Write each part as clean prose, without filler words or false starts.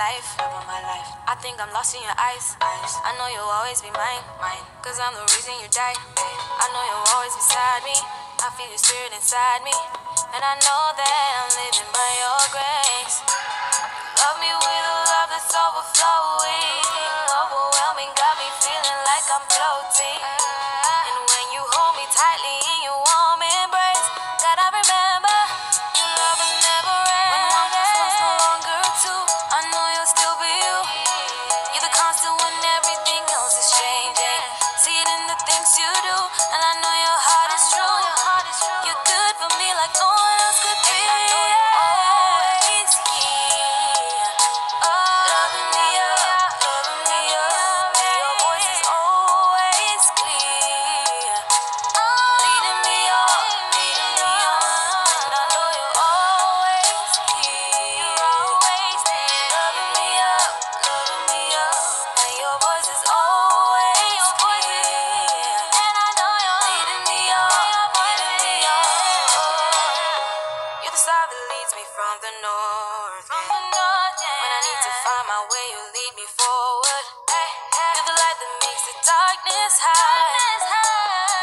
life, love of my life. I think I'm lost in your eyes. I know you'll always be mine. Cause I'm the reason you died. I know you'll always be beside me. I feel your spirit inside me. And I know that I'm living by your grace. Love me with a love that's overflowing. Overwhelming, got me feeling like I'm floating. And when you hold me tightly in your warm embrace, God, I remember your love will never end. When one plus one's no longer two, I know you'll still be you. You're the constant when everything else is changing. See it in the things you do, and I know your heart is true. You're good for me like no one else could be. And I know you're always here, loving me up, loving me up. And your voice is always clear, leading me on, leading me on. And I know you're always here, loving me up, loving me up. And your voice is always clear, and I know you're leading me on, leading me on. You're the star that leads me from the north. When I need to find my way, you lead me forward. You're the light that makes the darkness hide.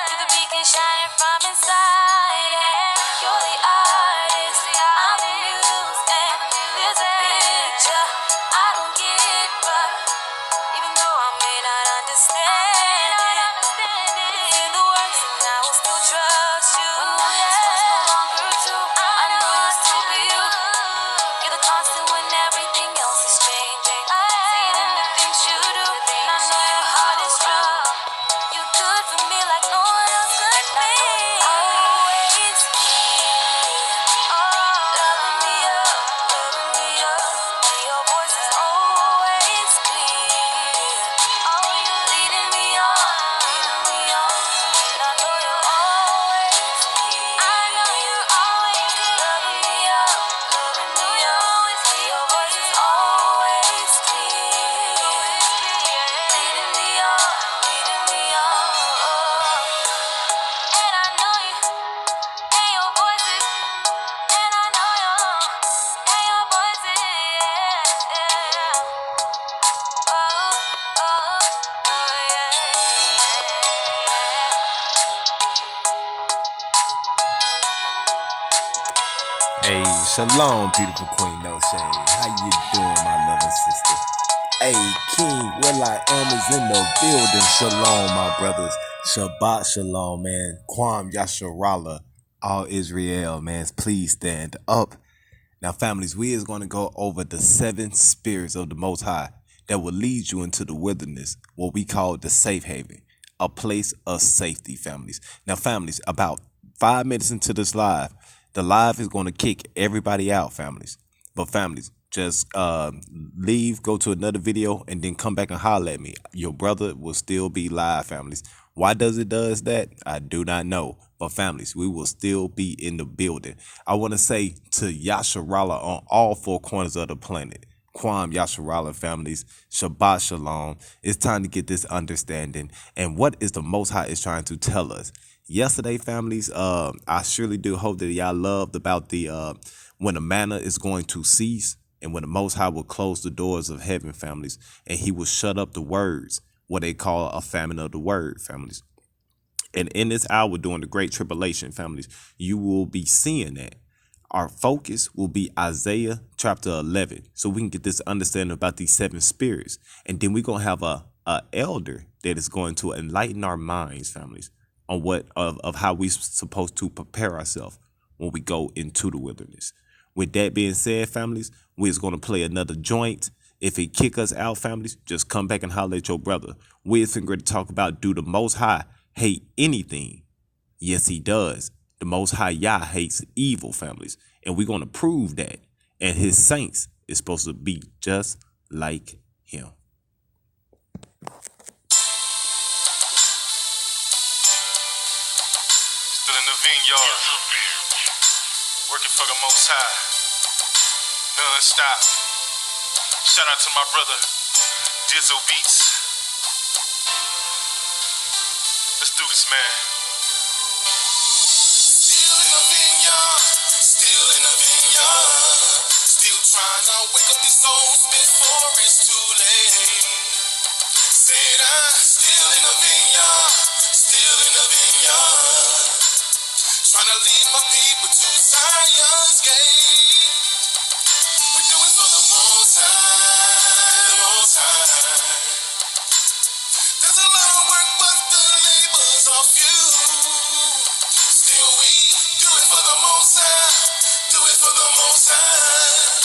You're the beacon shining from inside. You're the artist, I'm the muse, and there's a picture I don't get, but even though I may not understand it, you did the works and I will still trust you. When one plus one's no longer two, I know you'll still be you. You're the constant when everything else is changing. See it in the things you do, and I know your heart is true. You're good for me like no one else could be. Always loving me up, loving me up. And your voice is always clear. Oh, you're leading me on, leading me on. And I know you're always here. I know you're always loving me up, loving me up. And your voice is always clear, leading me on, leading me on. And I know you, and your voice is, and I know and your voice is, yeah. Hey, shalom, beautiful Queen No Shade. How you doing, my loving sister? Hey, King, well I am is in the building. Shalom, my brothers. Shabbat shalom, man. Kwam Yasharallah. All Israel, man. Please stand up. Now, families, we is going to go over the 7 spirits of the Most High that will lead you into the wilderness, what we call the safe haven, a place of safety, families. Now, families, about 5 minutes into this live, the live is going to kick everybody out, families. But families, just leave, go to another video, and then come back and holler at me. Your brother will still be live, families. Why does that? I do not know. But families, we will still be in the building. I want to say to Yasharallah on all 4 corners of the planet, Kwam Yasharallah, families, Shabbat Shalom. It's time to get this understanding. And what is the Most High is trying to tell us? Yesterday, families, I surely do hope that y'all loved about the when the manna is going to cease and when the Most High will close the doors of heaven, families, and he will shut up the words, what they call a famine of the word, families. And in this hour during the Great Tribulation, families, you will be seeing that. Our focus will be Isaiah chapter 11, so we can get this understanding about these 7 spirits. And then we're going to have a elder that is going to enlighten our minds, families, on what of how we're supposed to prepare ourselves when we go into the wilderness. With that being said, families, we're just going to play another joint. If it kick us out, families, just come back and holler at your brother. We're going to talk about, do the Most High hate anything? Yes, he does. The Most High Yah hates evil, families. And we're going to prove that. And his saints is supposed to be just like him. Still in the vineyard, working for the Most High, non-stop. Shout out to my brother, Dizzle Beats. Let's do this, man. Still in the vineyard, still trying to wake up these souls before it's too late. Said I'm still in the vineyard, still in the vineyard. Trying to lead my people to Zion's gate. We do it for the Most High, the Most High. There's a lot of work, but the labors are few. Still we do it for the Most High, do it for the Most High.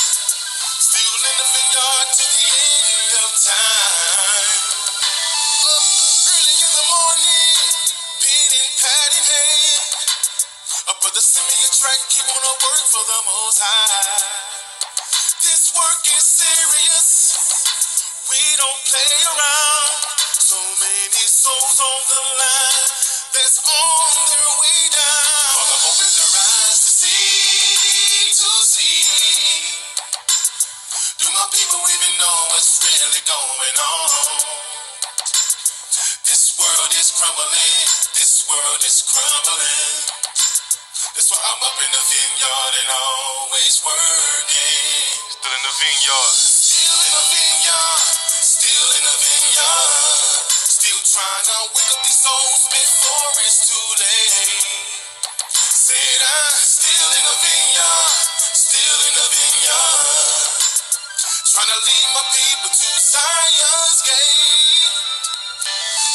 Still in the vineyard to the end of time. Up early in the morning, pen and pad in hand. A brother send me a track, he wanna work for the Most High. This work is serious, we don't play around. So many souls on the line that's on their way down. Father, open their eyes to see. Do my people even know what's really going on? This world is crumbling, this world is crumbling. That's why I'm up in the vineyard and always working. Still in the vineyard. Still in the vineyard. Still in the vineyard. Still trying to wake up these souls before it's too late. Said I'm still in the vineyard. Still in the vineyard. Trying to lead my people to Zion's gate.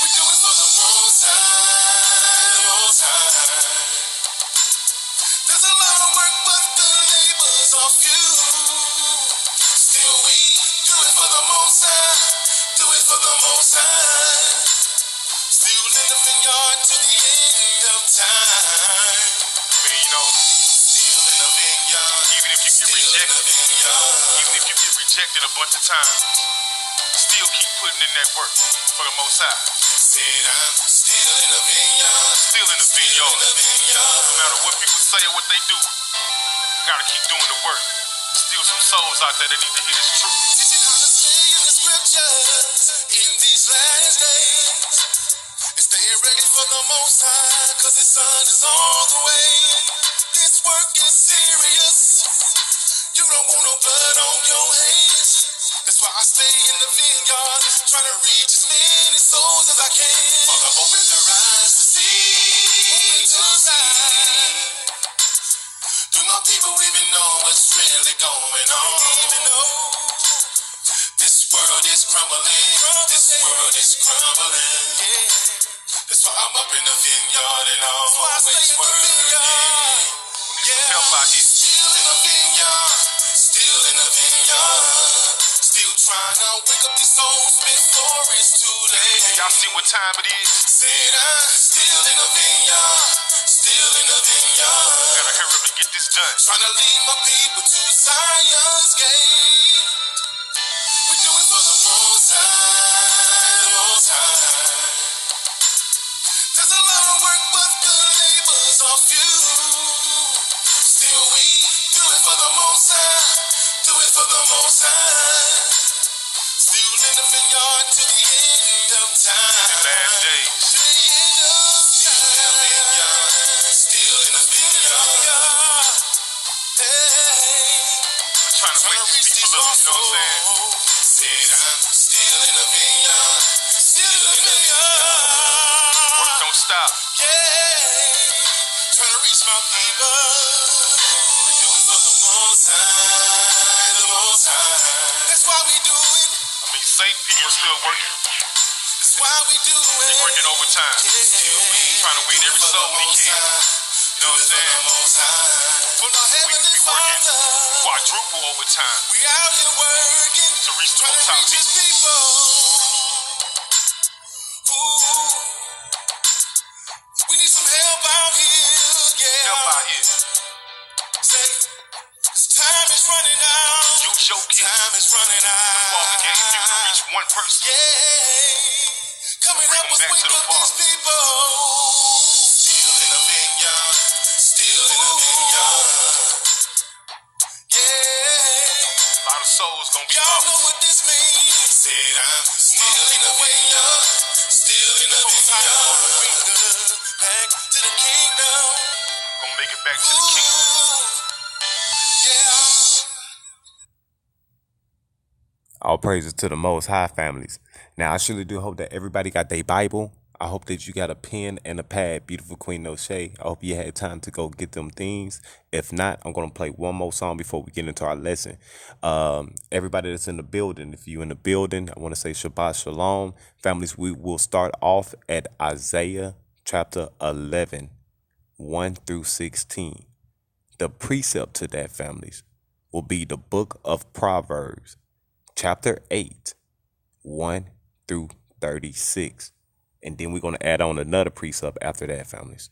We do it for the Most High, the Most High. There's a lot of work, but the labors are few. Still we do it for the Most High, do it for the Most High. Still in the vineyard to the end of time. Man, you know, still in the vineyard. Even if you get rejected a bunch of times, still keep putting in that work for the Most High. Said I'm still in the vineyard. Still in the vineyard. No matter what people say or what they do, gotta keep doing the work. Still some souls out there that need to hear this truth. Teaching how to stay in the scriptures in these last days. And staying ready for the Most High, cause His Son is on the way. This work is serious. You don't want no blood on your hands. That's why I stay in the vineyard, trying to reach as many souls as I can. Father, open their eyes to see, Do my people even know what's really going on? This world is crumbling, this world is crumbling. That's why I'm up in the vineyard and always working. Help out here. Still in the vineyard, still in the vineyard. Still trying to wake up these souls before it's too late. Y'all see what time it is? Said I'm still in the vineyard, still in the vineyard. Gotta hurry up and get this done. Trying to lead my people to Zion's gate. We do it for the Most High, the Most High. There's a lot of work, but the labors are few. Still we do it for the Most High, do it for the Most High. Still in the vineyard to the end of time. The last days. To the end of time. Still in the vineyard, still in the vineyard. Hey. I'm trying to wake these people up, you know what I'm saying? Said I'm still in the vineyard, still in the vineyard. Work don't stop. Yeah. Trying to reach my people. We do it for the Most High, the Most High. That's why we do it. I mean, safe people still working. That's why we do it. They working overtime. Still we trying to win every soul we can. You know what I'm saying? For the Heavenly Father. Quadruple overtime. We out here working to reach the most top people. Ooh. We need some help out here, yeah. Help out here. Say, time is running out. Use your gift. Time is running out. The Father gave you to reach one person. Yeah. Coming up with wake up these people. Still in the vineyard. Still in the vineyard. Yeah. A lot of souls gonna be lost. Y'all know what this means. Said I'm still in the vineyard. Still in the vineyard. Back to the kingdom. Gonna make it back to the kingdom. Yeah. All praises to the Most High families. Now, I surely do hope that everybody got their Bible. I hope that you got a pen and a pad, beautiful Queen O'Shea. I hope you had time to go get them things. If not, I'm going to play one more song before we get into our lesson. Everybody that's in the building, if you're in the building, I want to say Shabbat Shalom. Families, we will start off at Isaiah chapter 11, 1 through 16. The precept to that, families, will be the book of Proverbs, chapter 8, 1 through 36. And then we're going to add on another precept after that, families.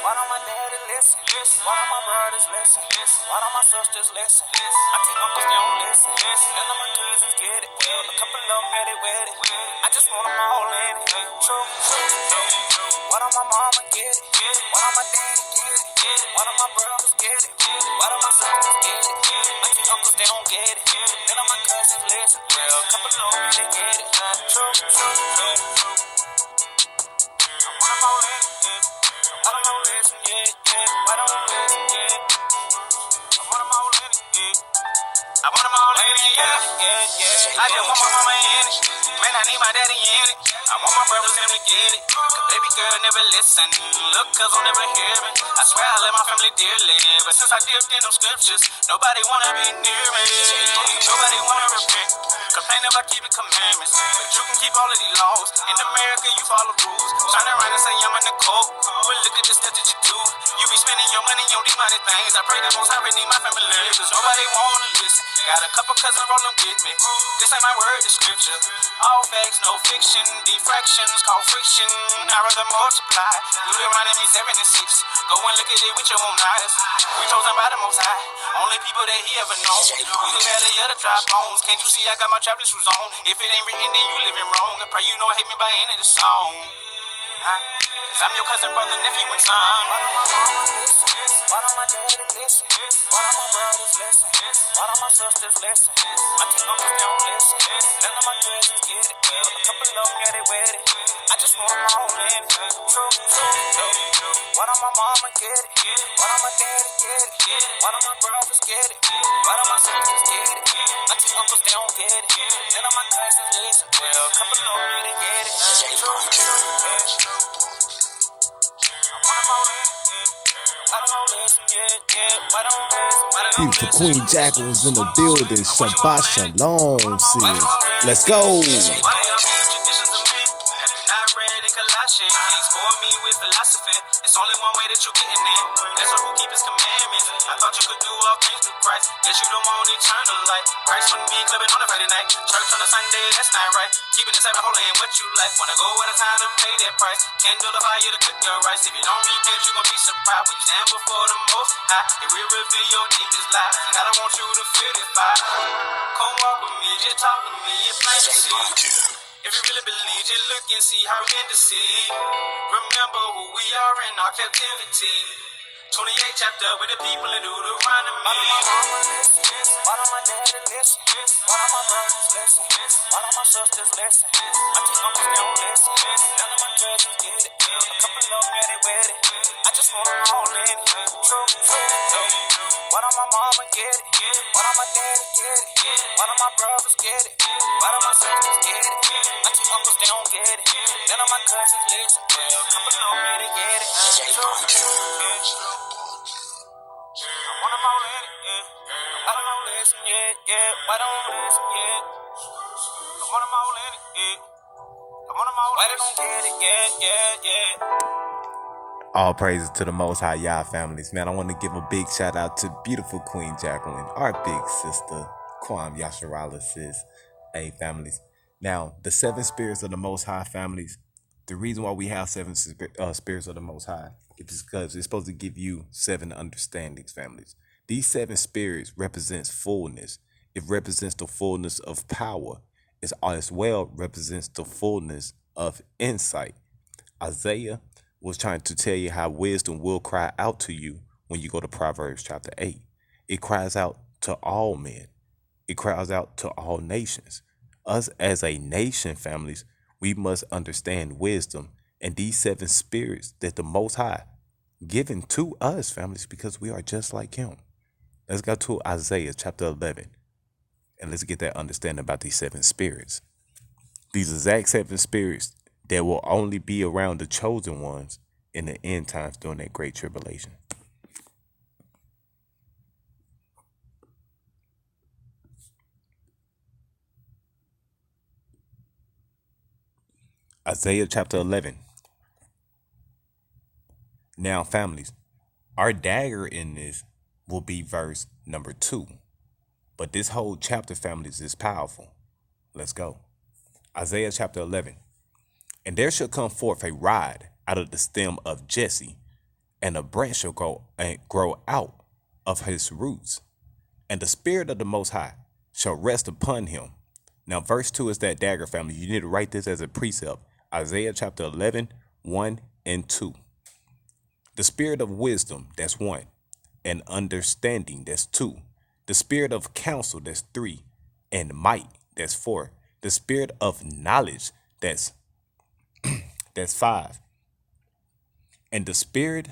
Why don't my daddy listen? Why don't my brothers listen? Why don't my sisters listen? I think uncles don't listen. None of my cousins get it. A couple of them get it with it. I just want them all in it. True. Why don't my mama get it? Why don't my daddy get it? Why don't my brothers get it? Why don't my sisters get it? I think uncles they don't get it. None of my cousins listen. Well, a couple of them really get it. True. Why don't all in it? I don't know, listen, I don't listen, I want them all in it, I want them all in it, I just want my mama in it. Man, I need my daddy in it. I want my brothers in to get it. Cause baby girl never listen. Look, cause I'll never hear it. I swear I love my family dearly. But since I dipped in those scriptures, nobody wanna be near me. Nobody wanna repent. Complain about keeping commandments, but you can keep all of these laws. In America, you follow rules. Turn around and say I'm in the cold. But look at the stuff that you do. You be spending your money on these money things. I pray that most I redeem my family, cause nobody wanna listen. Got a couple cousins rolling with me. This ain't my word, the scripture. All facts, no fiction. Diffractions called friction. I rather multiply. You be reminding me 7 and 6. Go and look at it with your own eyes. We chosen by the Most High. Only people that he ever known. We the valley of the dry bones. Can't you see I got my traveling shoes on? If it ain't written, then you living wrong. I pray you don't hate me by any of the song. Cause I'm your cousin, brother, nephew, and son. Why don't my mama listen? Why don't my daddy listen? Why don't my brothers listen? Why don't my sisters listen? I think uncles don't listen. None of my cousins get it. A couple of them get it with it. I just want them all in it. True. Why don't my mama get it? Why don't my daddy get it? Why don't my brothers get it? Why don't my sisters get it? I think uncles they don't get it. None of my cousins listen. Well, a couple of them really get it. True. Beautiful Queen Jackal was in the building. Shabbat Shalom, sis. Let's go. It's only one way that you getting in. That's who keep his commandments. I thought you could do all things through Christ. Guess you don't want eternal life. Christ with me clubbing on a Friday night. Church on a Sunday, that's not right. Keeping the Sabbath holy and what you like. Wanna go at a time to pay that price. Can't build a fire to cook your rice. If you don't repent, you gon' be surprised when you stand before the Most High. It will reveal your deepest lies, and I don't want you to feel this fire. Come walk with me, just talk with me, it's plain to see. If you really believe, just look and see how we in the sea. Remember who we are in our captivity. 28th chapter with the people in Deuteronomy. Why don't my mama listen? Why don't my daddy listen? Why don't my brothers listen? Why don't my sisters listen? I think uncles don't listen. None of my cousins get it. A couple of them get it with it. I just want them all in it. True. Why don't my mama get it? Why don't my daddy get it? Why don't my brothers get it? Why don't my sisters get it? I think uncles they don't get it. None of my cousins listen. Well, a couple of them really get it. True. Why don't listen, why don't listen, I want them all in it, I want them all why they don't get it, All praises to the Most High Yah families. Man, I want to give a big shout out to beautiful Queen Jacqueline, our big sister, Kwam Yasharala, sis. Hey, families. Now, the seven spirits of the Most High families, the reason why we have spirits of the Most High is because it's supposed to give you seven understandings, families. These seven spirits represents fullness. It represents the fullness of power. It as well represents the fullness of insight. Isaiah was trying to tell you how wisdom will cry out to you when you go to Proverbs chapter 8. It cries out to all men. It cries out to all nations. Us as a nation, families, we must understand wisdom and these seven spirits that the Most High given to us, families, because we are just like him. Let's go to Isaiah chapter 11 and let's get that understanding about these seven spirits. These exact seven spirits that will only be around the chosen ones in the end times during that great tribulation. Isaiah chapter 11. Now, families, our dagger in this will be verse number 2. But this whole chapter, families, is powerful. Let's go. Isaiah chapter 11. And there shall come forth a rod out of the stem of Jesse, and a branch shall grow out of his roots, and the spirit of the Most High shall rest upon him. Now, verse 2 is that dagger, family. You need to write this as a precept. Isaiah chapter 11, 1 and 2. The spirit of wisdom, that's 1. And understanding, that's 2. The spirit of counsel, that's 3. And might, that's 4. The spirit of knowledge, that's 5. And the spirit,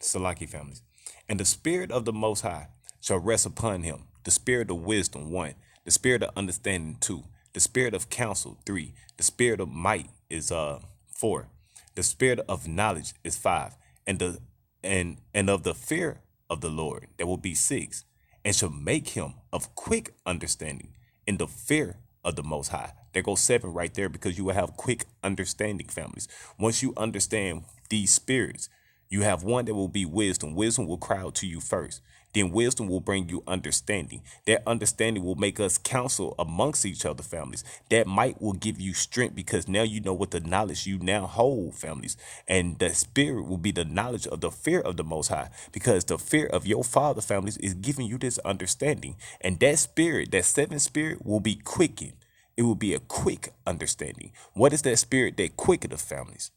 Salaki families, and the spirit of the Most High shall rest upon him. The spirit of wisdom, 1. The spirit of understanding, 2. The spirit of counsel, 3. The spirit of might is 4. The spirit of knowledge is 5. And of the fear of the Lord, that will be 6. And shall make him of quick understanding in the fear of the Most High. There goes 7 right there, because you will have quick understanding, families. Once you understand these spirits, you have one that will be wisdom. Wisdom will cry out to you first. Then wisdom will bring you understanding. That understanding will make us counsel amongst each other, families. That might will give you strength, because now you know what the knowledge you now hold, families. And the spirit will be the knowledge of the fear of the Most High, because the fear of your Father, families, is giving you this understanding. And that spirit, that 7th spirit, will be quickened. It will be a quick understanding. What is that spirit that quickeneth, families?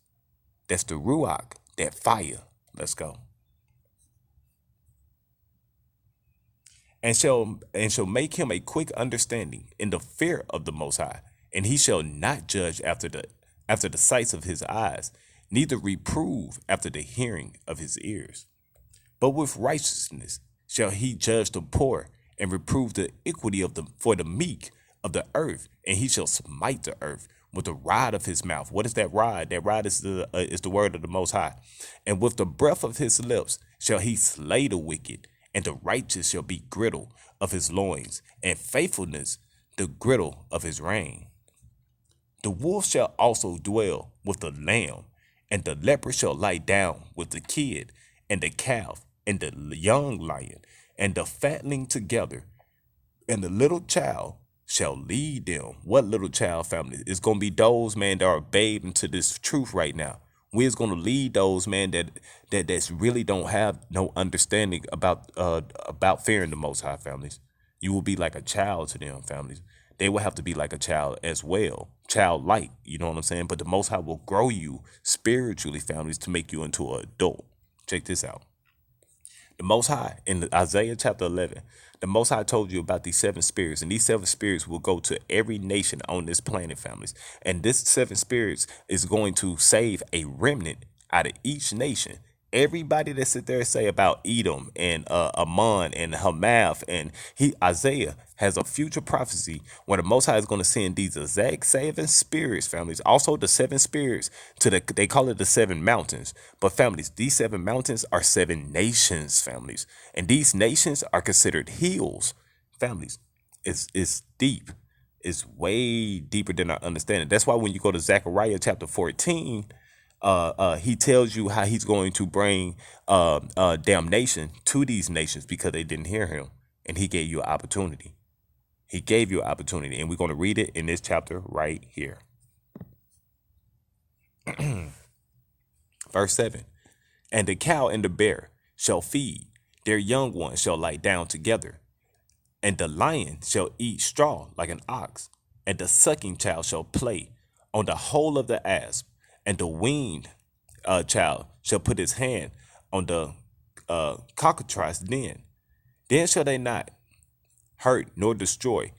That's the Ruach, that fire. Let's go. And shall make him a quick understanding in the fear of the Most High, and he shall not judge after the sights of his eyes, neither reprove after the hearing of his ears. But with righteousness shall he judge the poor, and reprove the iniquity for the meek of the earth, and he shall smite the earth with the rod of his mouth. What is that rod? That rod is the word of the Most High. And with the breath of his lips shall he slay the wicked, and the righteous shall be girdle of his loins, and faithfulness the girdle of his reign. The wolf shall also dwell with the lamb, and the leopard shall lie down with the kid, and the calf, and the young lion, and the fatling together, and the little child shall lead them. What little child, family? It's going to be those, man, that are bathed into this truth right now. We're going to lead those, man, that's really don't have no understanding about fearing the Most High, families. You will be like a child to them, families. They will have to be like a child as well, childlike. You know what I'm saying? But the Most High will grow you spiritually, families, to make you into an adult. Check this out. The Most High in Isaiah chapter 11, the Most High told you about these 7 spirits, and these 7 spirits will go to every nation on this planet, families. And this 7 spirits is going to save a remnant out of each nation. Everybody that sit there and say about Edom and Ammon and Hamath, and Isaiah has a future prophecy where the Most High is going to send these exact 7 spirits, families. Also the 7 spirits they call it the 7 mountains. But families, these 7 mountains are 7 nations, families. And these nations are considered hills, families. It's deep. It's way deeper than our understanding. That's why when you go to Zechariah chapter 14, he tells you how he's going to bring damnation to these nations because they didn't hear him, and he gave you an opportunity. He gave you an opportunity, and we're going to read it in this chapter right here. Verse 7. And the cow and the bear shall feed, their young ones shall lie down together, and the lion shall eat straw like an ox, and the sucking child shall play on the hole of the asp, and the weaned child shall put his hand on the cockatrice den. Then shall they not hurt nor destroy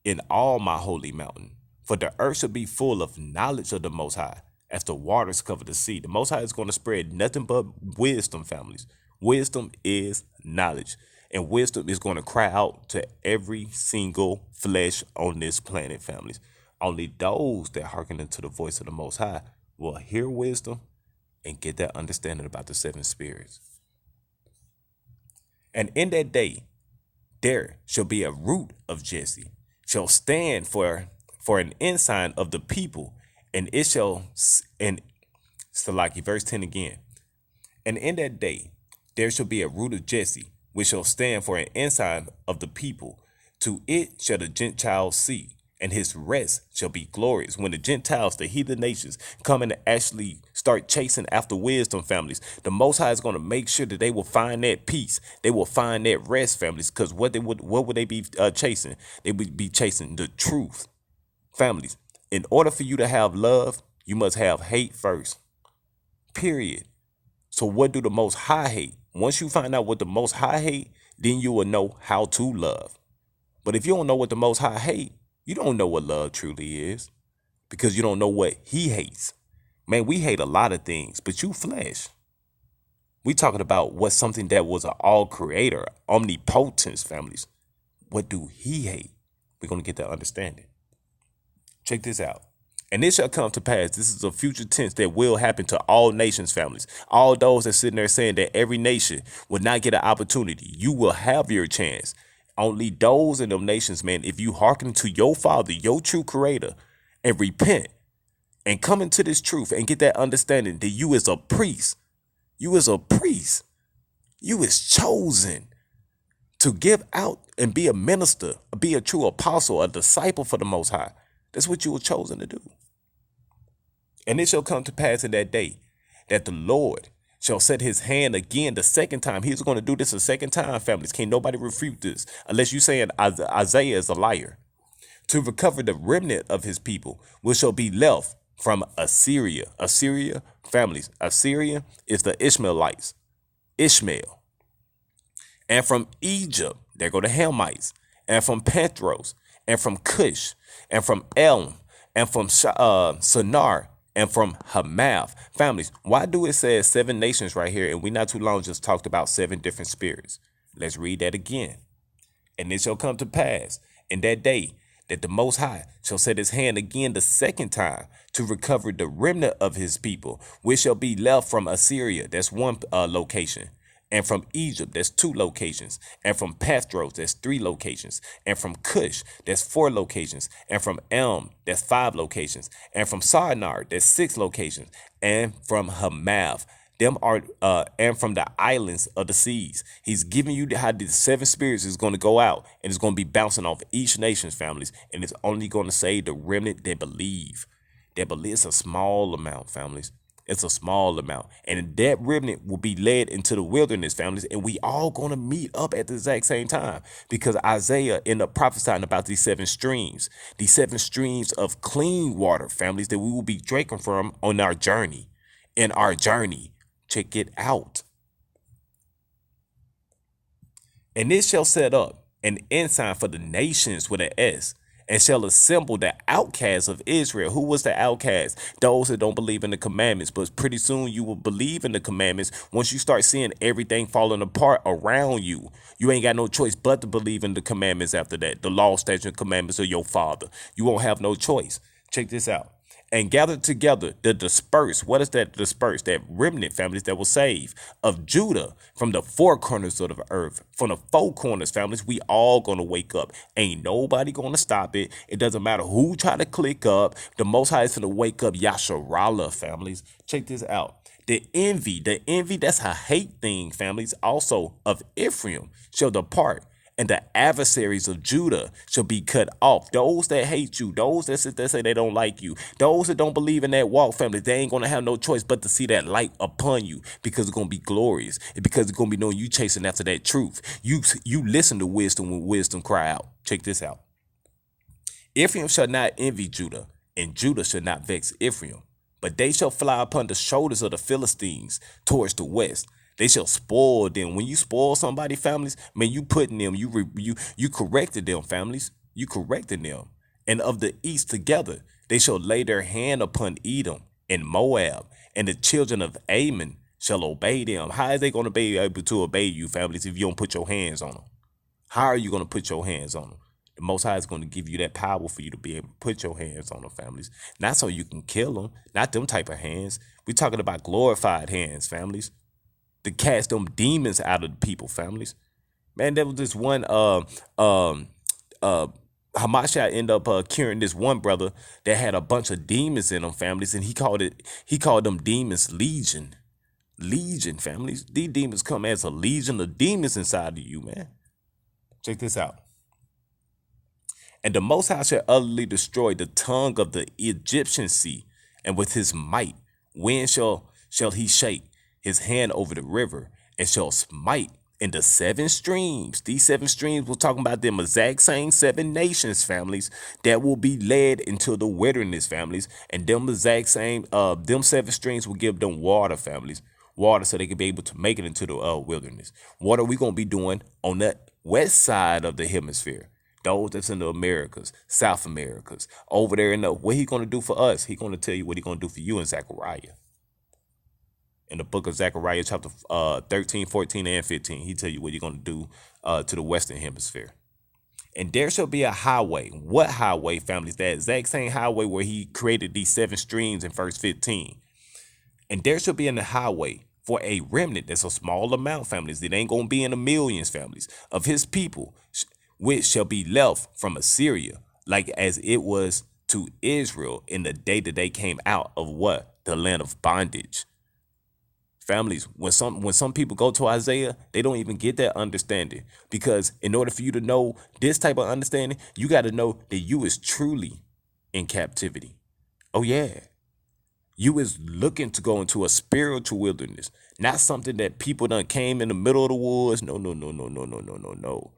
in all my holy mountain. For the earth shall be full of knowledge of the Most High, as the waters cover the sea. The Most High is going to spread nothing but wisdom, families. Wisdom is knowledge. And wisdom is going to cry out to every single flesh on this planet, families. Only those that hearken unto the voice of the Most High will hear wisdom and get that understanding about the seven spirits. And in that day, there shall be a root of Jesse, shall stand for an ensign of the people, and it shall, and Salaki, verse 10 again. And in that day, there shall be a root of Jesse, which shall stand for an ensign of the people. To it shall the Gentiles see, and his rest shall be glorious. When the Gentiles, the heathen nations, come and actually start chasing after wisdom, families, the Most High is going to make sure that they will find that peace. They will find that rest, families, because what would they be chasing? They would be chasing the truth, families. In order for you to have love, you must have hate first. Period. So what do the Most High hate? Once you find out what the Most High hate, then you will know how to love. But if you don't know what the Most High hate, you don't know what love truly is, because you don't know what he hates. Man, we hate a lot of things, but you flesh. We talking about what's something that was an all creator, omnipotence, families. What do he hate? We're going to get that understanding. Check this out. And it shall come to pass. This is a future tense that will happen to all nations, families. All those that sitting there saying that every nation will not get an opportunity. You will have your chance. Only those in them nations, man, if you hearken to your Father, your true creator, and repent and come into this truth and get that understanding that you is a priest. You is a priest. You is chosen to give out and be a minister, be a true apostle, a disciple for the Most High. That's what you were chosen to do. And it shall come to pass in that day that the Lord shall set his hand again the second time. He's going to do this a second time, families. Can't nobody refute this unless you saying Isaiah is a liar. To recover the remnant of his people, which shall be left from Assyria. Assyria, families. Assyria is the Ishmaelites. Ishmael. And from Egypt, there go the Hamites. And from Petros. And from Cush. And from Elam. And from Shinar. And from Hamath. Families, why do it say 7 nations right here? And we not too long just talked about 7 different spirits. Let's read that again. And it shall come to pass in that day that the Most High shall set his hand again the second time to recover the remnant of his people, which shall be left from Assyria. That's one location. And from Egypt, that's 2 locations. And from Petros, that's 3 locations. And from Cush, that's 4 locations. And from Elm, that's 5 locations. And from Shinar, that's 6 locations. And from Hamath, them are and from the islands of the seas. He's giving you how the 7 spirits is going to go out, and it's going to be bouncing off each nation's families, and it's only going to save the remnant that believe. That believe. It's a small amount, families. It's a small amount. And that remnant will be led into the wilderness, families. And we all going to meet up at the exact same time, because Isaiah ended up prophesying about these 7 streams of clean water, families, that we will be drinking from on our journey. In our journey. Check it out. And it shall set up an ensign for the nations with an S, and shall assemble the outcasts of Israel. Who was the outcast? Those that don't believe in the commandments. But pretty soon you will believe in the commandments once you start seeing everything falling apart around you. You ain't got no choice but to believe in the commandments after that. The law, statutes, and commandments of your Father. You won't have no choice. Check this out. And gathered together the dispersed. What is that dispersed? That remnant, families, that will save of Judah from the 4 corners of the earth. From the 4 corners, families, we all going to wake up. Ain't nobody going to stop it. It doesn't matter who try to click up. The Most High is going to wake up Yasharallah, families. Check this out. The envy, that's a hate thing, families, also of Ephraim shall depart. And the adversaries of Judah shall be cut off. Those that hate you, those that sit there say they don't like you, those that don't believe in that walk, family, they ain't going to have no choice but to see that light upon you, because it's going to be glorious. And because it's going to be knowing you chasing after that truth. You listen to wisdom when wisdom cry out. Check this out. Ephraim shall not envy Judah, and Judah shall not vex Ephraim. But they shall fly upon the shoulders of the Philistines towards the west. They shall spoil them. When you spoil somebody, families, man, you putting them, you corrected them, families. You corrected them. And of the east together, they shall lay their hand upon Edom and Moab, and the children of Ammon shall obey them. How is they going to be able to obey you, families, if you don't put your hands on them? How are you going to put your hands on them? The Most High is going to give you that power for you to be able to put your hands on them, families. Not so you can kill them, not them type of hands. We're talking about glorified hands, families, to cast them demons out of the people, families. Man, there was this one Hamashiach ended up curing this one brother that had a bunch of demons in them, families, and he called them demons legion. Legion, families. These demons come as a legion of demons inside of you, man. Check this out. And the Most High shall utterly destroy the tongue of the Egyptian sea, and with his might, when shall he shake his hand over the river, and shall smite in the 7 streams. These 7 streams, we're talking about them exact same 7 nations, families, that will be led into the wilderness, families. And them exact same, them 7 streams will give them water, families. Water so they can be able to make it into the wilderness. What are we going to be doing on the west side of the hemisphere? Those that's in the Americas, South Americas, over there in the, what he going to do for us? He going to tell you what he going to do for you in Zechariah. In the book of Zechariah, chapter 13, 14, and 15, he tell you what he's going to do to the western hemisphere. And there shall be a highway. What highway, families? That exact same highway where he created these 7 streams in verse 15. And there shall be in the highway for a remnant, that's a small amount, families. It ain't going to be in the millions, families, of his people, which shall be left from Assyria, like as it was to Israel in the day that they came out of what? The land of bondage. Families, when some people go to Isaiah, they don't even get that understanding, because in order for you to know this type of understanding, you got to know that you is truly in captivity. Oh yeah. You is looking to go into a spiritual wilderness, not something that people done came in the middle of the woods. No.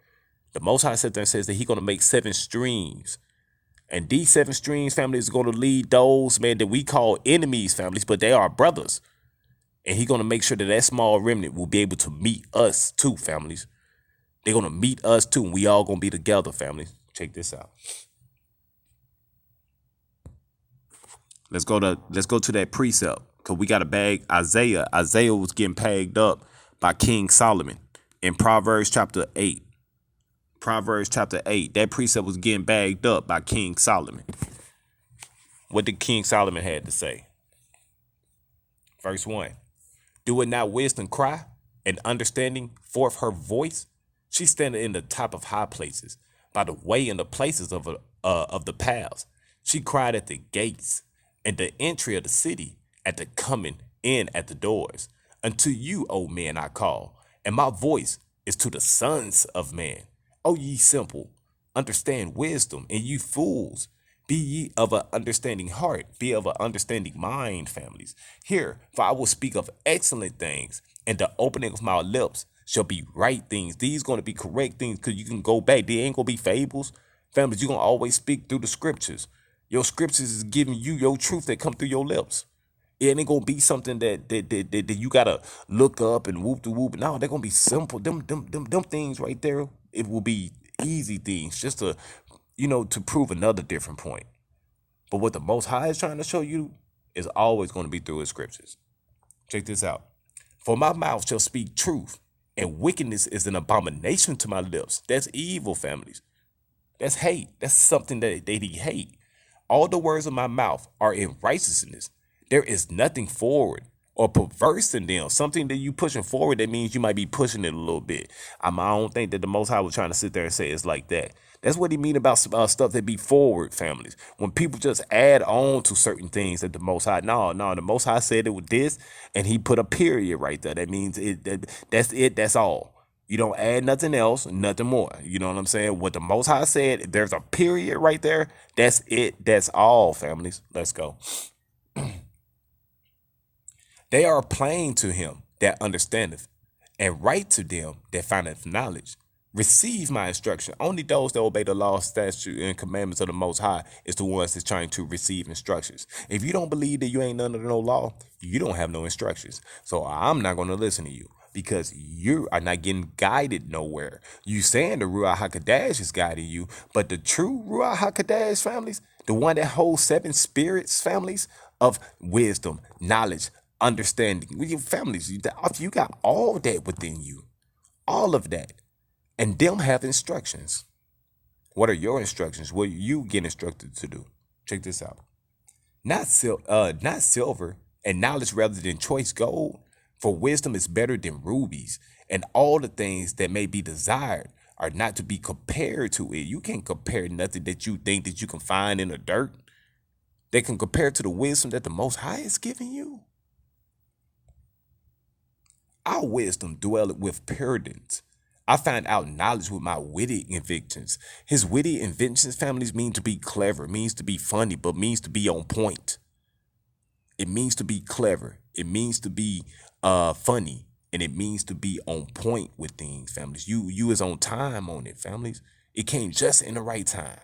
The Most High sits there and says that he's going to make 7 streams. And these 7 streams, families, are going to lead those, man, that we call enemies, families, but they are brothers. And he's going to make sure that that small remnant will be able to meet us too, families. They're going to meet us too, and we all going to be together, families. Check this out. Let's go to that precept, because we got to bag Isaiah. Isaiah was getting pegged up by King Solomon in Proverbs chapter 8. Proverbs chapter 8. That precept was getting bagged up by King Solomon. What did King Solomon had to say? Verse 1. Do it not wisdom cry, and understanding forth her voice? She standeth in the top of high places, by the way in the places of the paths. She cried at the gates, and the entry of the city, at the coming in at the doors. Unto you, O men, I call, and my voice is to the sons of man. O ye simple, understand wisdom, and ye fools, be ye of an understanding heart, be of an understanding mind, families. Hear, for I will speak of excellent things, and the opening of my lips shall be right things. These going to be correct things, because you can go back. They ain't going to be fables. Families, you're going to always speak through the scriptures. Your scriptures is giving you your truth that come through your lips. It ain't going to be something that you got to look up and whoop to whoop. No, they're going to be simple. Them things right there, it will be easy things just to, to prove another different point. But what the Most High is trying to show you is always going to be through his scriptures. Check this out. For my mouth shall speak truth, and wickedness is an abomination to my lips. That's evil, families. That's hate. That's something that he hate. All the words of my mouth are in righteousness. There is nothing forward or perverse in them. Something that you pushing forward, that means you might be pushing it a little bit. I don't think that the Most High was trying to sit there and say it's like that. That's what he mean about stuff that be forward, families. When people just add on to certain things that the Most High, no, the Most High said it was this, and he put a period right there. That means that's it. That's all. You don't add nothing else, nothing more. You know what I'm saying? What the Most High said, there's a period right there. That's it. That's all, families. Let's go. They are plain to him that understandeth, and right to them that findeth knowledge. Receive my instruction. Only those that obey the law, statute, and commandments of the Most High is the ones that's trying to receive instructions. If you don't believe that you ain't under no law, you don't have no instructions. So I'm not going to listen to you because you are not getting guided nowhere. You saying the Ruach HaKodesh is guiding you, but the true Ruach HaKodesh families, the one that holds 7 spirits families of wisdom, knowledge, understanding, with your families, you got all that within you, all of that. And them have instructions. What are your instructions? What you get instructed to do? Check this out. Not silver, and knowledge rather than choice gold. For wisdom is better than rubies, and all the things that may be desired are not to be compared to it. You can't compare nothing that you think that you can find in the dirt that can compare to the wisdom that the Most High is giving you. Our wisdom dwelleth with prudence. I find out knowledge with my witty inventions. His witty inventions, families, mean to be clever, means to be funny, but means to be on point. It means to be clever. It means to be funny, and it means to be on point with things, families. You is on time on it, families. It came just in the right time.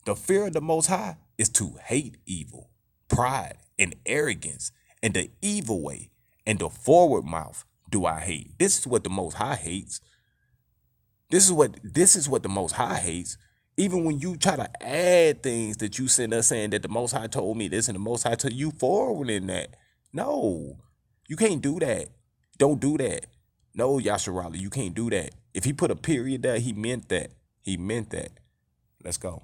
The fear of the Most High is to hate evil, pride, and arrogance, and the evil way, and the forward mouth do I hate. This is what the Most High hates. This is what the Most High hates. Even when you try to add things that you send us saying that the Most High told me this and the Most High told you forward in that. No, you can't do that. Don't do that. No, Yasharali, you can't do that. If he put a period there, he meant that. He meant that. Let's go.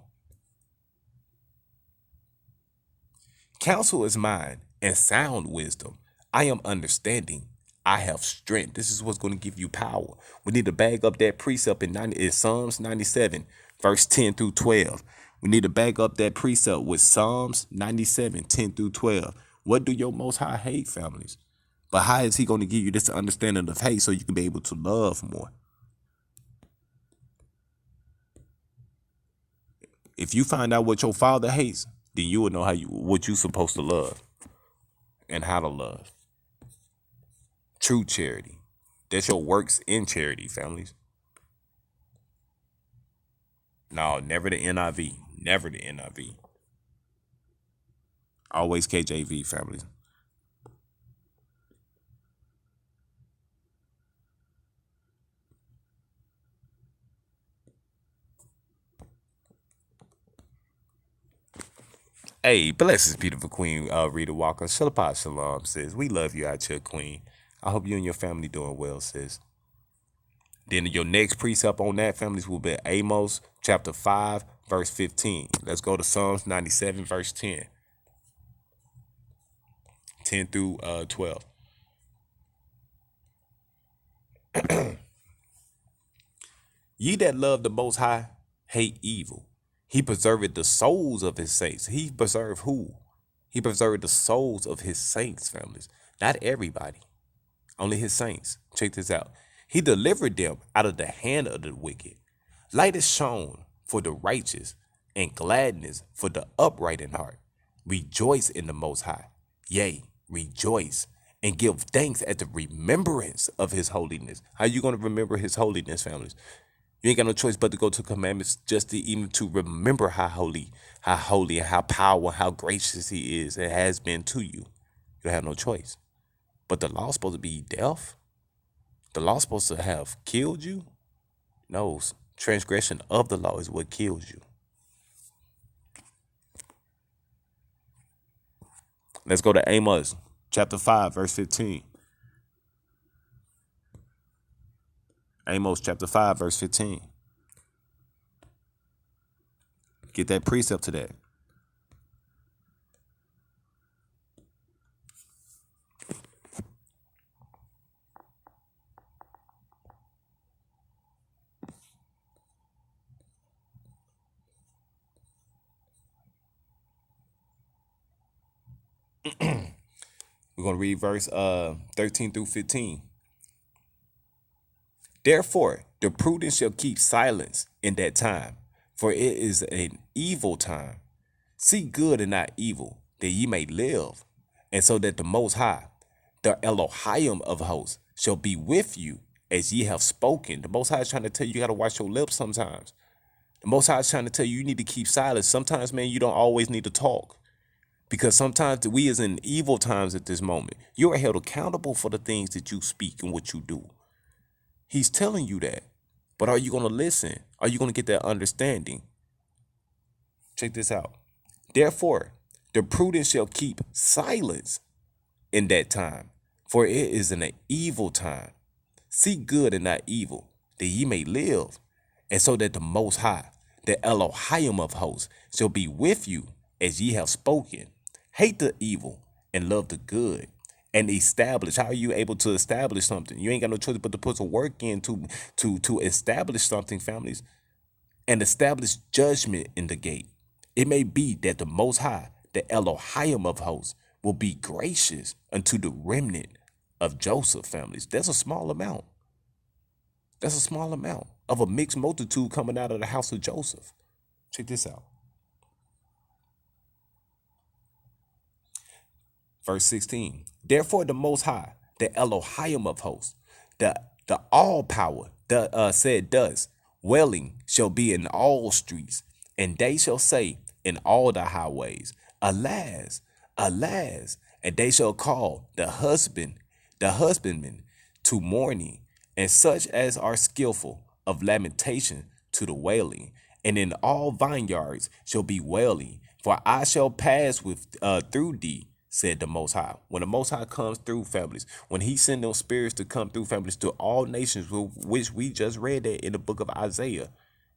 Counsel is mine and sound wisdom. I am understanding. I have strength. This is what's going to give you power. We need to bag up that precept in Psalms 97, verse 10 through 12. We need to bag up that precept with Psalms 97, 10 through 12. What do your Most High hate, families? But how is he going to give you this understanding of hate so you can be able to love more? If you find out what your father hates, then you will know what you're supposed to love and how to love. True charity. That's your works in charity, families. No, never the NIV. Never the NIV. Always KJV, families. Hey, bless this beautiful queen, Rita Walker. Shalapah Shalom, sis. We love you out here, queen. I hope you and your family doing well, sis. Then your next precept on that, families, will be Amos chapter 5, verse 15. Let's go to Psalms 97, verse 10. 10 through 12. Ye that love the Most High hate evil. He preserved the souls of his saints. He preserved who? He preserved the souls of his saints, families. Not everybody. Only his saints. Check this out. He delivered them out of the hand of the wicked. Light is shone for the righteous, and gladness for the upright in heart. Rejoice in the Most High. Yea, rejoice and give thanks at the remembrance of his holiness. How you going to remember his holiness, families? You ain't got no choice but to go to commandments just to even to remember how holy, and how powerful, how gracious he is and has been to you. You don't have no choice. But the law is supposed to be death. The law is supposed to have killed you. No, transgression of the law is what kills you. Let's go to Amos chapter 5, verse 15. Amos chapter 5, verse 15. Get that precept to that. We're going to read verse 13 through 15. Therefore, the prudent shall keep silence in that time, for it is an evil time. Seek good and not evil, that ye may live, and so that the Most High, the Elohim of hosts, shall be with you as ye have spoken. The Most High is trying to tell you, you got to watch your lips sometimes. The Most High is trying to tell you, you need to keep silent. Sometimes, man, you don't always need to talk. Because sometimes we is in evil times at this moment. You are held accountable for the things that you speak and what you do. He's telling you that. But are you going to listen? Are you going to get that understanding? Check this out. Therefore, the prudent shall keep silence in that time, for it is an evil time. Seek good and not evil, that ye may live, and so that the Most High, the Elohim of hosts, shall be with you as ye have spoken. Hate the evil and love the good, and establish. How are you able to establish something? You ain't got no choice but to put some work in to establish something, families, and establish judgment in the gate. It may be that the Most High, the Elohim of hosts, will be gracious unto the remnant of Joseph, families. That's a small amount. That's a small amount of a mixed multitude coming out of the house of Joseph. Check this out. Verse 16. Therefore the Most High, the Elohim of hosts, the all power, said thus, wailing shall be in all streets, and they shall say in all the highways, alas, alas, and they shall call the husbandman to mourning, and such as are skillful of lamentation to the wailing, and in all vineyards shall be wailing, for I shall pass with through thee, said the Most High. When the Most High comes through, families, when he sends those spirits to come through, families, to all nations, which we just read that in the book of Isaiah,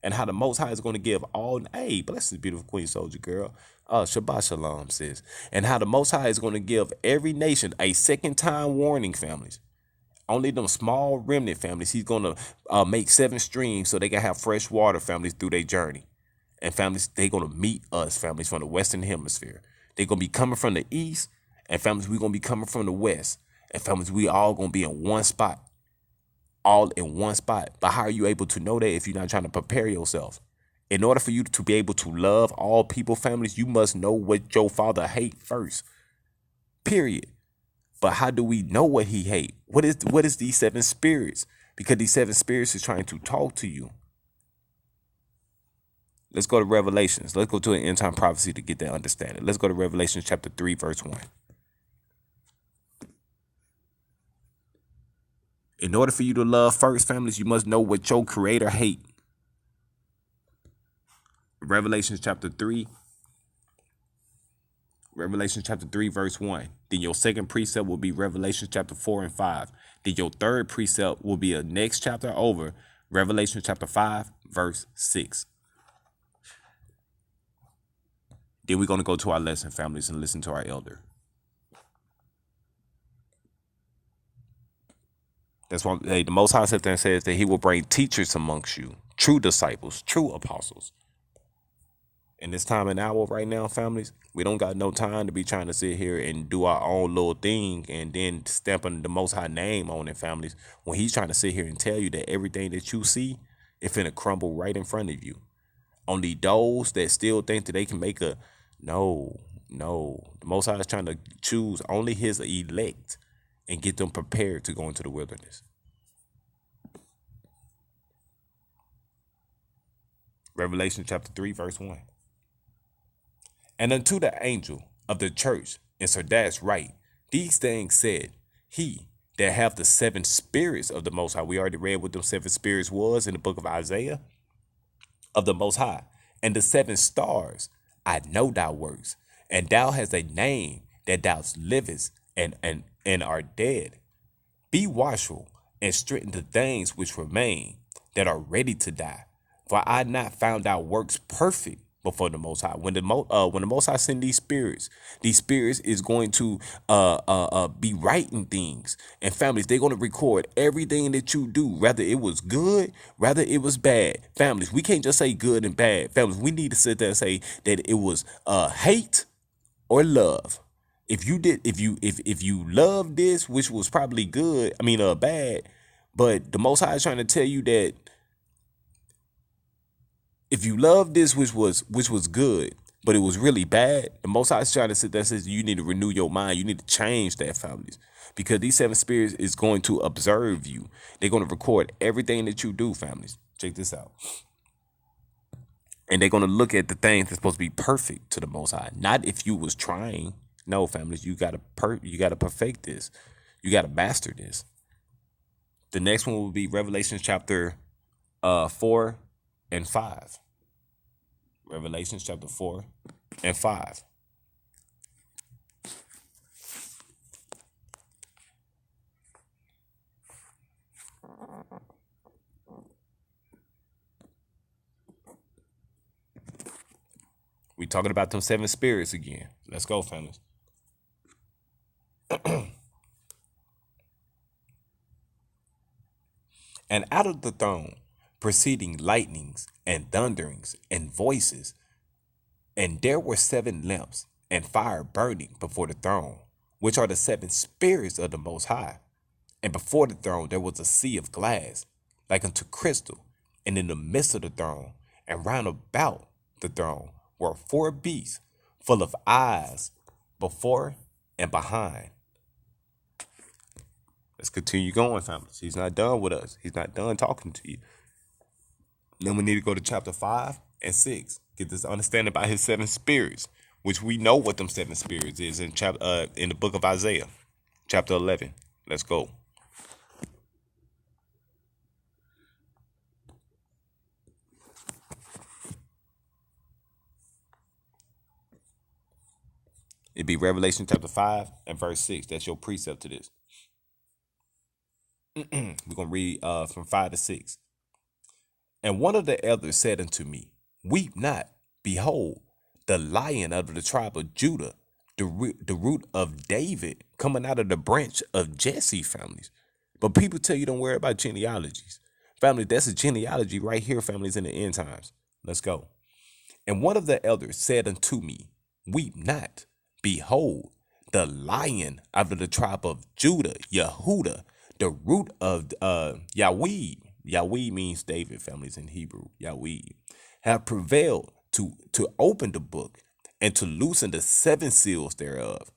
and how the Most High is going to give all, hey, bless this beautiful Queen Soldier Girl, Shabbat Shalom, sis, and how the Most High is going to give every nation a second time warning, families. Only them small remnant families, he's going to make 7 streams so they can have fresh water, families, through their journey. And families, they're going to meet us, families, from the Western Hemisphere. They're going to be coming from the east, and families, we're going to be coming from the west. And families, we all going to be in one spot. All in one spot. But how are you able to know that if you're not trying to prepare yourself? In order for you to be able to love all people, families, you must know what your father hate first. Period. But how do we know what he hate? What is these 7 spirits? Because these 7 spirits is trying to talk to you. Let's go to Revelations. Let's go to an end time prophecy to get that understanding. Let's go to Revelation chapter 3, verse 1. In order for you to love first, families, you must know what your creator hate. Revelation chapter 3, verse 1. Then your second precept will be Revelation chapter 4 and 5. Then your third precept will be a next chapter over, Revelation chapter 5, verse 6. Then we're going to go to our lesson, families, and listen to our elder. That's why the Most High sits there and says that he will bring teachers amongst you, true disciples, true apostles. In this time and hour right now, families, we don't got no time to be trying to sit here and do our own little thing and then stamping the Most High name on it, families, when he's trying to sit here and tell you that everything that you see is finna crumble right in front of you. Only those that still think that they can make a no. The Most High is trying to choose only his elect and get them prepared to go into the wilderness. Revelation chapter 3, verse 1. And unto the angel of the church in Sardis write, these things said he that have the 7 spirits of the Most High. We already read what them 7 spirits was in the book of Isaiah. Of the Most High. And the 7 stars, I know thy works, and thou hast a name that thou livest and art dead. Be watchful and strengthen the things which remain that are ready to die. For I not found thy works perfect before the Most High. When the Most High send these spirits is going to be writing things. And families, they're going to record everything that you do, whether it was good, whether it was bad. Families, we can't just say good and bad. Families, we need to sit there and say that it was hate or love. If you love this, which was probably good, bad, But the Most High is trying to tell you that if you love this, which was good, but it was really bad, the Most High is trying to sit there and says you need to renew your mind. You need to change that, families, because these seven spirits is going to observe you. They're going to record everything that you do, families. Check this out. And they're going to look at the things that's supposed to be perfect to the Most High. Not if you was trying. No, families, you gotta perfect this. You gotta master this. The next one will be Revelation chapter 4 and 5. Revelation chapter 4 and 5. We talking about them seven spirits again. Let's go, families. And out of the throne proceeding lightnings and thunderings and voices, and there were seven lamps and fire burning before the throne, which are the seven spirits of the Most High. And before the throne there was a sea of glass, like unto crystal, and in the midst of the throne, and round about the throne, were four beasts full of eyes before and behind. Let's continue going, families. He's not done with us. He's not done talking to you. Then we need to go to chapter 5 and 6. Get this understanding about his seven spirits, which we know what them seven spirits is in in the book of Isaiah, chapter 11. Let's go. It'd be Revelation chapter 5 and verse 6. That's your precept to this. We're going to read from 5 to 6. And one of the elders said unto me, weep not. Behold, the Lion of the tribe of Judah, the root of David, coming out of the branch of Jesse, families. But people tell you don't worry about genealogies. Family, that's a genealogy right here, families, in the end times. Let's go. And one of the elders said unto me, weep not. Behold, the Lion out of the tribe of Judah, Yehuda, the root of Yahweh. Yahweh means David, families, in Hebrew. Yahweh have prevailed to open the book and to loosen the seven seals thereof.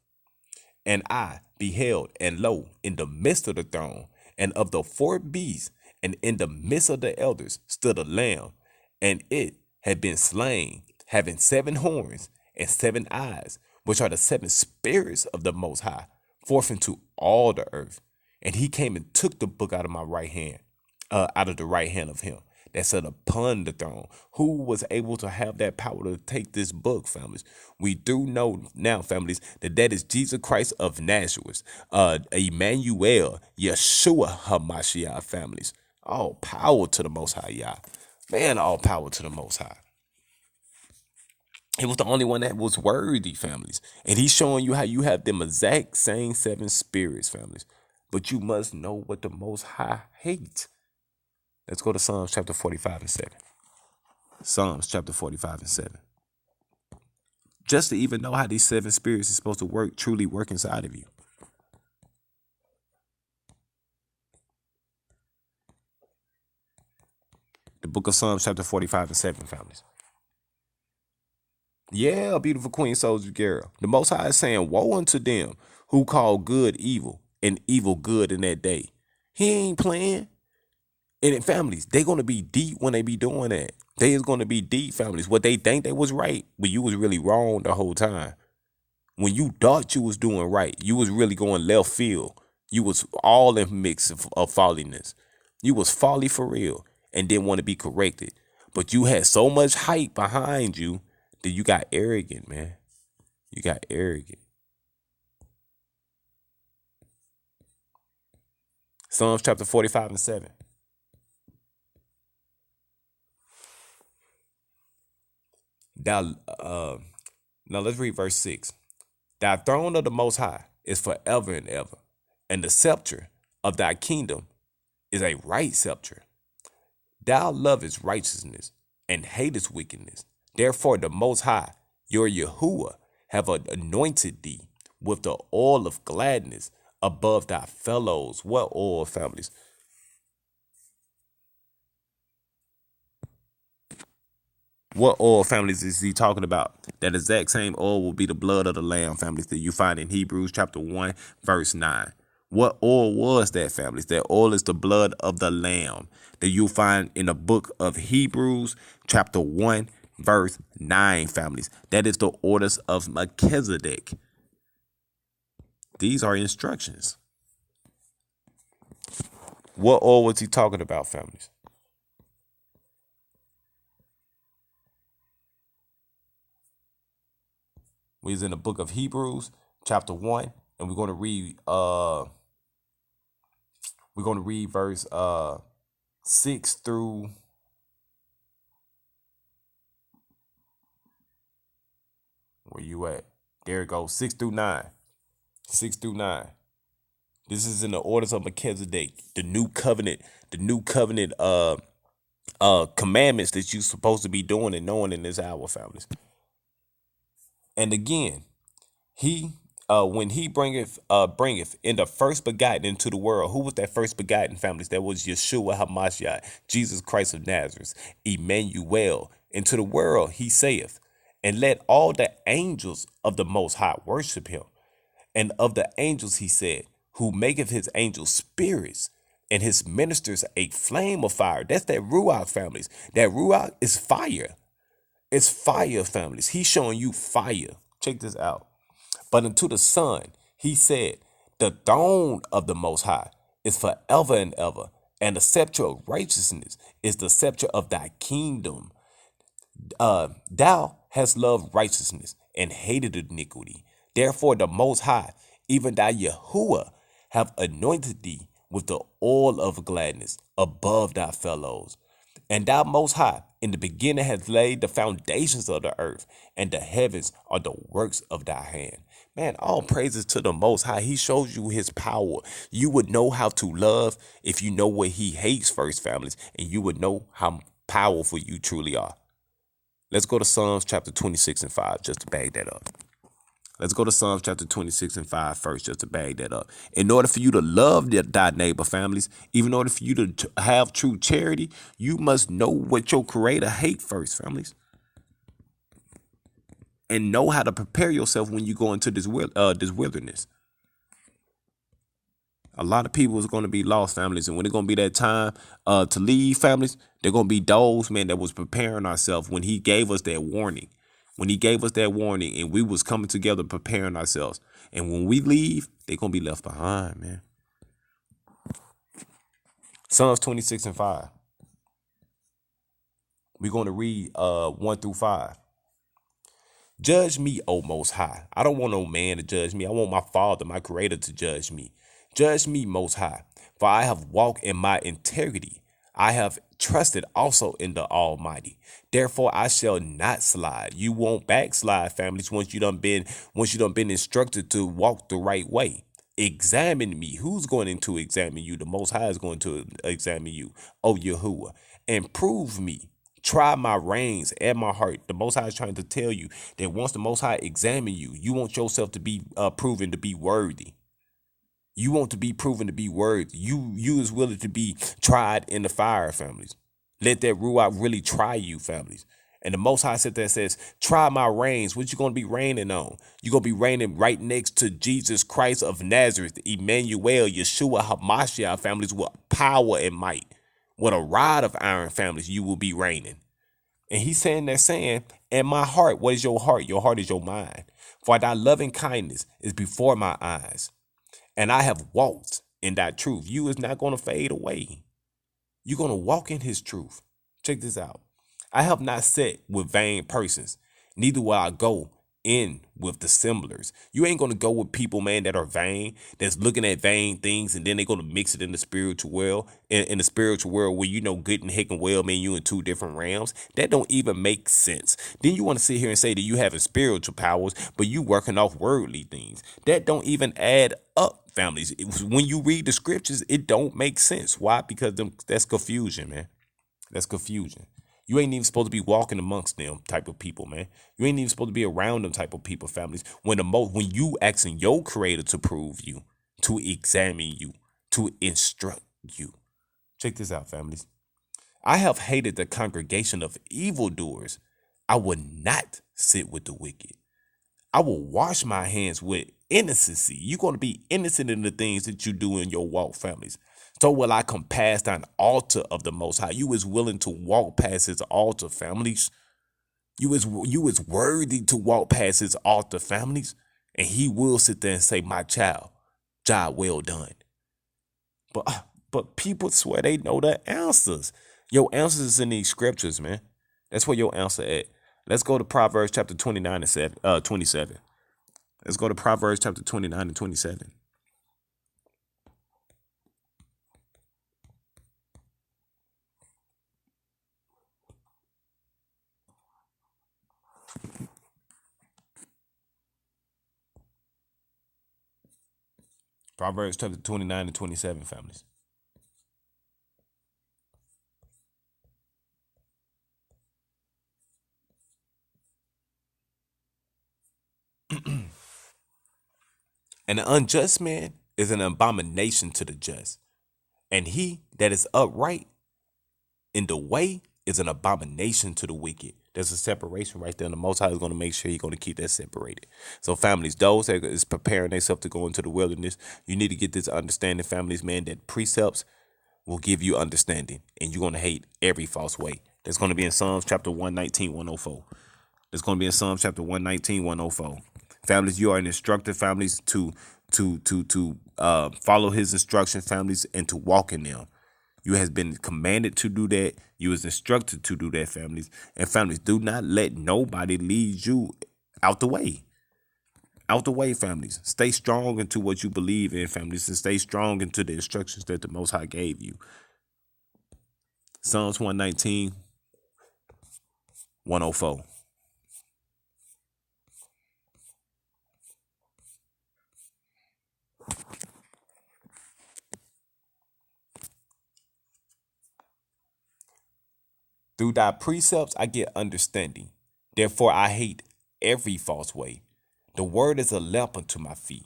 And I beheld, and lo, in the midst of the throne and of the four beasts, and in the midst of the elders stood a lamb, and it had been slain, having 7 horns and 7 eyes, which are the 7 spirits of the Most High, forth into all the earth. And he came and took the book out of my right hand, out of the right hand of him that sat upon the throne. Who was able to have that power to take this book, families? We do know now, families, that is Jesus Christ of Nazareth, Emmanuel, Yeshua HaMashiach, families. All power to the Most High, Yah. Man, all power to the Most High. He was the only one that was worthy, families. And he's showing you how you have them exact same 7 spirits, families. But you must know what the Most High hates. Let's go to Psalms chapter 45 and 7. Psalms chapter 45 and 7. Just to even know how these 7 spirits are supposed to truly work inside of you. The book of Psalms chapter 45 and 7, families. Yeah, beautiful Queen Soldier Girl. The Most High is saying, woe unto them who call good evil and evil good in that day. He ain't playing. And in families, they're going to be deep when they be doing that. They is going to be deep, families. What they think they was right, but you was really wrong the whole time. When you thought you was doing right, you was really going left field. You was all in mix of folliness. You was folly for real and didn't want to be corrected. But you had so much hype behind you that you got arrogant, man. You got arrogant. Psalms chapter 45 and 7. Now let's read verse 6. Thy throne of the Most High is forever and ever, and the scepter of thy kingdom is a right scepter. Thou lovest righteousness and hatest wickedness. Therefore the Most High, your Yahuwah, have anointed thee with the oil of gladness above thy fellows. What oil, families? What oil, families, is he talking about? That exact same oil will be the blood of the lamb, families, that you find in Hebrews chapter 1, verse 9. What oil was that, families? That oil is the blood of the lamb that you'll find in the book of Hebrews chapter 1, verse 9, families. That is the orders of Melchizedek. These are instructions. What oil was he talking about, families? We was in the book of Hebrews, chapter 1, and we're gonna read verse 6 through, where you at? There it goes, 6 through 9. 6 through 9. This is in the orders of Melchizedek, the new covenant commandments that you're supposed to be doing and knowing in this hour, families. And again, he when he bringeth in the first begotten into the world. Who was that first begotten, families? That was Yeshua Hamashiach, Jesus Christ of Nazareth, Emmanuel, into the world, he saith, and let all the angels of the Most High worship him. And of the angels he said, who maketh his angels spirits and his ministers a flame of fire. That's that Ruach, families. That Ruach is fire. It's fire, families. He's showing you fire. Check this out. But unto the Son, he said, the throne of the Most High is forever and ever, and the scepter of righteousness is the scepter of thy kingdom. Thou hast loved righteousness and hated iniquity. Therefore, the Most High, even thy Yahuwah, have anointed thee with the oil of gladness above thy fellows. And thou Most High, in the beginning, has laid the foundations of the earth, and the heavens are the works of thy hand. Man, all praises to the Most High. He shows you his power. You would know how to love if you know what he hates first, families, and you would know how powerful you truly are. Let's go to Psalms chapter 26 and 5 just to bag that up. Let's go to Psalms chapter 26 and 5 first, just to bag that up. In order for you to love thy neighbor, families, even in order for you to have true charity, you must know what your creator hates first, families. And know how to prepare yourself when you go into this wilderness. A lot of people is going to be lost, families, and when it's going to be that time to leave, families, they're going to be those, man, that was preparing ourselves when he gave us that warning. When he gave us that warning and we was coming together preparing ourselves. And when we leave, they're going to be left behind, man. Psalms 26 and 5. We're going to read 1 through 5. Judge me, O Most High. I don't want no man to judge me. I want my Father, my Creator, to judge me. Judge me, Most High, for I have walked in my integrity. I have trusted also in the Almighty. Therefore, I shall not slide. You won't backslide, families, once you done been instructed to walk the right way. Examine me. Who's going to examine you? The Most High is going to examine you, O Yahuwah, and prove me. Try my reins and my heart. The Most High is trying to tell you that once the Most High examine you, you want yourself to be proven to be worthy. You want to be proven to be worthy. You is willing to be tried in the fire, families. Let that Ruach really try you, families. And the Most High said that says, try my reigns. What you going to be reigning on? You're going to be reigning right next to Jesus Christ of Nazareth, Emmanuel, Yeshua HaMashiach, families, with power and might. With a rod of iron, families, you will be reigning. And he's saying that saying, and my heart, what is your heart? Your heart is your mind. For thy loving kindness is before my eyes. And I have walked in that truth. You is not going to fade away. You're going to walk in his truth. Check this out. I have not sat with vain persons, neither will I go in with dissemblers. You ain't going to go with people, man, that are vain, that's looking at vain things, and then they're going to mix it in the spiritual world, in the spiritual world where you know good and heck and well, man, you in two different realms. That don't even make sense. Then you want to sit here and say that you having spiritual powers, but you working off worldly things. That don't even add up, families. When you read the scriptures, it don't make sense. Why? Because that's confusion, man. That's confusion. You ain't even supposed to be walking amongst them type of people, man. You ain't even supposed to be around them type of people, families. When you asking your creator to prove you, to examine you, to instruct you. Check this out, families. I have hated the congregation of evildoers, I will not sit with the wicked. I will wash my hands with innocency. You're going to be innocent in the things that you do in your walk, families. So will I come past an altar of the Most High. You is willing to walk past his altar, families. You is worthy to walk past his altar, families. And he will sit there and say, my child, job well done. But people swear they know the answers. Your answers is in these scriptures, man. That's where your answer at. Let's go to Proverbs chapter 29 and 27. Let's go to Proverbs chapter 29 and 27. Proverbs chapter 29 and 27, families. And the unjust man is an abomination to the just, and he that is upright in the way is an abomination to the wicked. There's a separation right there, and the Most High is going to make sure He's going to keep that separated. So, families, those that is preparing themselves to go into the wilderness, you need to get this understanding, families, man, that precepts will give you understanding, and you're going to hate every false way. That's going to be in Psalms chapter 119, 104. That's going to be in Psalms chapter 119, 104. Families, you are an instructor, families, to follow His instruction, families, and to walk in them. You has been commanded to do that. You was instructed to do that, families. And families, do not let nobody lead you out the way. Out the way, families. Stay strong into what you believe in, families, and stay strong into the instructions that the Most High gave you. Psalms 119, 104. Through thy precepts I get understanding. Therefore I hate every false way. The word is a lamp unto my feet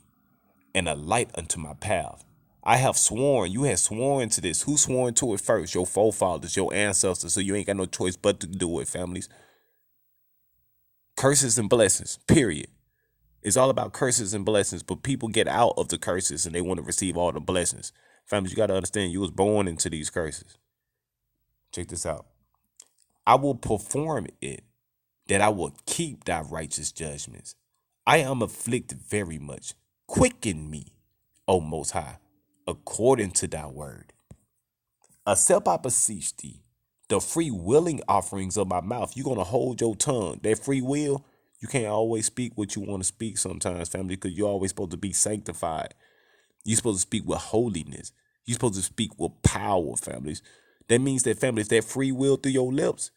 and a light unto my path. I have sworn, you have sworn to this. Who sworn to it first? Your forefathers, your ancestors. So you ain't got no choice but to do it, families. Curses and blessings, period. It's all about curses and blessings, but people get out of the curses and they want to receive all the blessings. Families, you got to understand you was born into these curses. Check this out. I will perform it, that I will keep thy righteous judgments. I am afflicted very much. Quicken me, O Most High, according to thy word. Accept, I beseech thee, the free willing offerings of my mouth. You're going to hold your tongue. That free will, you can't always speak what you want to speak sometimes, family, because you're always supposed to be sanctified. You're supposed to speak with holiness. You're supposed to speak with power, families. That means that, families, that free will through your lips.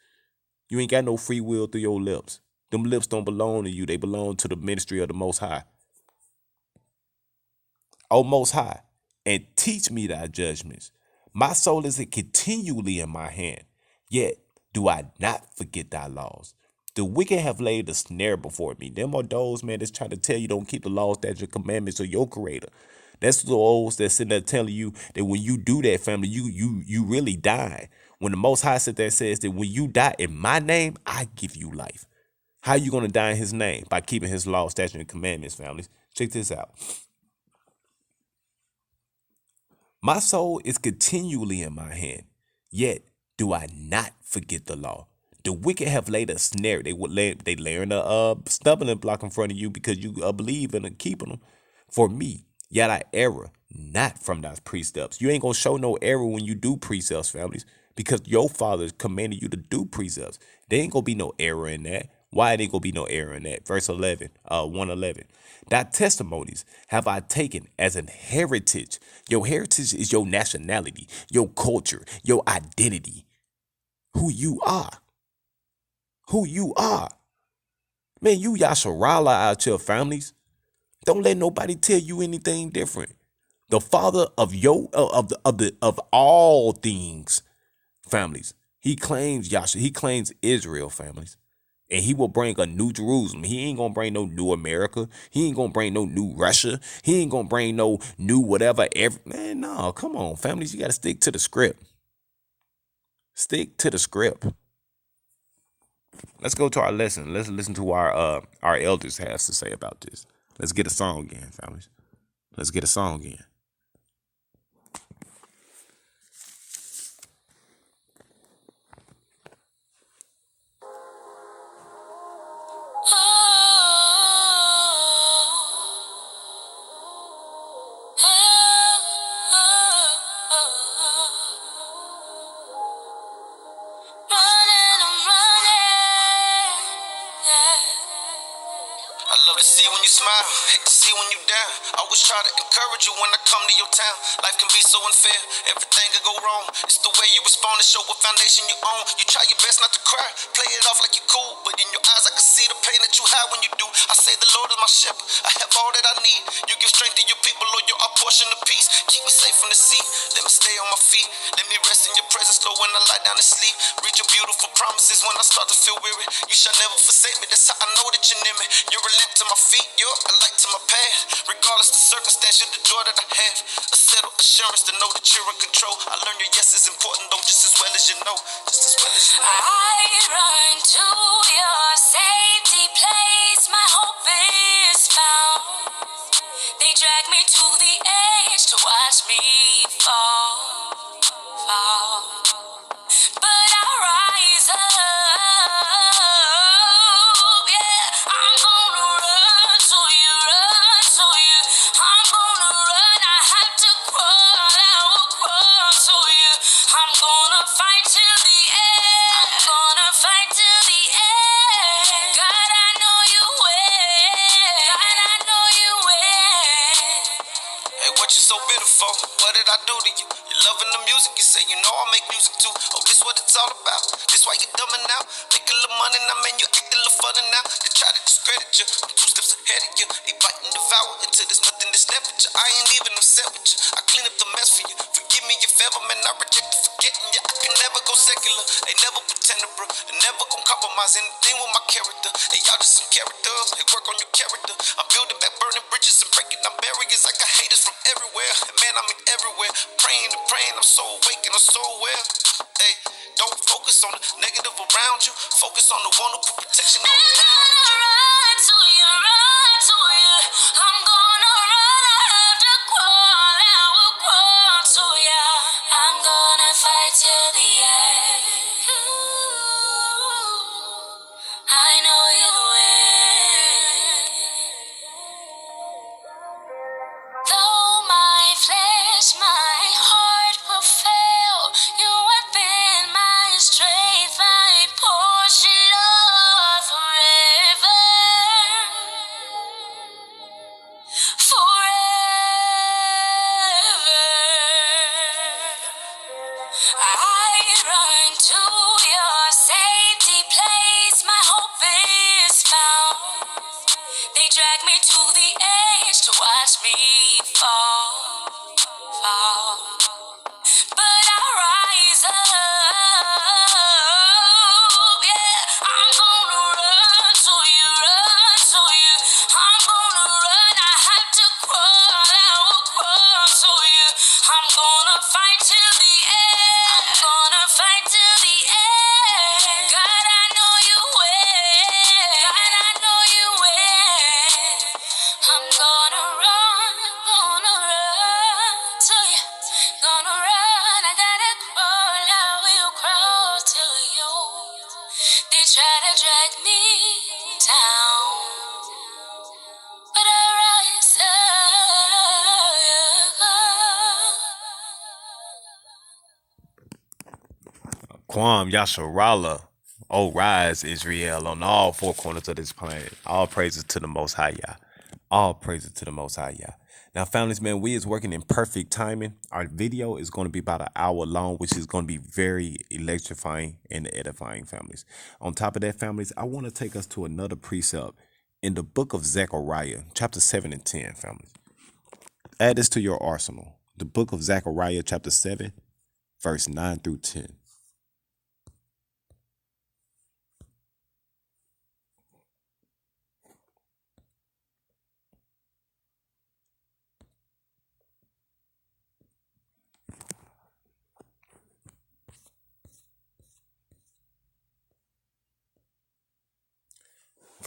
You ain't got no free will through your lips. Them lips don't belong to you. They belong to the ministry of the Most High. O Most High, and teach me thy judgments. My soul is continually in my hand, yet do I not forget thy laws. The wicked have laid a snare before me. Them are those, man, that's trying to tell you don't keep the laws, statutes, and commandments of your creator. That's those that's sitting there telling you that when you do that, family, you really die. When the Most High sit there and says that when you die in my name, I give you life. How you going to die in his name? By keeping his law, statutes, and commandments, families. Check this out. My soul is continually in my hand, yet do I not forget the law. The wicked have laid a snare. They laying a stumbling block in front of you because you believe in keeping them. For me, yet I err not from thy precepts. You ain't gonna show no error when you do precepts, families, because your father commanded you to do precepts. There ain't gonna be no error in that. Why ain't gonna be no error in that? Verse 11, 111. Thy testimonies have I taken as an heritage. Your heritage is your nationality, your culture, your identity, who you are. Who you are. Man, you Yasharala out your families. Don't let nobody tell you anything different. The father of of all things, families. He claims Yasha. He claims Israel, families. And he will bring a new Jerusalem. He ain't gonna bring no new America. He ain't gonna bring no new Russia. He ain't gonna bring no new whatever. Man, no, come on, families. You gotta stick to the script. Stick to the script. Let's go to our lesson. Let's listen to our elders has to say about this. Let's get a song again, families. Let's get a song again. I love to see when you smile, hate to see when you down. I always try to encourage you when I come to your town. Life can be so unfair, everything could go wrong. It's the way you respond to show what foundation you own. You try your best not to cry, play it off like you're cool, but in your eyes I can see the pain that you have when you do. I say the Lord is my shepherd, I have all that I need. You give strength to your people, Lord, you're our portion of peace. Keep me safe from the sea, let me stay on my feet. Let me rest in your presence, Lord, when I lie down to sleep. Read your beautiful promises when I start to feel weary. You shall never forsake me, that's how I know that you're near me. You're a lamp to my feet, you're a light to my path. Regardless the circumstance, you're the joy that I have. A settled assurance to know that you're in control. I learned your yes is important, though, just as well as you know. Just as well as you know. I run to your safety place, my hope is found. They drag me to the edge to watch me fall. But I rise up, yeah. I'm gonna run to you, run to you. I'm gonna run, I have to crawl, I will crawl to you. I'm gonna fight till the end. I'm gonna fight till the end. God, I know you will. God, I know you will. Hey, what you so bitter for? What did I do to you? You loving the music, you say you know I make music too. Oh, this what it's all about. This why you dumbing out. Make a little money now, man, you act a little funny now. They try to discredit you. I'm 2 steps ahead of you. They bite and devour until there's nothing that's left with you. I ain't even upset with you. I clean up the mess for you. Forgive me if ever, man, I reject the forgetting you. I can never go secular. They never pretend to, bro. They never gon' compromise anything with my character. Hey, y'all just some characters. Hey, work on your character. I'm building back burning bridges and breaking down barriers. I got haters from everywhere. And man, I mean everywhere. Praying and praying. I'm so awake and I'm so aware. Hey, don't focus on the negative around you. Focus on the one who put protection all around you. Run to you, run to you. I'm gonna run, I have to crawl, I will crawl to you. I'm gonna fight till the end. I know you will. Though my flesh, my heart will fail, you have been my strength, my portion, Lord, forever. I run to your safety place, my hope is found. They drag me to the edge to watch me fall. But I rise up, yeah. I'm gonna run to you, run to you. I'm gonna run, I have to crawl, I will crawl to you. I'm gonna fight till the end. I'm gonna fight till the end. God, I know you will. God, I know you will. I'm gonna run to you. Gonna run, I gotta crawl, I will crawl to you. They try to drag me down, but I rise up. Kwam Yasharala. Oh, rise, Israel, on all 4 corners of this planet. All praises to the Most High Yah. All praises to the Most High Yah. Now, families, man, we is working in perfect timing. Our video is going to be about an hour long, which is going to be very electrifying and edifying, families. On top of that, families, I want to take us to another precept in the book of Zechariah, chapter 7 and 10, families. Add this to your arsenal. The book of Zechariah, chapter 7, verse 9 through 10.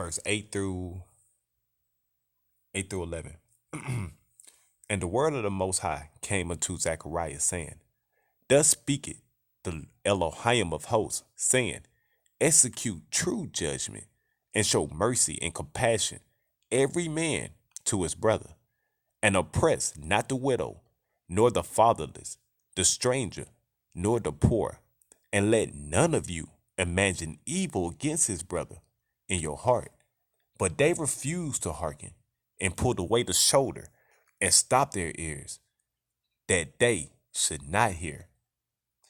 verse 8 through 11. And the word of the Most High came unto Zechariah, saying, Thus speaketh the Elohim of hosts, saying, Execute true judgment, and show mercy and compassion, every man to his brother, and oppress not the widow, nor the fatherless, the stranger, nor the poor, and let none of you imagine evil against his brother in your heart. But they refused to hearken, and pulled away the shoulder, and stopped their ears, that they should not hear.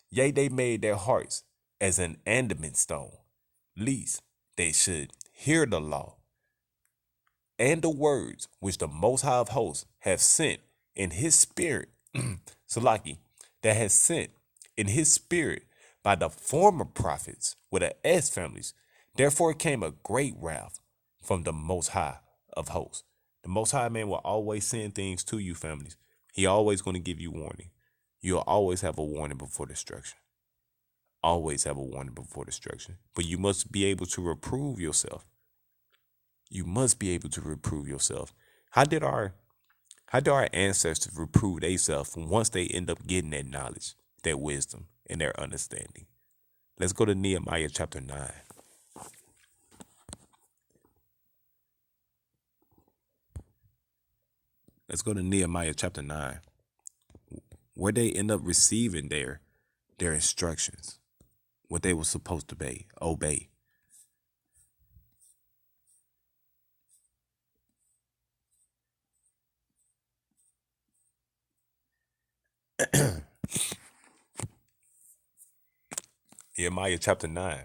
Yea, they made their hearts as an adamant stone, lest they should hear the law and the words which the Most High of hosts have sent in his spirit, Salaki, that has sent in his spirit by the former prophets with the S families. Therefore came a great wrath from the Most High of hosts. The Most High man will always send things to you, families. He always going to give you warning. You'll always have a warning before destruction. Always have a warning before destruction. But you must be able to reprove yourself. You must be able to reprove yourself. How did our ancestors reprove themselves once they end up getting that knowledge, that wisdom, and their understanding? Let's go to Nehemiah chapter 9. Let's go to Nehemiah chapter 9, where they end up receiving their instructions, what they were supposed to obey. Nehemiah chapter 9.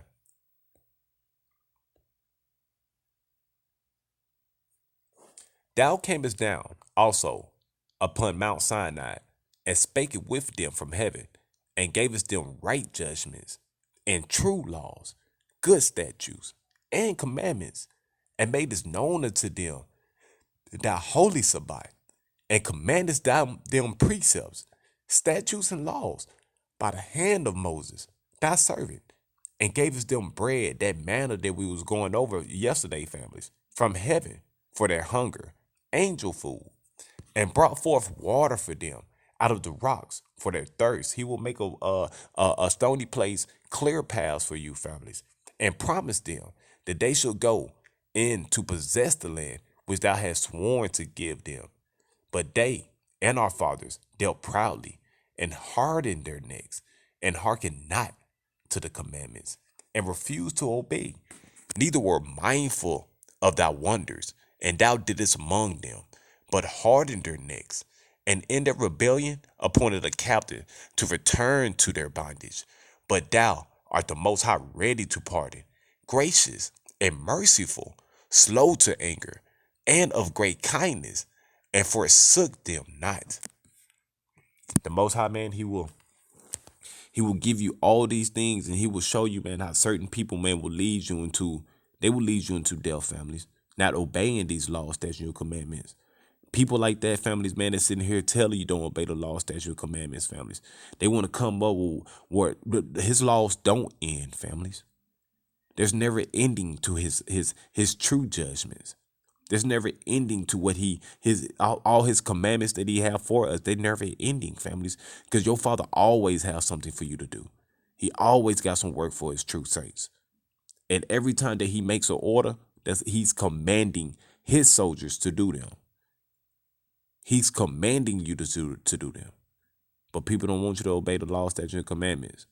Thou camest down also upon Mount Sinai, and spakest with them from heaven, and gavest them right judgments, and true laws, good statutes, and commandments, and madest known unto them thy holy Sabbath, and commandest thou them precepts, statutes, and laws by the hand of Moses, thy servant, and gavest them bread, that manna that we was going over yesterday, families, from heaven for their hunger, angel food, and brought forth water for them out of the rocks for their thirst. He will make a stony place clear paths for you, families, and promised them that they shall go in to possess the land which thou hast sworn to give them. But they and our fathers dealt proudly, and hardened their necks, and hearkened not to the commandments, and refused to obey, neither were mindful of thy wonders, and thou didst among them, but hardened their necks, and in their rebellion appointed a captain to return to their bondage. But thou art the Most High, ready to pardon, gracious and merciful, slow to anger, and of great kindness, and forsook them not. The Most High, man, he will give you all these things, and he will show you, man, how certain people, man, will lead you into death, families, not obeying these laws, statutes, and commandments. People like that, families, man, that's sitting here telling you don't obey the laws, statutes, and commandments, families. They want to come up with where his laws don't end, families. There's never ending to his true judgments. There's never ending to what all his commandments that he have for us. They never ending, families, because your father always has something for you to do. He always got some work for his true saints. And every time that he makes an order, he's commanding his soldiers to do them. He's commanding you to do them. But people don't want you to obey the law, statutes, and commandments.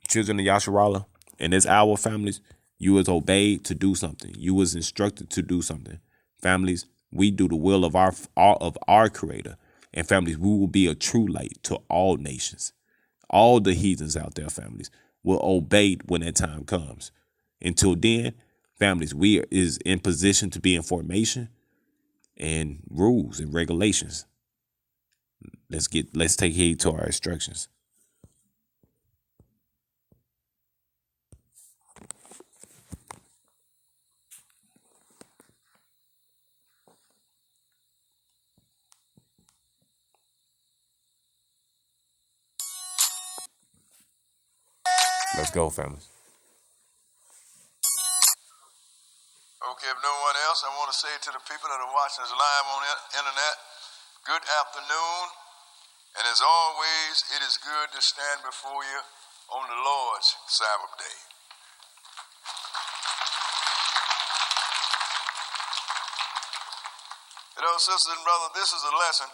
Children of Yasharallah, in this hour, families, you was obeyed to do something. You was instructed to do something. Families, we do the will of our Creator. And families, we will be a true light to all nations. All the heathens out there, families, will obey when that time comes. Until then, families, we is in position to be in formation and rules and regulations. Let's take heed to our instructions. Let's go, families. else, I want to say to the people that are watching us live on the internet, good afternoon. And as always, it is good to stand before you on the Lord's Sabbath day. You know, sisters and brothers, this is a lesson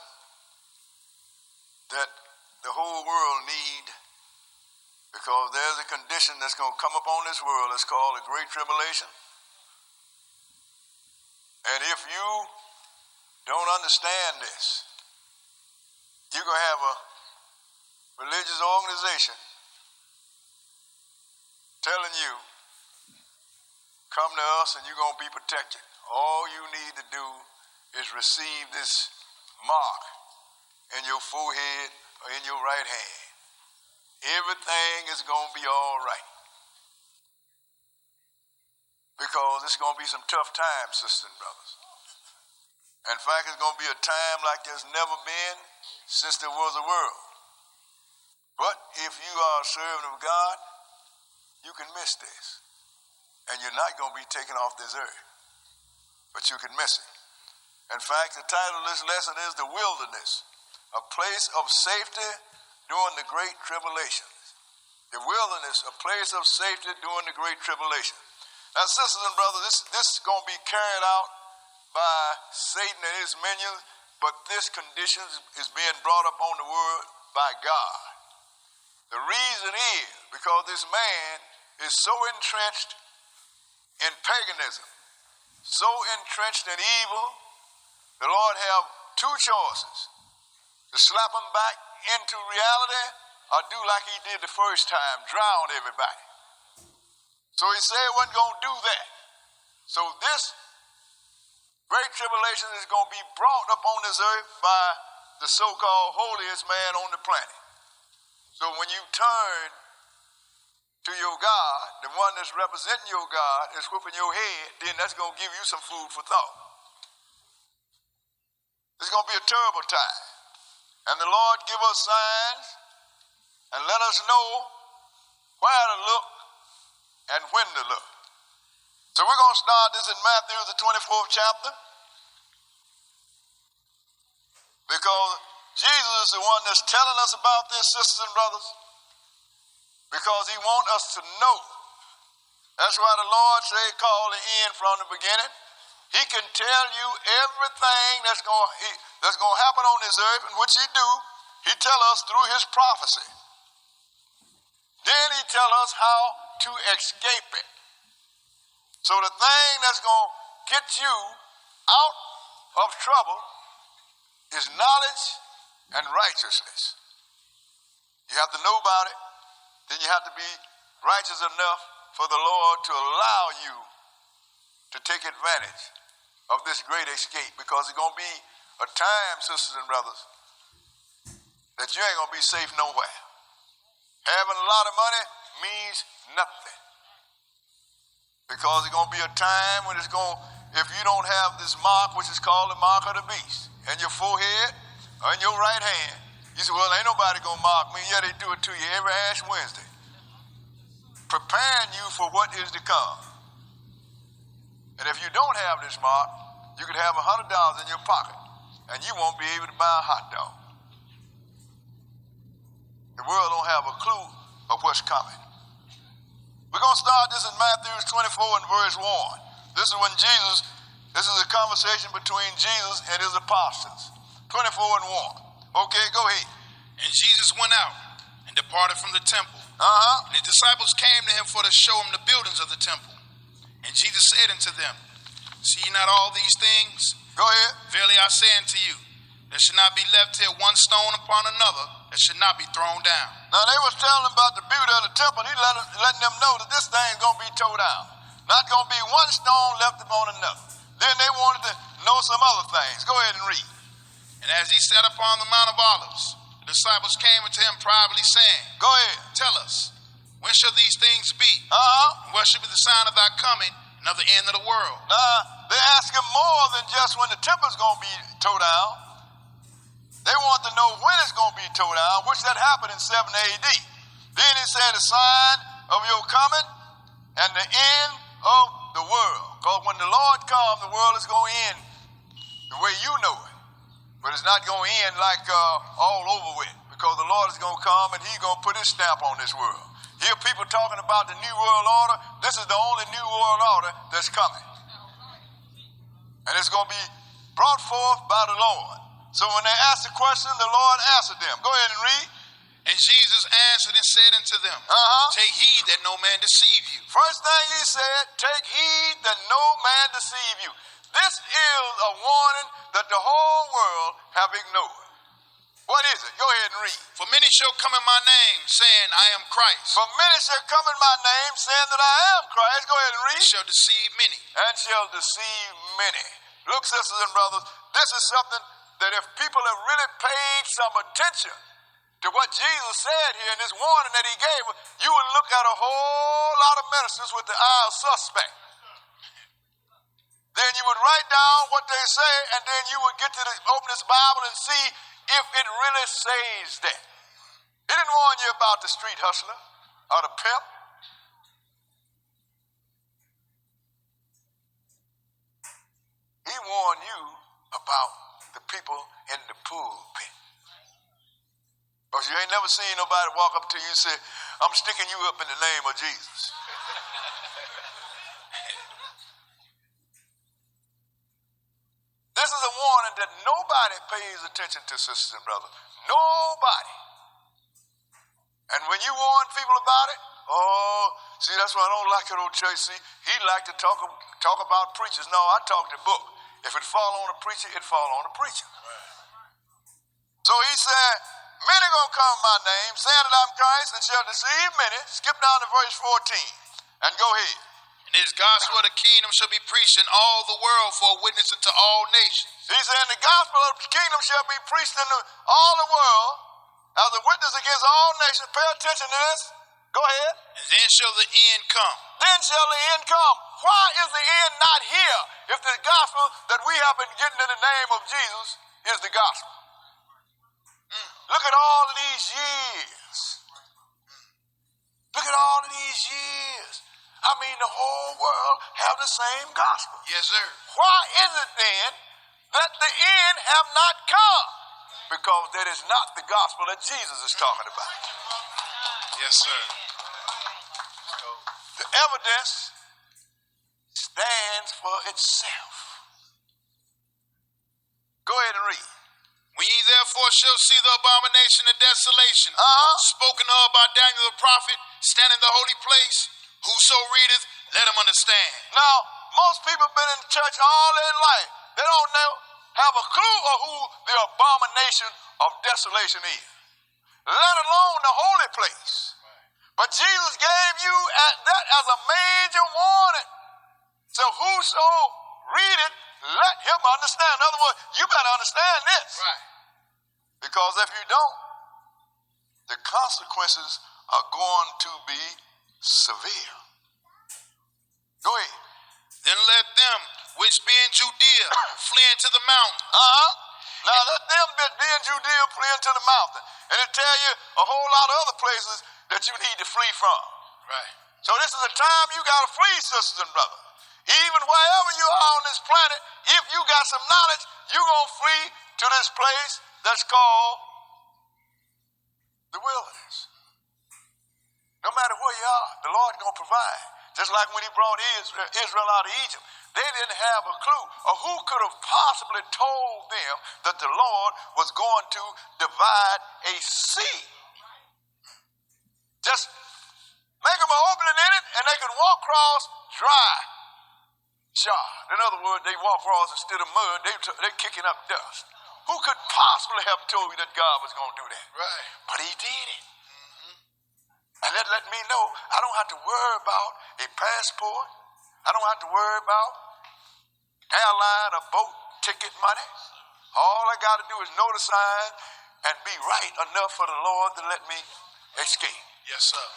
that the whole world need, because there's a condition that's going to come upon this world. It's called the Great Tribulation. And if you don't understand this, you're going to have a religious organization telling you, come to us and you're going to be protected. All you need to do is receive this mark in your forehead or in your right hand. Everything is going to be all right. Because it's going to be some tough times, sisters and brothers. In fact, it's going to be a time like there's never been since there was a world. But if you are a servant of God, you can miss this. And you're not going to be taken off this earth. But you can miss it. In fact, the title of this lesson is The Wilderness, a place of safety during the Great Tribulation. The wilderness, a place of safety during the Great Tribulation. Now, sisters and brothers, this is going to be carried out by Satan and his minions, but this condition is being brought upon the world by God. The reason is because this man is so entrenched in paganism, so entrenched in evil. The Lord have two choices: to slap him back into reality or do like he did the first time, drown everybody. So he said he wasn't going to do that. So this Great Tribulation is going to be brought upon this earth by the so-called holiest man on the planet. So when you turn to your God, the one that's representing your God is whooping your head, then that's going to give you some food for thought. It's going to be a terrible time. And the Lord give us signs and let us know where to look and when to look. So we're going to start this in Matthew, the 24th chapter, because Jesus is the one that's telling us about this, sisters and brothers, because he wants us to know. That's why the Lord said, call the end from the beginning. He can tell you everything that's going to happen on this earth, and which he do. He tell us through his prophecy. Then he tell us how to escape it. So the thing that's going to get you out of trouble is knowledge and righteousness. You have to know about it. Then you have to be righteous enough for the Lord to allow you to take advantage of this great escape, because it's going to be a time, sisters and brothers, that you ain't going to be safe nowhere. Having a lot of money means nothing, because it's going to be a time when if you don't have this mark, which is called the mark of the beast, in your forehead or in your right hand, you say, well, ain't nobody going to mark me. Yeah, they do it to you every Ash Wednesday, preparing you for what is to come. And if you don't have this mark, you could have $100 in your pocket, and you won't be able to buy a hot dog. The world don't have a clue of what's coming. We're going to start this in Matthew 24 and verse 1. This is a conversation between Jesus and his apostles. 24 and 1. Okay, go ahead. And Jesus went out and departed from the temple. And his disciples came to him for to show him the buildings of the temple. And Jesus said unto them, see ye not all these things? Go ahead. Verily I say unto you, there should not be left here one stone upon another that should not be thrown down. Now they was telling them about the beauty of the temple. He letting them know that this thing's going to be tore down. Not going to be one stone left upon another. Then they wanted to know some other things. Go ahead and read. And as he sat upon the Mount of Olives, the disciples came unto him privately, saying, go ahead. Tell us, when shall these things be? And what shall be the sign of thy coming and of the end of the world? Now, they ask him more than just when the temple's going to be tore down. They want to know when it's going to be tore down, which that happened in 70 AD. Then he said, the sign of your coming and the end of the world. Because when the Lord comes, the world is going to end the way you know it. But it's not going to end like all over with. Because the Lord is going to come and he's going to put his stamp on this world. Hear people talking about the New World Order. This is the only New World Order that's coming. And it's going to be brought forth by the Lord. So when they ask the question, the Lord answered them. Go ahead and read. And Jesus answered and said unto them, Take heed that no man deceive you. First thing he said, take heed that no man deceive you. This is a warning that the whole world have ignored. What is it? Go ahead and read. For many shall come in my name, saying, I am Christ. For many shall come in my name, saying that I am Christ. Go ahead and read. And shall deceive many. And shall deceive many. Look, sisters and brothers, this is something that if people have really paid some attention to what Jesus said here in this warning that he gave, you would look at a whole lot of ministers with the eye of suspect. Then you would write down what they say, and then you would open this Bible and see if it really says that. He didn't warn you about the street hustler or the pimp. He warned you about the people in the pulpit. Because you ain't never seen nobody walk up to you and say, I'm sticking you up in the name of Jesus. This is a warning that nobody pays attention to, sisters and brothers. Nobody. And when you warn people about it, see, that's why I don't like it old church. See, he like to talk about preachers. No, I talk the book. If it fall on a preacher, it fall on a preacher. So he said, many gonna come in my name, saying that I'm Christ, and shall deceive many. Skip down to verse 14 and go ahead. And his gospel of the kingdom shall be preached in all the world for a witness unto all nations. He said, the gospel of the kingdom shall be preached in all the world as a witness against all nations. Pay attention to this. Go ahead. And then shall the end come. Then shall the end come. Why is the end not here if the gospel that we have been getting in the name of Jesus is the gospel? Look at all of these years. Look at all of these years. I mean, the whole world have the same gospel. Yes, sir. Why is it then that the end have not come? Because that is not the gospel that Jesus is talking about. Yes, sir. The evidence stands for itself. Go ahead and read. When ye therefore shall see the abomination of desolation, spoken of by Daniel the prophet, stand in the holy place, whoso readeth, let him understand. Now, most people have been in church all their life. They don't have a clue of who the abomination of desolation is, let alone the holy place. But Jesus gave you that as a major warning. So whoso readeth, let him understand. In other words, you better understand this. Right. Because if you don't, the consequences are going to be severe. Go ahead. Then let them which be in Judea flee into the mountain. Now let them be in Judea flee into the mountain. And it tell you a whole lot of other places that you need to flee from. Right. So this is a time you got to flee, sisters and brothers. Even wherever you are on this planet, if you got some knowledge, you're going to flee to this place that's called the wilderness. No matter where you are, the Lord is going to provide. Just like when he brought Israel out of Egypt, they didn't have a clue of who could have possibly told them that the Lord was going to divide a sea. Just make them an opening in it and they can walk across dry. Shod. In other words, they walk across instead of mud, they're kicking up dust. Who could possibly have told you that God was going to do that? Right. But he did it. And that let me know I don't have to worry about a passport. I don't have to worry about airline or boat ticket money. All I got to do is know the sign and be right enough for the Lord to let me escape. Yes, sir.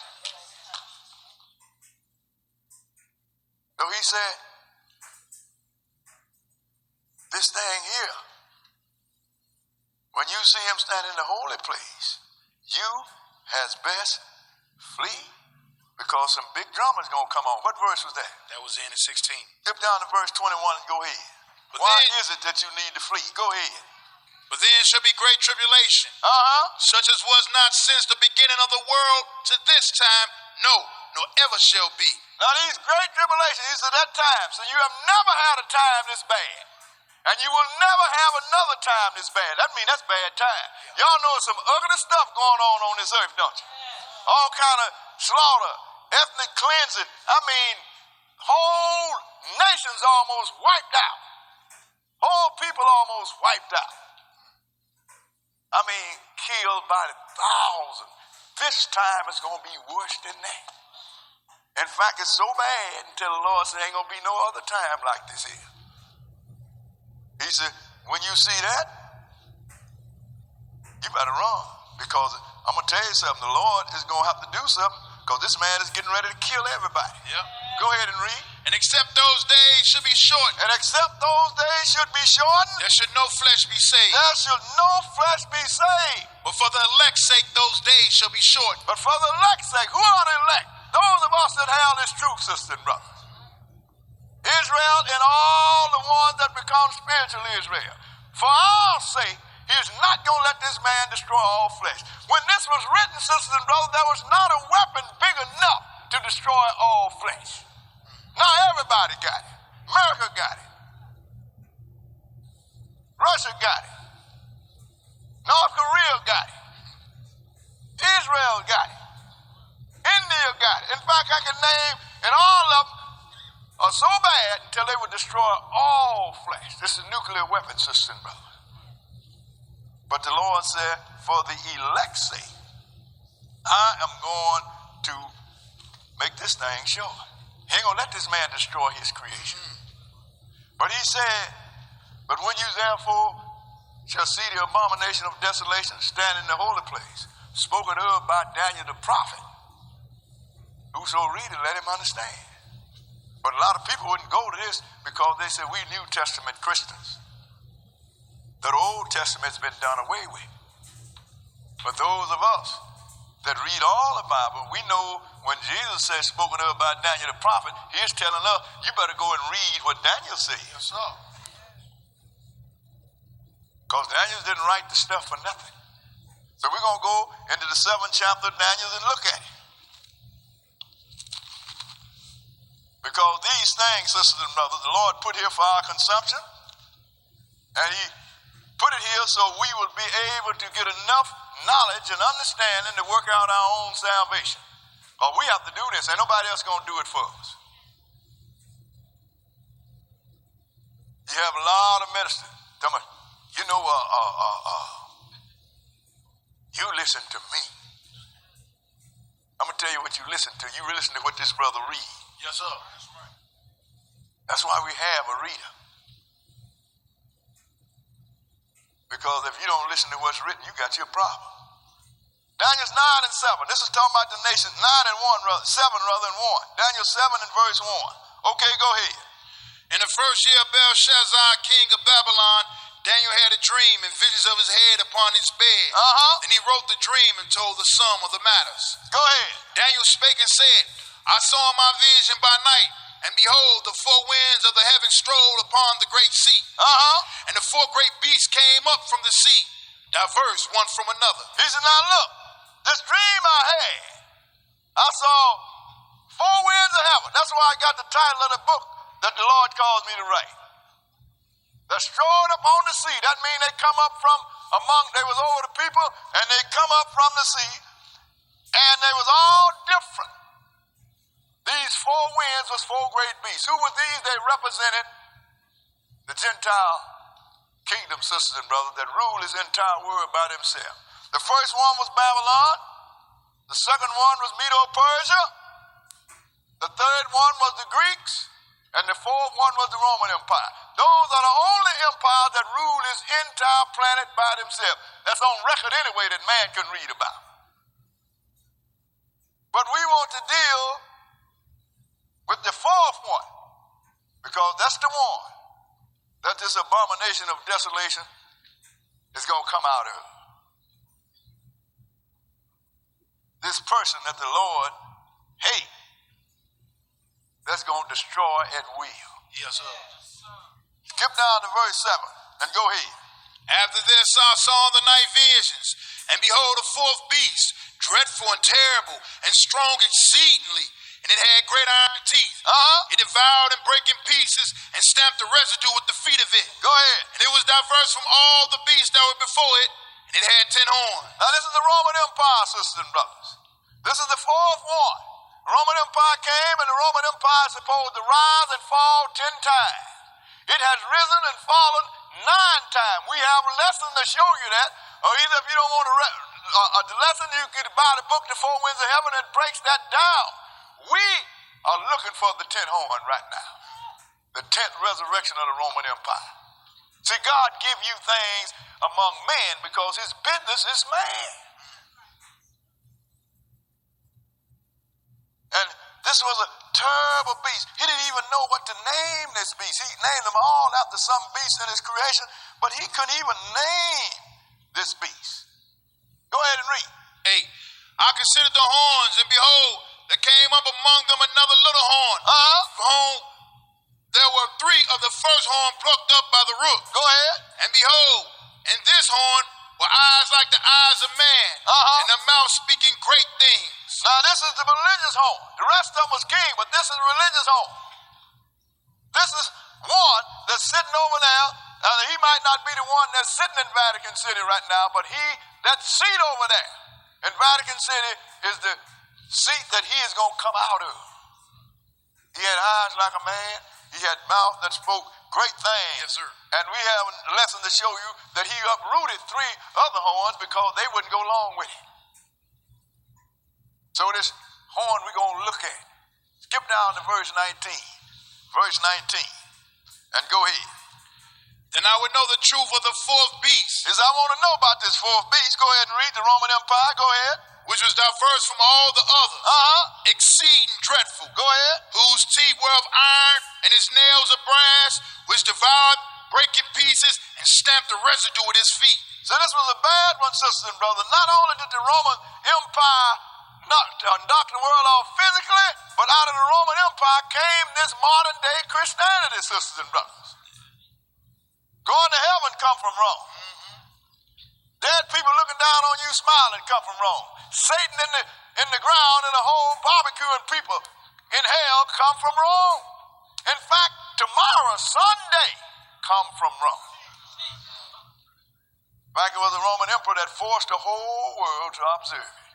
So he said, this thing here, when you see him stand in the holy place, you has best flee because some big drama is going to come on. What verse was that? That was in 16. Skip down to verse 21 and go ahead. But Why then- is it that you need to flee? Go ahead. But then shall be great tribulation, such as was not since the beginning of the world to this time, no, nor ever shall be. Now these great tribulations, these are that time. So you have never had a time this bad. And you will never have another time this bad. That means that's bad time. Y'all know some ugly stuff going on this earth, don't you? All kind of slaughter, ethnic cleansing. I mean, whole nations almost wiped out. Whole people almost wiped out. I mean, killed by the thousands. This time it's going to be worse than that. In fact, it's so bad until the Lord said, ain't going to be no other time like this here. He said, when you see that, you better run. Because I'm going to tell you something. The Lord is going to have to do something because this man is getting ready to kill everybody. Yep. Go ahead and read. And except those days should be shortened, And except those days should be shortened, there should no flesh be saved. there should no flesh be saved. But for the elect's sake, those days shall be shortened. But for the elect's sake, who are the elect? Those of us that have this truth, sisters and brothers. Israel and all the ones that become spiritual Israel. For our sake, he is not going to let this man destroy all flesh. When this was written, sisters and brothers, there was not a weapon big enough to destroy all flesh. Now everybody got it. America got it. Russia got it. North Korea got it. Israel got it. India got it. In fact, I can name, and all of them are so bad until they would destroy all flesh. This is a nuclear weapon, sisters and brothers. But the Lord said, for the elect's sake, I am going to make this thing short. He ain't going to let this man destroy his creation. But he said, but when you therefore shall see the abomination of desolation stand in the holy place, spoken of by Daniel the prophet, whoso readeth, let him understand. But a lot of people wouldn't go to this because they said we New Testament Christians. The Old Testament's been done away with. But those of us that read all the Bible, we know when Jesus says spoken of by Daniel the prophet, he's telling us, you better go and read what Daniel says. Yes, sir. Because Daniel didn't write the stuff for nothing. So we're going to go into the 7th chapter of Daniel and look at it. Because these things, sisters and brothers, the Lord put here for our consumption. And he put it here so we will be able to get enough knowledge and understanding to work out our own salvation. But we have to do this. Ain't nobody else going to do it for us. You have a lot of ministers. Tell me, you know, you listen to me. I'm going to tell you what you listen to. You listen to what this brother read. Yes, sir. That's right. That's why we have a reader. Because if you don't listen to what's written, you got your problem. Daniel 9 and 7. This is talking about the nation. 9 and 1, 7 rather than 1. Daniel 7 and verse 1. Okay, go ahead. In the first year of Belshazzar, king of Babylon, Daniel had a dream and visions of his head upon his bed. And he wrote the dream and told the sum of the matters. Go ahead. Daniel spake and said, I saw in my vision by night, and behold, the four winds of the heaven strolled upon the great sea. And the four great beasts came up from the sea, diverse one from another. He said, now look, this dream I had, I saw four winds of heaven. That's why I got the title of the book that the Lord calls me to write. They're strode up on the sea. That means they come up from among, they was over the people, and they come up from the sea, and they was all different. These four winds was four great beasts. Who were these? They represented the Gentile kingdom, sisters and brothers, that rule this entire world by themselves. The first one was Babylon. The second one was Medo-Persia. The third one was the Greeks. And the fourth one was the Roman Empire. Those are the only empires that rule this entire planet by themselves. That's on record anyway that man can read about. But we want to deal with the fourth one, because that's the one that this abomination of desolation is going to come out of. This person that the Lord hate that's going to destroy at will. Yes, sir. Skip down to verse 7 and go ahead. After this I saw the night visions, and behold, a fourth beast, dreadful and terrible, and strong exceedingly, and it had great iron teeth. It devoured and brake in pieces, and stamped the residue with the feet of it. Go ahead. And it was diverse from all the beasts that were before it, and it had 10 horns. Now this is the Roman Empire, sisters and brothers. This is the fourth one. The Roman Empire came, and the Roman Empire is supposed to rise and fall 10 times. It has risen and fallen 9 times. We have a lesson to show you that, or either if you don't want the lesson, you can buy the book, The Four Winds of Heaven, and breaks that down. We are looking for the 10th horn right now, the 10th resurrection of the Roman Empire. See, God give you things among men because his business is man. And this was a terrible beast. He didn't even know what to name this beast. He named them all after some beast in his creation, but he couldn't even name this beast. Go ahead and read. 8. I considered the horns, and behold, there came up among them another little horn, from whom there were 3 of the first horn plucked up by the root. Go ahead. And behold, in this horn were eyes like the eyes of man, and a mouth speaking great things. Now this is the religious horn. The rest of them was king, but this is the religious horn. This is one that's sitting over there. He might not be the one that's sitting in Vatican City right now, but that seat over there in Vatican City is the seat that he is going to come out of. He had eyes like a man. He had mouth that spoke great things. Yes, sir. And we have a lesson to show you that he uprooted 3 other horns because they wouldn't go along with it. So this horn we're going to look at. Skip down to verse 19. Verse 19. And go ahead. Then I would know the truth of the fourth beast. As I want to know about this fourth beast, go ahead and read the Roman Empire. Go ahead. Which was diverse from all the others, exceeding dreadful. Go ahead. Whose teeth were of iron, and his nails of brass, which devoured, brake in pieces, and stamped the residue with his feet. So this was a bad one, sisters and brothers. Not only did the Roman Empire knock the world off physically, but out of the Roman Empire came this modern day Christianity, sisters and brothers. Going to heaven come from Rome. Dead people looking down on you smiling come from Rome. Satan in the ground in a hole barbecuing people in hell come from Rome. In fact, tomorrow, Sunday, come from Rome. In fact, it was the Roman emperor that forced the whole world to observe it.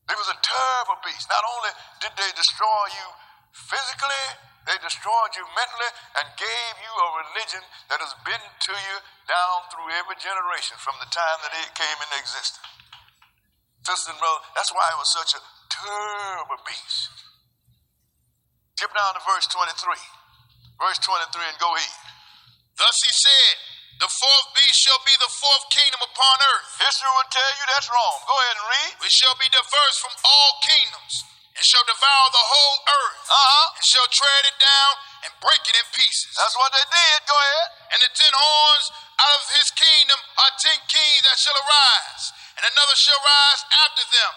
It was a terrible beast. Not only did they destroy you physically, they destroyed you mentally and gave you a religion that has been to you down through every generation from the time that it came into existence. Sisters and brothers, that's why it was such a terrible beast. Skip down to verse 23. Verse 23 and go ahead. Thus he said, the fourth beast shall be the fourth kingdom upon earth. History will tell you that's wrong. Go ahead and read. Which shall be diverse from all kingdoms, and shall devour the whole earth, and shall tread it down and break it in pieces. That's what they did. Go ahead. And the 10 horns out of his kingdom are 10 kings that shall arise, and another shall rise after them.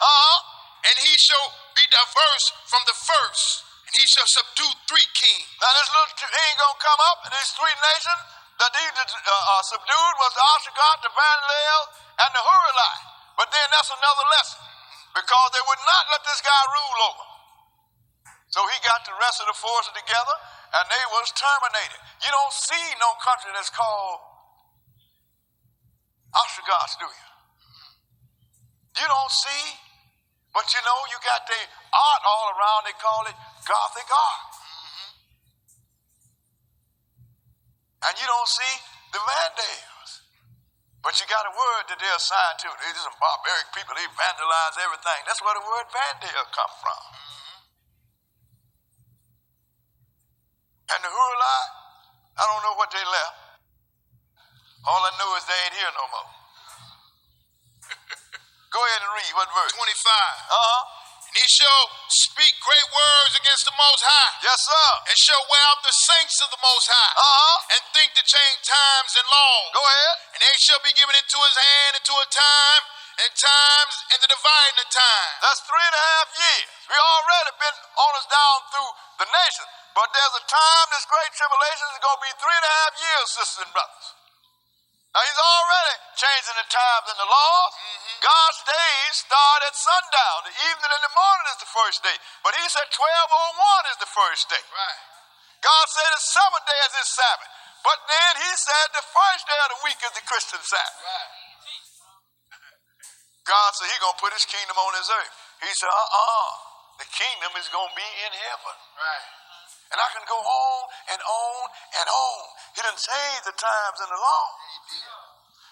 And he shall be diverse from the first, and he shall subdue 3 kings. Now this little king gonna come up, and these 3 nations that he subdued was the Ostrogoth, the Vandals, and the Hurrite. But then that's another lesson, because they would not let this guy rule over. So he got the rest of the forces together, and they was terminated. You don't see no country that's called Ostrogoths, do you? You don't see, but you know you got the art all around. They call it Gothic art. And you don't see the Vandals. But you got a word that they're assigned to. They're some barbaric people. They vandalize everything. That's where the word Vandal come from. And the Hurrite, I don't know what they left. All I know is they ain't here no more. Go ahead and read. What verse? 25. And he shall speak great words against the Most High. Yes, sir. And shall wear out the saints of the Most High. And think to change times and laws. Go ahead. And they shall be given into his hand until a time and times and the dividing of time. That's 3.5 years. We already been on us down through the nation. But there's a time this great tribulation is going to be 3.5 years, sisters and brothers. Now, he's already changing the times and the laws. God's days start at sundown. The evening and the morning is the first day. But he said 12:01 is the first day. Right. God said the seventh day is his Sabbath. But then he said the first day of the week is the Christian Sabbath. Right. God said he's going to put his kingdom on this earth. He said, the kingdom is going to be in heaven. Right. And I can go on and on and on. He didn't change the times and the law.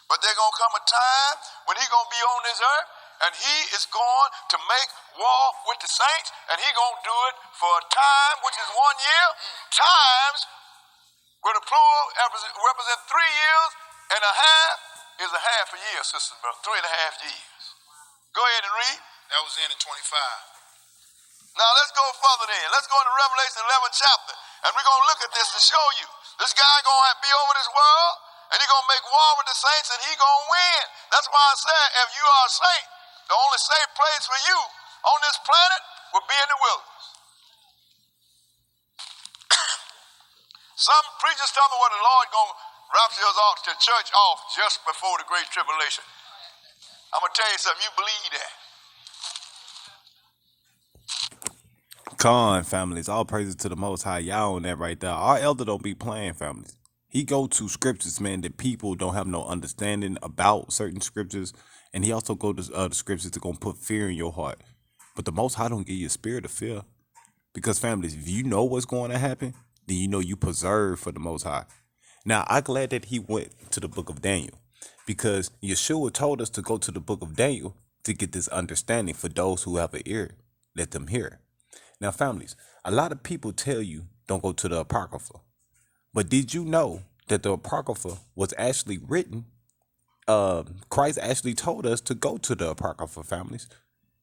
But there's going to come a time when he's going to be on this earth and he is going to make war with the saints and he's going to do it for a time, which is 1 year. Times, where the plural represent 3 years and a half is a half a year, sisters and brothers. 3.5 years. Go ahead and read. That was in 25. Now let's go further then. Let's go into Revelation 11 chapter. And we're going to look at this to show you. This guy going to be over this world. And he's going to make war with the saints. And he's going to win. That's why I said if you are a saint, the only safe place for you on this planet will be in the wilderness. Some preachers tell me what the Lord going to rapture us off to church off just before the great tribulation. I'm going to tell you something. You believe that. Con families, all praises to the Most High. Y'all on that right there. Our elder don't be playing, families. He go to scriptures, man, that people don't have no understanding about certain scriptures, and he also go to the scriptures that gonna put fear in your heart. But the Most High don't give you a spirit of fear, because families, if you know what's going to happen, then you know you preserve for the Most High. Now, I'm glad that he went to the book of Daniel, because Yeshua told us to go to the book of Daniel to get this understanding. For those who have an ear, let them hear. Now, families, a lot of people tell you don't go to the Apocrypha. But did you know that the Apocrypha was actually written? Christ actually told us to go to the Apocrypha, families.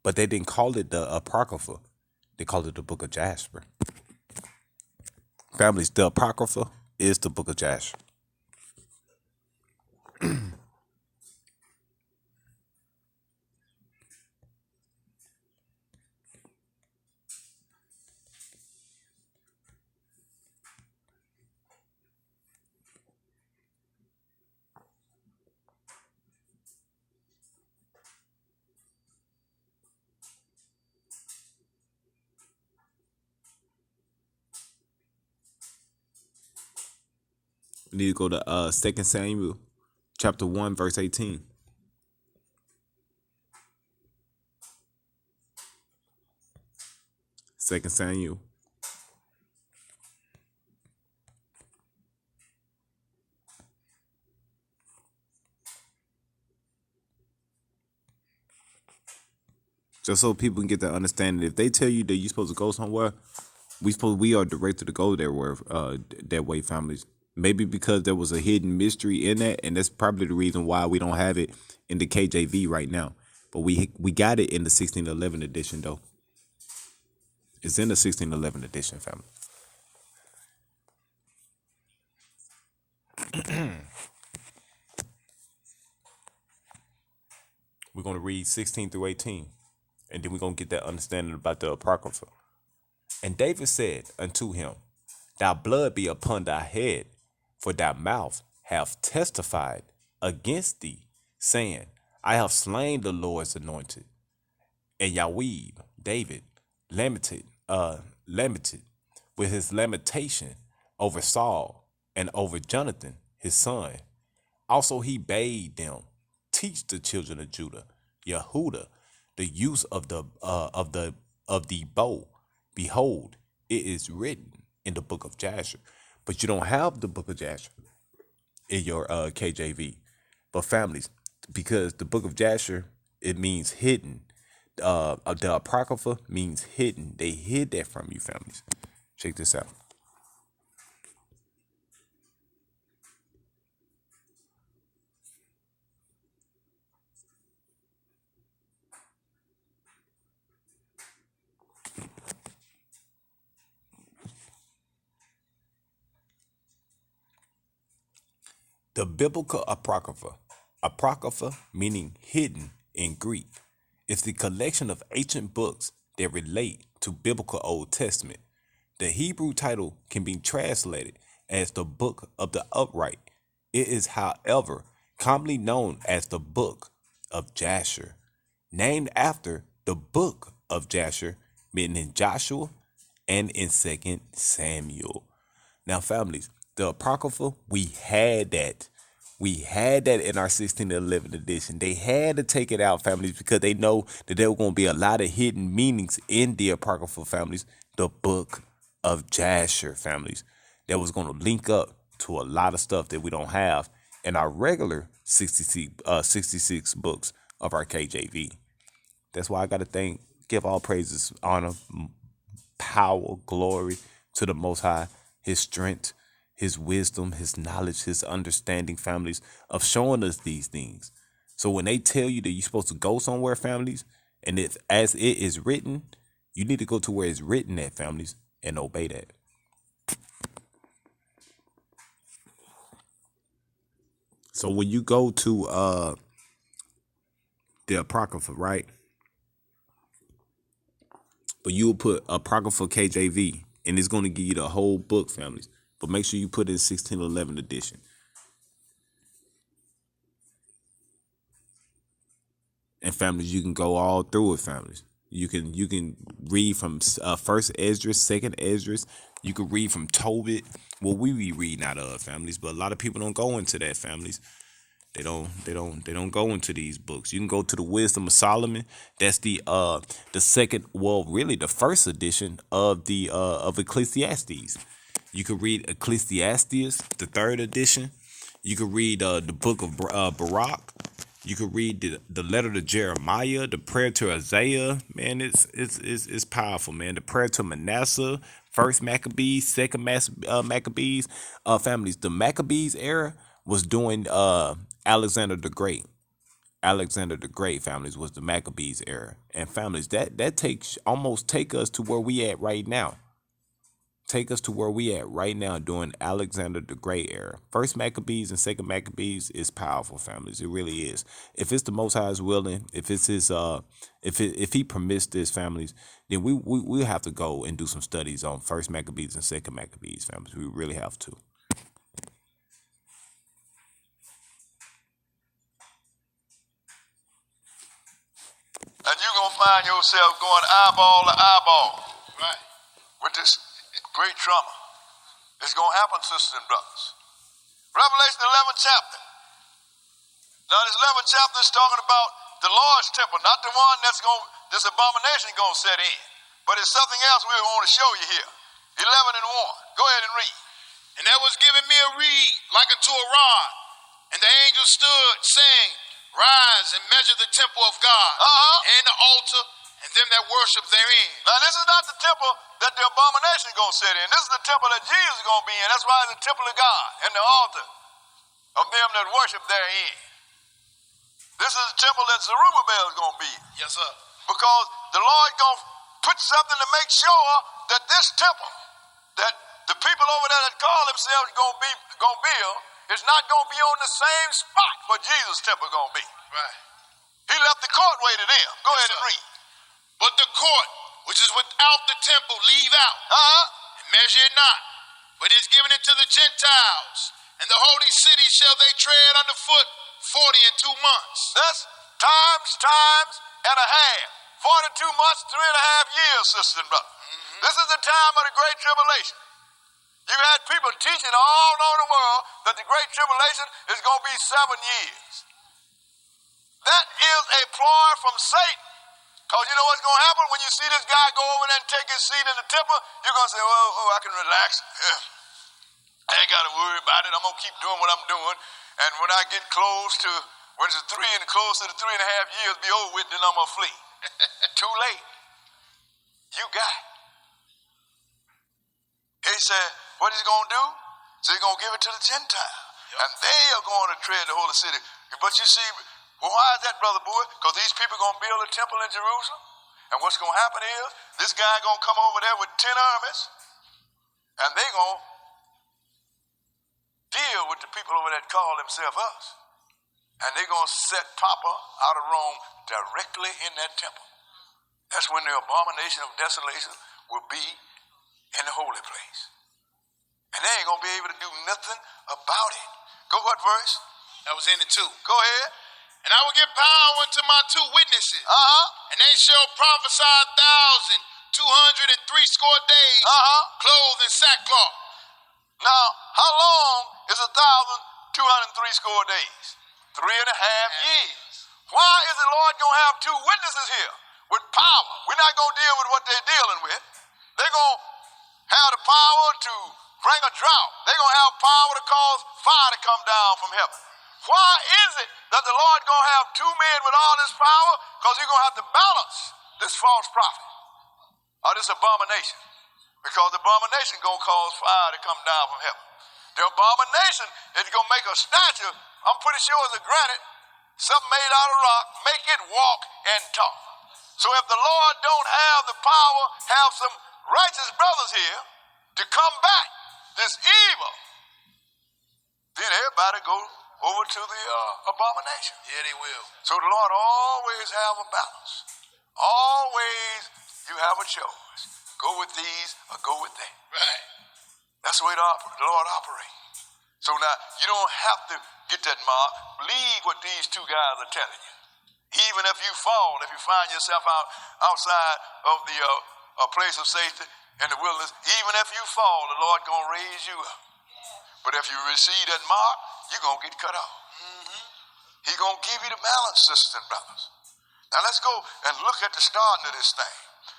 But they didn't call it the Apocrypha. They called it the book of Jasper. Families, the Apocrypha is the book of Jasper. We need to go to 2 Samuel chapter 1, verse 18. Second Samuel. Just so people can get that understanding. If they tell you that you're supposed to go somewhere, we are directed to go there that way, families. Maybe because there was a hidden mystery in that, and that's probably the reason why we don't have it in the KJV right now. But we got it in the 1611 edition, though. It's in the 1611 edition, family. We're going to read 16 through 18, and then we're going to get that understanding about the Apocrypha. And David said unto him, Thy blood be upon thy head, for thy mouth hath testified against thee, saying, I have slain the Lord's anointed. And Yahweh, David, lamented with his lamentation over Saul and over Jonathan, his son. Also he bade them teach the children of Judah, Yehuda, the use of the bow. Behold, it is written in the book of Jasher. But you don't have the book of Jasher in your KJV. But families, because the book of Jasher, it means hidden. The Apocrypha means hidden. They hid that from you, families. Check this out. The biblical Apocrypha. Apocrypha meaning hidden in Greek. It's the collection of ancient books that relate to biblical Old Testament. The Hebrew title can be translated as the Book of the Upright. It is, however, commonly known as the Book of Jasher, named after the Book of Jasher, written in Joshua and in 2 Samuel. Now, families, the Apocrypha, we had that. We had that in our 1611 edition. They had to take it out, families, because they know that there were going to be a lot of hidden meanings in the Apocrypha, families. The Book of Jasher, families, that was going to link up to a lot of stuff that we don't have in our regular 66 books of our KJV. That's why I got to give all praises, honor, power, glory to the Most High, His strength, His wisdom, His knowledge, His understanding, families, of showing us these things. So when they tell you that you're supposed to go somewhere, families, and it's as it is written, you need to go to where it's written at, families, and obey that. So when you go to the Apocrypha, right? But you'll put Apocrypha KJV, and it's going to give you the whole book, families. But make sure you put in 1611 edition. And families, you can go all through it, families. You can read from first Esdras, second Esdras. You can read from Tobit. Well, we be reading out of, families, but a lot of people don't go into that, families. They don't go into these books. You can go to the Wisdom of Solomon. That's the second, well, really the first edition of the of Ecclesiastes. You could read Ecclesiastes, the third edition. You could read the book of Baruch. You could read the letter to Jeremiah, the prayer to Isaiah. Man, it's powerful, man. The prayer to Manasseh, first Maccabees, second Maccabees. Families, the Maccabees era was doing Alexander the Great. Alexander the Great, families, was the Maccabees era. And families, that take us to where we at right now. Take us to where we at right now during Alexander the Great era. First Maccabees and second Maccabees is powerful, families. It really is. If it's the Most High's willing, if it's his, if he permits this, families, then we have to go and do some studies on first Maccabees and second Maccabees, families. We really have to. And you're going to find yourself going eyeball to eyeball, right, with this great trauma. It's going to happen, sisters and brothers. Revelation 11th chapter. Now, this 11th chapter is talking about the Lord's temple, not the one this abomination going to set in. But it's something else we want to show you here. 11 and 1. Go ahead and read. And there was given me a reed like unto a rod. And the angel stood, saying, Rise and measure the temple of God, and the altar, and them that worship therein. Now, this is not the temple that the abomination is going to sit in. This is the temple that Jesus is going to be in. That's why it's the temple of God and the altar of them that worship therein. This is the temple that Zerubbabel is going to be in. Yes, sir. Because the Lord is going to put something to make sure that this temple, that the people over there that call themselves going to build, is not going to be on the same spot where Jesus' temple is going to be. Right. He left the courtway to them. Go ahead and read. But the court, which is without the temple, leave out, and measure it not, but is given it to the Gentiles, and the holy city shall they tread underfoot 40 and 2 months. That's times and a half. 42 months, 3.5 years, sisters and brothers. Mm-hmm. This is the time of the Great Tribulation. You've had people teaching all over the world that the Great Tribulation is going to be 7 years. That is a ploy from Satan. Because you know what's going to happen when you see this guy go over there and take his seat in the temple? You're going to say, oh, I can relax. I ain't got to worry about it. I'm going to keep doing what I'm doing. And when I get close to, when it's 3 and close to the 3.5 years be over with, then I'm going to flee. Too late. You got it. He said, what he's going to do? So he's going to give it to the Gentiles. Yep. And they are going to tread the holy city. But you see, well, why is that, brother boy? Because these people are going to build a temple in Jerusalem. And what's going to happen is, this guy going to come over there with 10 armies. And they going to deal with the people over there that call themselves us. And they're going to set Papa out of Rome directly in that temple. That's when the abomination of desolation will be in the holy place. And they ain't going to be able to do nothing about it. Go what verse? That was in it too. Go ahead. And I will give power unto my two witnesses, and they shall prophesy 1,203 score days, clothed in sackcloth. Now, how long is 1,203 score days? 3.5 years. Why is the Lord going to have two witnesses here with power? We're not going to deal with what they're dealing with. They're going to have the power to bring a drought. They're going to have power to cause fire to come down from heaven. Why is it that the Lord going to have two men with all this power? Because he's going to have to balance this false prophet or this abomination. Because the abomination going to cause fire to come down from heaven. The abomination is going to make a statue, I'm pretty sure it's a granite, something made out of rock, make it walk and talk. So if the Lord don't have the power, have some righteous brothers here to combat this evil, then everybody go over to the abomination. Yeah, they will. So the Lord always have a balance. Always you have a choice. Go with these or go with them. Right. That's the way the Lord operates. So now you don't have to get that mark. Believe what these two guys are telling you. Even if you fall, if you find yourself outside of the place of safety in the wilderness, even if you fall, the Lord gonna raise you up. But if you receive that mark, you're going to get cut off. He's going to give you the balance, sisters and brothers. Now let's go and look at the starting of this thing.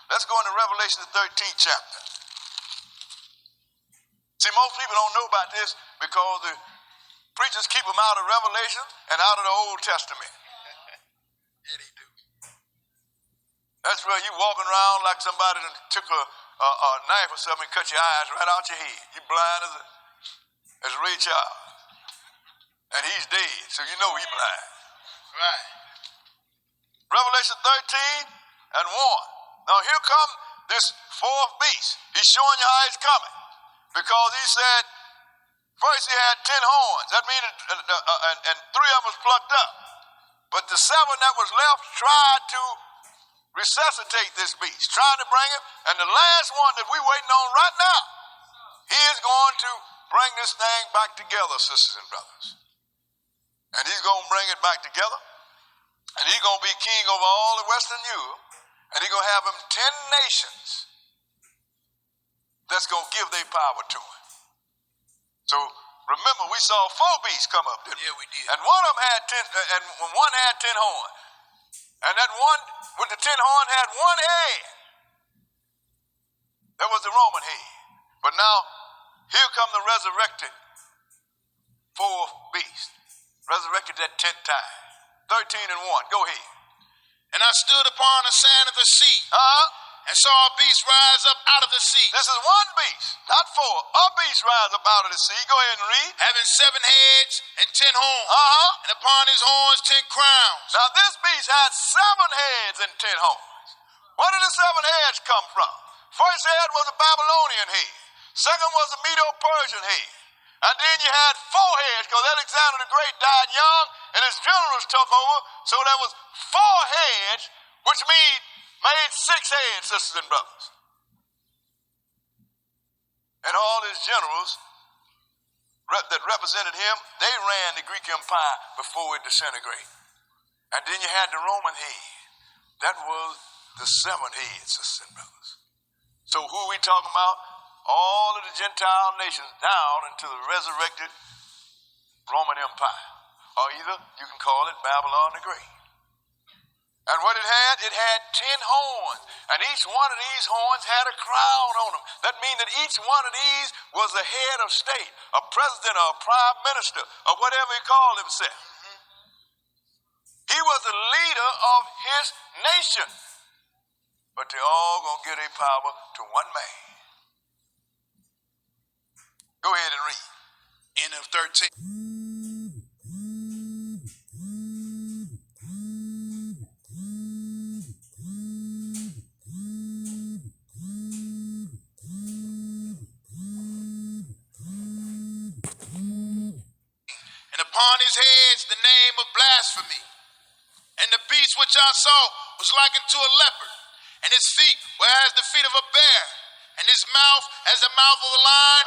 Let's go into Revelation, the 13th chapter. See, most people don't know about this because the preachers keep them out of Revelation and out of the Old Testament. Yeah, they do. That's where you walking around like somebody that took a knife or something and cut your eyes right out your head. You blind as Ray Charles. And he's dead, so you know he's blind. Right. Revelation 13 and 1. Now here come this fourth beast. He's showing you how he's coming. Because he said, first he had 10 horns. That means, and 3 of them was plucked up. But the 7 that was left tried to resuscitate this beast, trying to bring him. And the last one that we're waiting on right now, he is going to bring this thing back together, sisters and brothers. And he's going to bring it back together. And he's going to be king over all of Western Europe. And he's going to have him 10 nations that's going to give their power to him. So remember, we saw 4 beasts come up, didn't we? Yeah, we did. And one of them had 10, and one had 10 horns. And that one with the 10 horns had 1 head. That was the Roman head. But now, here come the resurrected 4th beast. Resurrected that 10th time. 13 and 1. Go ahead. And I stood upon the sand of the sea, and saw a beast rise up out of the sea, This is 1 beast, not 4. A beast rise up out of the sea. Go ahead and read. having 7 heads and 10 horns, and upon his horns 10 crowns. Now this beast had 7 heads and 10 horns. Where did the 7 heads come from? First head was a Babylonian head. Second was a Medo-Persian head. And then you had 4 heads because Alexander the Great died young and his generals took over. So there was 4 heads, which made 6 heads, sisters and brothers. And all his generals that represented him, they ran the Greek Empire before it disintegrated. And then you had the Roman head. That was the 7 heads, sisters and brothers. So who are we talking about? All of the Gentile nations down into the resurrected Roman Empire. Or either you can call it Babylon the Great. And what it had 10 horns. And each one of these horns had a crown on them. That means that each one of these was a head of state, a president or a prime minister, or whatever he called himself. He was the leader of his nation. But they all gonna give their power to one man. Go ahead and read. End of 13. And upon his heads the name of blasphemy. And the beast which I saw was like unto a leopard, and his feet were as the feet of a bear, and his mouth as the mouth of a lion.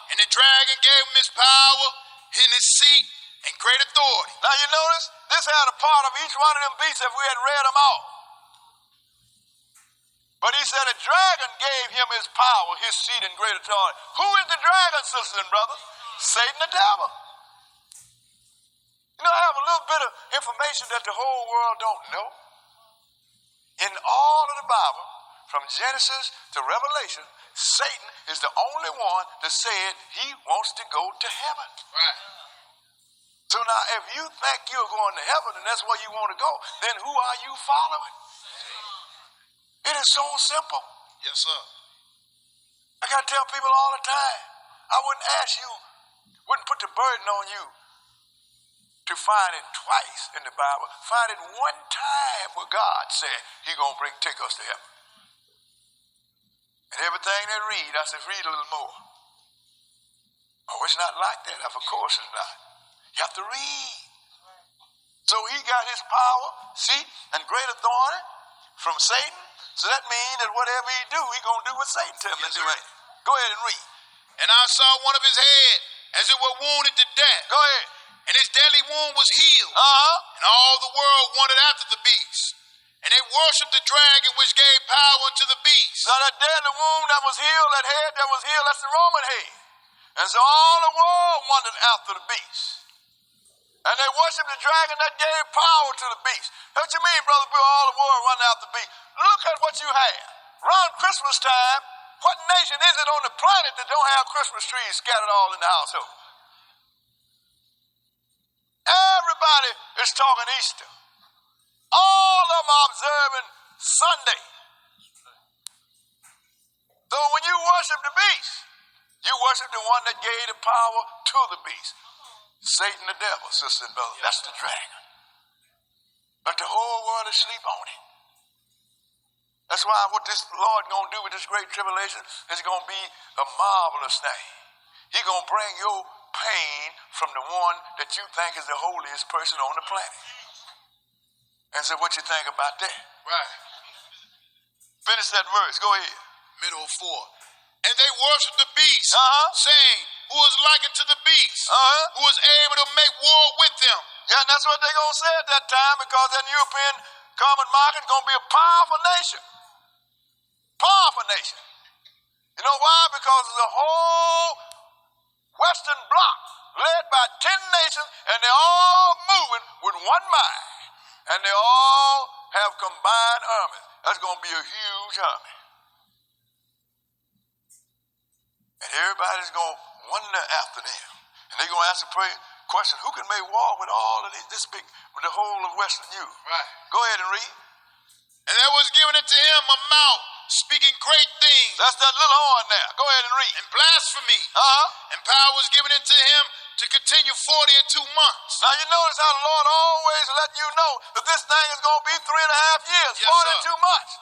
And the dragon gave him his power, in his seat, and great authority. Now you notice, this had a part of each one of them beasts if we had read them all. But he said a dragon gave him his power, his seat, and great authority. Who is the dragon, sisters and brothers? Satan the devil. You know, I have a little bit of information that the whole world don't know. In all of the Bible, from Genesis to Revelation, Satan is the only one that said he wants to go to heaven. Right. So now, if you think you're going to heaven and that's where you want to go, then who are you following? It is so simple. Yes, sir. I got to tell people all the time, I wouldn't ask you, wouldn't put the burden on you to find it twice in the Bible. Find it one time where God said he's going to take us to heaven. And everything they read, I said, read a little more. Oh, it's not like that. Of course it's not. You have to read. So he got his power, seat, and great authority from Satan. So that means that whatever he do, he's going to do what Satan tells him to do. Go ahead and read. And I saw one of his head as it were wounded to death. Go ahead. And his deadly wound was healed. And all the world wanted after the beast. And they worshipped the dragon which gave power unto the beast. So that deadly wound that was healed, that head that was healed, that's the Roman head. And so all the world wanted after the beast. And they worshipped the dragon that gave power to the beast. What you mean, Brother Bill, all the world running after the beast? Look at what you have. Around Christmas time, what nation is it on the planet that don't have Christmas trees scattered all in the household? Everybody is talking Easter. All of them are observing Sunday. So when you worship the beast, you worship the one that gave the power to the beast. Satan the devil, sister and brother, that's the dragon. But the whole world is asleep on it. That's why what this Lord going to do with this great tribulation is going to be a marvelous thing. He's going to bring your pain from the one that you think is the holiest person on the planet. And so what you think about that? Right. Finish that verse. Go ahead. Middle of 4. And they worshiped the beast, saying, who is likened to the beast, who is able to make war with them. Yeah, and that's what they're going to say at that time, because that European common market is going to be a powerful nation. Powerful nation. You know why? Because of the whole Western bloc, led by 10 nations, and they're all moving with one mind. And they all have combined armies. That's going to be a huge army. And everybody's going to wonder after them. And they're going to ask the question, who can make war with all of this big, with the whole of Western Europe? Right. Go ahead and read. And there was given unto him a mouth, speaking great things. That's that little horn there. Go ahead and read. And blasphemy. And power was given unto him to continue 42 months. Now you notice how the Lord always let you know that this thing is going to be 3.5 years, yes, 42 months.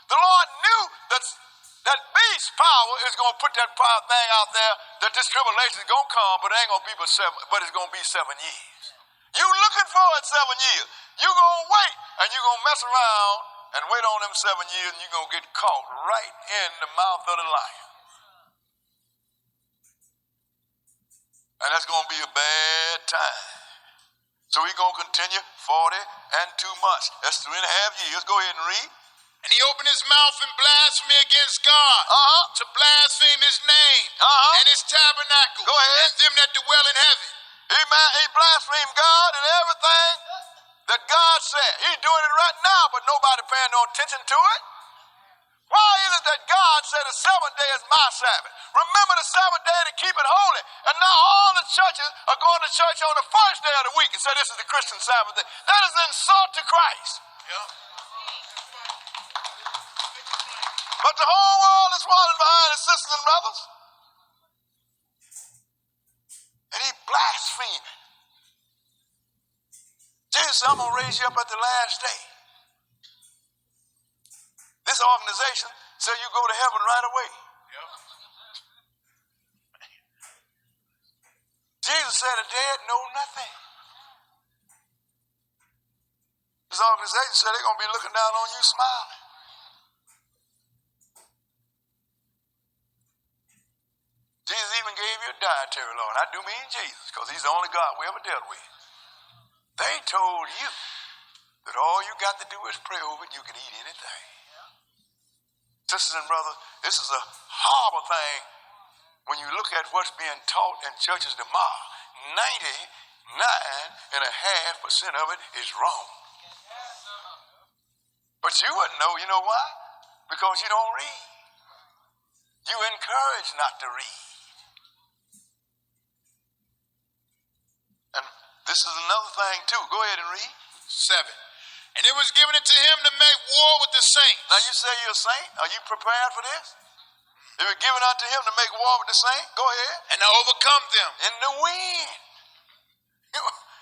The Lord knew that beast power is going to put that power thing out there, that this tribulation is going to come, but it ain't going to be but it's going to be 7 years. You looking for it 7 years. You going to wait, and you going to mess around and wait on them 7 years, and you're going to get caught right in the mouth of the lion. And that's going to be a bad time. So we're going to continue 42 months. That's 3.5 years. Go ahead and read. And he opened his mouth in blasphemy against God, to blaspheme his name and his tabernacle, and them that dwell in heaven. He blasphemed God and everything that God said. He's doing it right now, but nobody paying no attention to it. Why is it that God said the 7th day is my Sabbath? Remember the 7th day to keep it holy. And now all the churches are going to church on the first day of the week and say this is the Christian Sabbath day. That is an insult to Christ. Yeah. But the whole world is falling behind his sisters and brothers. And he blaspheming. Jesus said, I'm going to raise you up at the last day. This organization said you go to heaven right away. Yep. Jesus said the dead know nothing. This organization said they're going to be looking down on you smiling. Jesus even gave you a dietary law, and I do mean Jesus, because he's the only God we ever dealt with. They told you that all you got to do is pray over it, you can eat anything. Sisters and brothers, this is a horrible thing when you look at what's being taught in churches tomorrow. 99.5% of it is wrong. But you wouldn't know, you know why? Because you don't read. You encourage not to read. And this is another thing too. Go ahead and read. 7. And it was given it to him to make war with the saints. Now you say you're a saint. Are you prepared for this? It was given unto him to make war with the saints. Go ahead. And to overcome them. In the wind.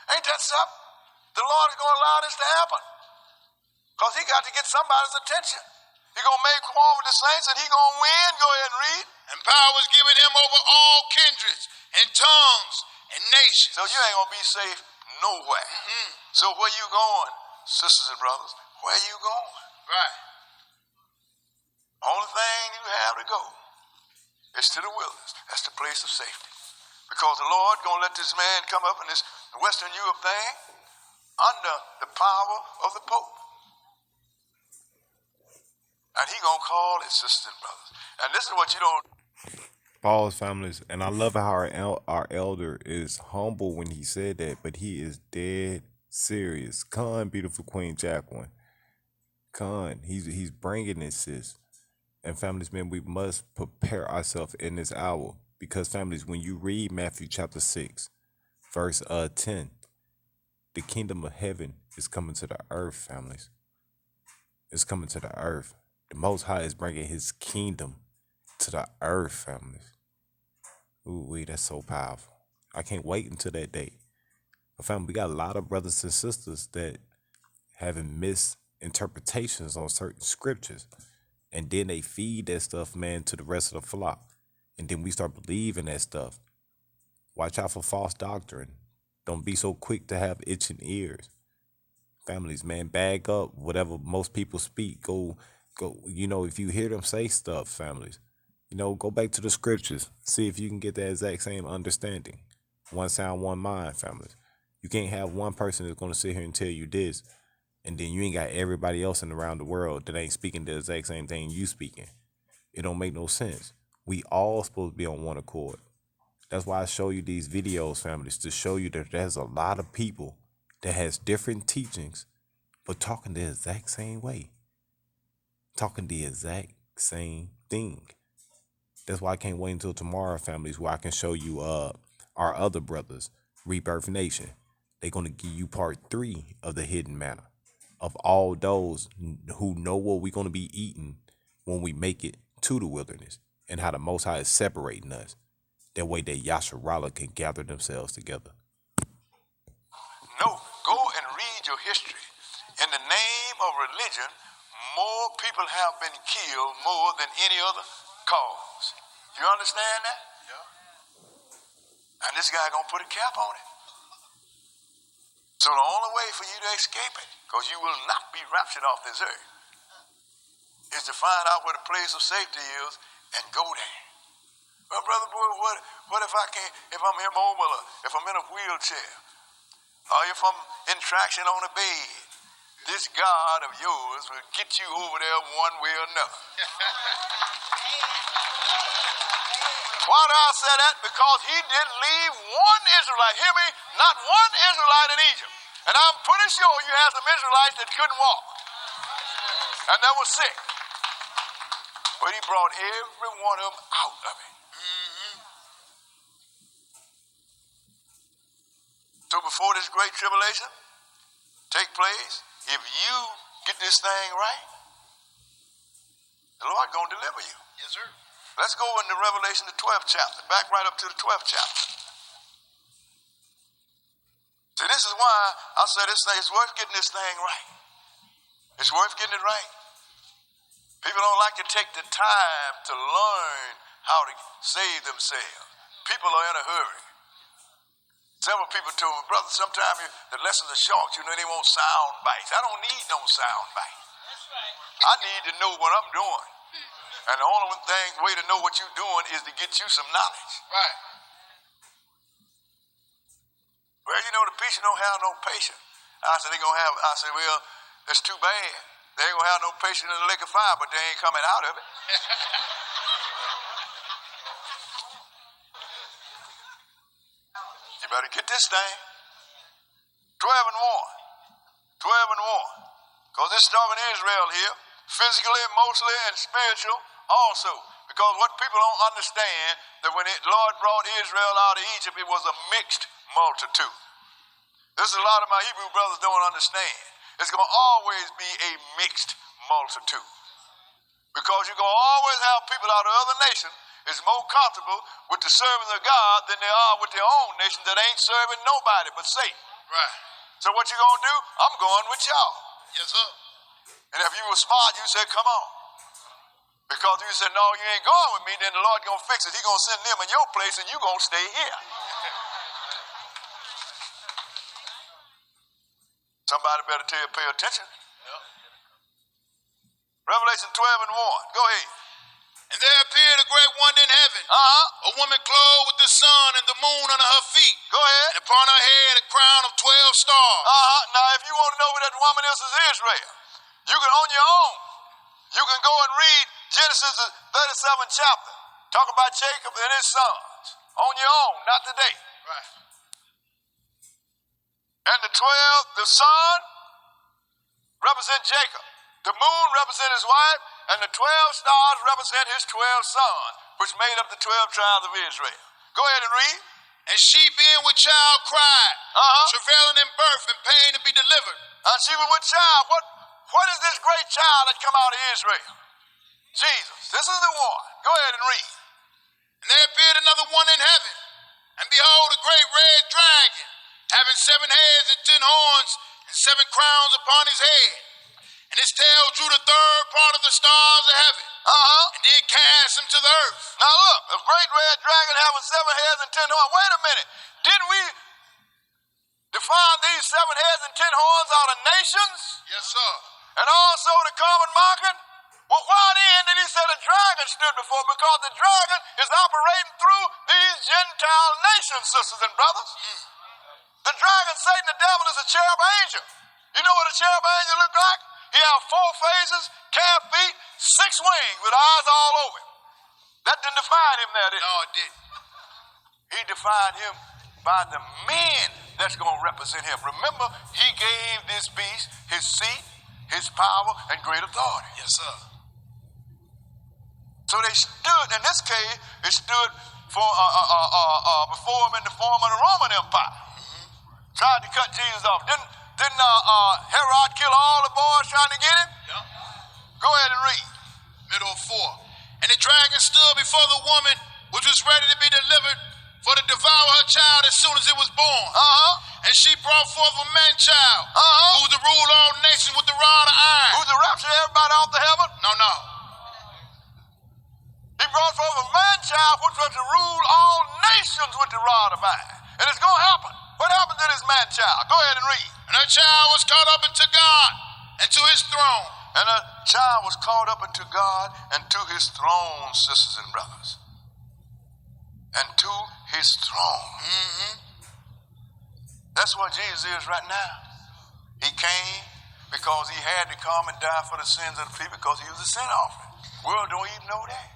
Ain't that something? The Lord is going to allow this to happen. Because he got to get somebody's attention. He's going to make war with the saints and he's going to win. Go ahead and read. And power was given him over all kindreds and tongues and nations. So you ain't going to be safe nowhere. Mm-hmm. So where you going, sisters and brothers? Where you going? Right. Only thing you have to go is to the wilderness. That's the place of safety. Because the Lord going to let this man come up in this Western Europe thing under the power of the Pope. And he going to call his sisters and brothers. And this is what you don't... Pause, families. And I love how our elder is humble when he said that, but he is dead serious. Con, beautiful Queen Jacqueline. Con, he's bringing it, sis. And families, man, we must prepare ourselves in this hour. Because families, when you read Matthew chapter 6, verse 10, the kingdom of heaven is coming to the earth, families. It's coming to the earth. The Most High is bringing his kingdom to the earth, families. Ooh, that's so powerful. I can't wait until that day. But family, we got a lot of brothers and sisters that having misinterpretations on certain scriptures. And then they feed that stuff, man, to the rest of the flock. And then we start believing that stuff. Watch out for false doctrine. Don't be so quick to have itching ears. Families, man, bag up whatever most people speak. Go, if you hear them say stuff, families, go back to the scriptures. See if you can get the exact same understanding. One sound, one mind, families. You can't have one person that's going to sit here and tell you this, and then you ain't got everybody else in around the world that ain't speaking the exact same thing you speaking. It don't make no sense. We all supposed to be on one accord. That's why I show you these videos, families, to show you that there's a lot of people that has different teachings, but talking the exact same way. Talking the exact same thing. That's why I can't wait until tomorrow, families, where I can show you our other brothers, Rebirth Nation. They're going to give you part 3 of the hidden manna of all those who know what we're going to be eating when we make it to the wilderness and how the Most High is separating us. That way that Yasharallah can gather themselves together. No, go and read your history. In the name of religion, more people have been killed more than any other cause. You understand that? Yeah. And this guy gonna put a cap on it. So the only way for you to escape it, because you will not be raptured off this earth, is to find out where the place of safety is and go there. Well, brother boy, what if I can't, if I'm immobile, or if I'm in a wheelchair, or if I'm in traction on a bed? This God of yours will get you over there one way or another. Why do I say that? Because he didn't leave one Israelite, hear me, not one Israelite in Egypt. And I'm pretty sure you had some Israelites that couldn't walk and that was sick. But he brought every one of them out of it. Mm-hmm. So before this great tribulation take place, if you get this thing right, the Lord gonna deliver you. Yes, sir. Let's go into Revelation, the 12th chapter. Back right up to the 12th chapter. See, this is why I say this thing, it's worth getting this thing right. It's worth getting it right. People don't like to take the time to learn how to save themselves. People are in a hurry. Several people told me, brother, sometimes the lessons are short. You know, they want sound bites. I don't need no sound bite. I need to know what I'm doing. And the only way to know what you're doing is to get you some knowledge. Right. Well, you know, the patient don't have no patience. I said, well, that's too bad. They ain't gonna have no patience in the lake of fire, but they ain't coming out of it. You better get this thing. 12 and 1. 12 and 1. Because this talking Israel here, physically, emotionally, and spiritual also. Because what people don't understand, that when the Lord brought Israel out of Egypt, it was a mixed multitude. This is a lot of my Hebrew brothers don't understand. It's going to always be a mixed multitude. Because you're going to always have people out of other nations is more comfortable with the service of God than they are with their own nation that ain't serving nobody but Satan. Right. So what you going to do? I'm going with y'all. Yes, sir. And if you were smart, you said, come on. Because if you said, no, you ain't going with me, then the Lord going to fix it. He going to send them in your place and you going to stay here. Somebody better tell you, pay attention. Yep. Revelation 12 and 1. Go ahead. And there appeared a great wonder in heaven. A woman clothed with the sun and the moon under her feet. Go ahead. And upon her head a crown of 12 stars. Now, if you want to know who that woman is Israel. You can, on your own, you can go and read Genesis 37th chapter. Talk about Jacob and his sons. On your own, not today. Right. And the 12, the sun represent Jacob. The moon represent his wife, and the 12 stars represent his 12 sons, which made up the 12 tribes of Israel. Go ahead and read. And she being with child cried, travailing in birth and pain to be delivered. And she was with child. What is this great child that come out of Israel? Jesus. This is the one. Go ahead and read. And there appeared another one in heaven, and behold, a great red dragon, having 7 heads and 10 horns, and 7 crowns upon his head. And his tail drew the third part of the stars of heaven, and did cast them to the earth. Now look, a great red dragon having 7 heads and 10 horns. Wait a minute. Didn't we define these 7 heads and 10 horns out of nations? Yes, sir. And also the common market? Well, why then did he say the dragon stood before? Because the dragon is operating through these Gentile nations, sisters and brothers. The dragon, Satan, the devil, is a cherub angel. You know what a cherub angel look like? He have 4 faces, calf feet, 6 wings with eyes all over him. That didn't define him there, did it? No, it didn't. He defined him by the men that's going to represent him. Remember, he gave this beast his seat, his power, and great authority. Yes, sir. So they stood, in this case, it stood for before him in the form of the Roman Empire. Tried to cut Jesus off. Didn't Herod kill all the boys trying to get him? Yeah. Go ahead and read. Middle of 4. And the dragon stood before the woman, which was ready to be delivered, for to devour her child as soon as it was born. And she brought forth a man-child, who was to rule all nations with the rod of iron. Who's to rapture everybody off to heaven? No. He brought forth a man-child, which was to rule all nations with the rod of iron. And it's going to happen. What happened to this man-child? Go ahead and read. And her child was caught up into God and to his throne. And her child was caught up into God and to his throne, sisters and brothers. And to his throne. That's what Jesus is right now. He came because he had to come and die for the sins of the people because he was a sin offering. The world don't even know that.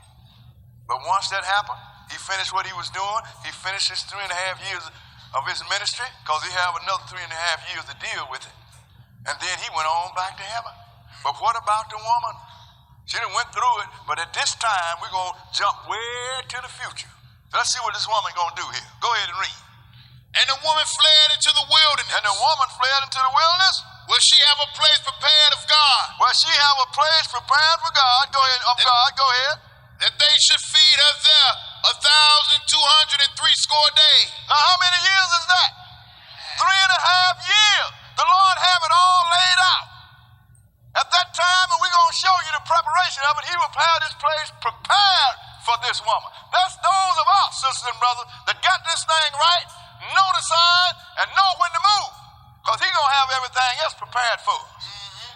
But once that happened, he finished what he was doing. He finished his 3.5 years of his ministry because he had another 3.5 years to deal with it. And then he went on back to heaven. But what about the woman? She done went through it, but at this time we're going to jump way to the future. Let's see what this woman going to do here. Go ahead and read. And the woman fled into the wilderness. And the woman fled into the wilderness? Will she have a place prepared of God? Will she have a place prepared for God? Go ahead, go ahead. That they should feed her there 1,260 days. Now, how many years is that? 3.5 years. The Lord have it all laid out. At that time, and we're going to show you the preparation of it, he will have this place prepared for this woman. That's those of us, sisters and brothers, that got this thing right, know the sign, best prepared for us.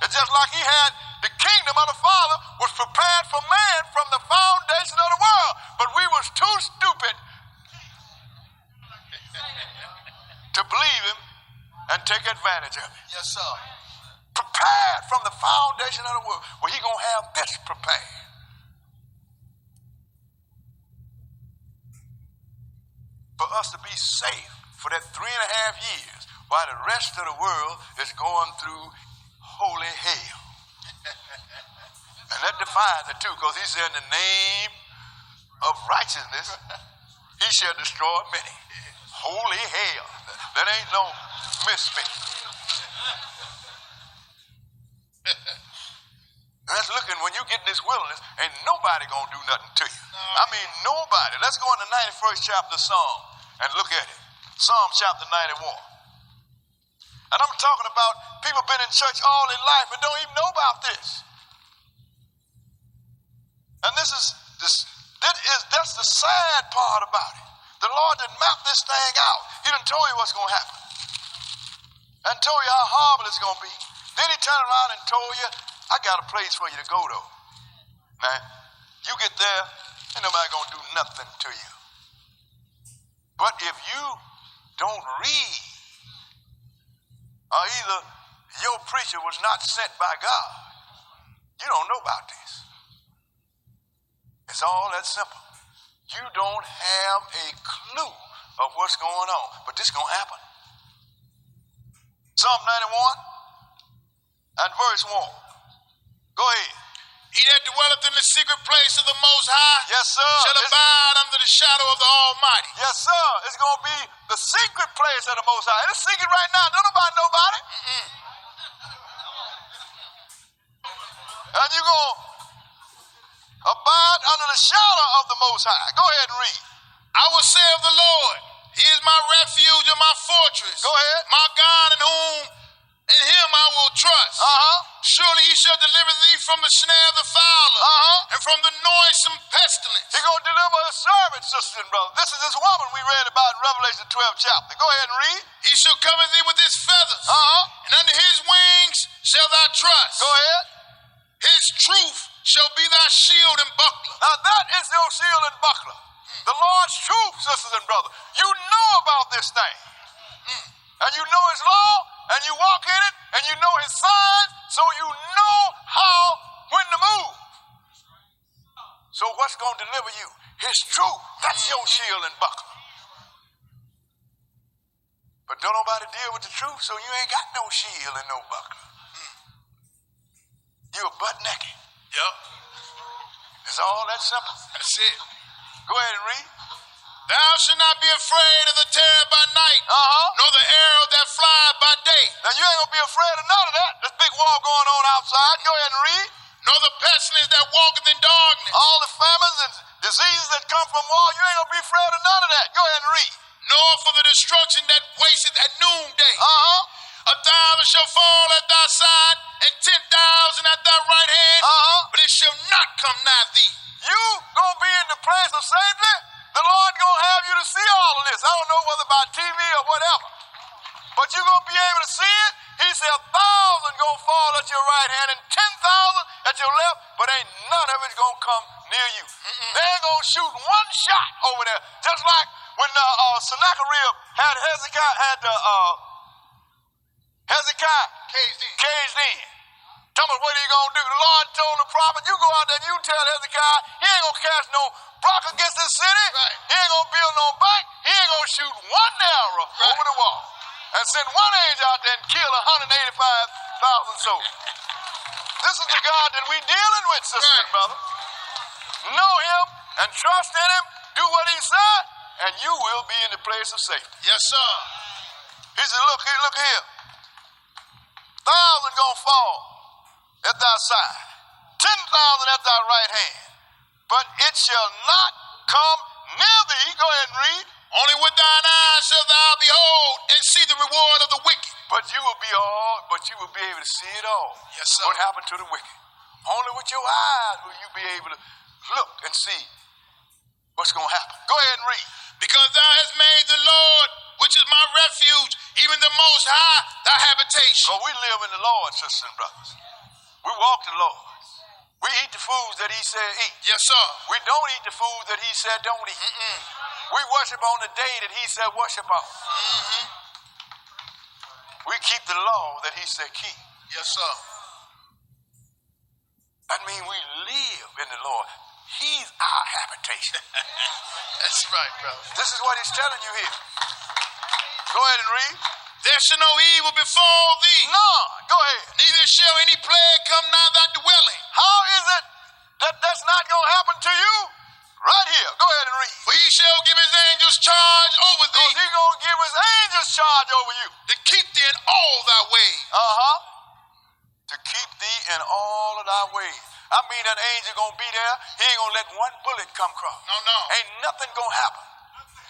It's just like he had the kingdom of the Father was prepared for man from the foundation of the world. But we was too stupid to believe him and take advantage of it. Yes, sir. Prepared from the foundation of the world. Well, he gonna have this prepared. For us to be safe for that 3.5 years while the rest of the world is going through holy hell. And that defines it too, because he said in the name of righteousness, he shall destroy many. Holy hell. That ain't no misfit. That's looking, when you get in this wilderness, ain't nobody gonna do nothing to you. I mean, nobody. Let's go in the 91st chapter of Psalm and look at it. Psalm chapter 91. And I'm talking about people been in church all their life and don't even know about this. And that's the sad part about it. The Lord done mapped this thing out. He done told you what's gonna happen. And told you how horrible it's gonna be. Then he turned around and told you, I got a place for you to go though. Now, you get there, ain't nobody gonna do nothing to you. But if you don't read, or either your preacher was not sent by God, you don't know about this. It's all that simple. You don't have a clue of what's going on, but this gonna happen. Psalm 91 and verse 1. Go ahead. He that dwelleth in the secret place of the Most High Yes, sir. shall abide under the shadow of the Almighty. Yes, sir. It's going to be the secret place of the Most High. It's secret right now. Don't nobody know about it. And you're going to abide under the shadow of the Most High. Go ahead and read. I will say of the Lord, He is my refuge and my fortress. Go ahead. My God in him I will trust. Surely he shall deliver thee from the snare of the fowler and from the noisome pestilence. He's going to deliver his servant, sisters and brothers. This is this woman we read about in Revelation 12 chapter. Go ahead and read. He shall cover thee with his feathers, and under his wings shall thou trust. Go ahead. His truth shall be thy shield and buckler. Now that is your shield and buckler. The Lord's truth, sisters and brothers. You know about this thing. And you know his law, and you walk in it, and you know his signs, so you know when to move. So what's going to deliver you? His truth. That's your shield and buckler. But don't nobody deal with the truth, so you ain't got no shield and no buckler. You're butt naked. Yep. It's all that simple. That's it. Go ahead and read. Thou shalt not be afraid of the terror by night, nor the arrow that flieth by day. Now you ain't gonna be afraid of none of that. This big war going on outside. Go ahead and read. Nor the pestilence that walketh in darkness. All the famines and diseases that come from war, you ain't gonna be afraid of none of that. Go ahead and read. Nor for the destruction that wasteth at noonday. 1,000 shall fall at thy side, and 10,000 at thy right hand, but it shall not come nigh thee. You gonna be in the place of safety. The Lord gonna have you to see all of this. I don't know whether by TV or whatever, but you gonna be able to see it. He said 1,000 gonna fall at your right hand and 10,000 at your left, but ain't none of it gonna come near you. They ain't gonna shoot one shot over there. Just like when Sennacherib had Hezekiah caged in. Tell me what he gonna do. The Lord told the prophet, you go out there and you tell Hezekiah, he ain't gonna cast no rock against this city. Right. He ain't gonna build no bank. He ain't gonna shoot one arrow over the wall. And send one angel out there and kill 185,000 soldiers. This is the God that we dealing with, sister and brother. Know him and trust in him. Do what he said, and you will be in the place of safety. Yes, sir. He said, look here. 1,000 gonna fall at thy side, 10,000 at thy right hand, but it shall not come near thee. Go ahead and read. Only with thine eyes shalt thou behold and see the reward of the wicked. But you will be able to see it all. Yes, sir. What happened to the wicked? Only with your eyes will you be able to look and see what's going to happen. Go ahead and read. Because thou hast made the Lord, which is my refuge, even the Most High, thy habitation. So we live in the Lord, sisters and brothers. We walk the Lord. We eat the foods that he said eat. Yes, sir. We don't eat the food that he said don't eat. We worship on the day that he said worship on. We keep the law that he said keep. Yes, sir. That means we live in the Lord. He's our habitation. That's right, brother. This is what he's telling you here. Go ahead and read. There shall no evil befall thee. None. Go ahead. Neither shall any plague come nigh thy dwelling. How is it that that's not going to happen to you? Right here. Go ahead and read. For he shall give his angels charge over thee. Because he's going to give his angels charge over you. To keep thee in all thy ways. To keep thee in all of thy ways. I mean, that angel going to be there. He ain't going to let one bullet come across. No. Ain't nothing going to happen.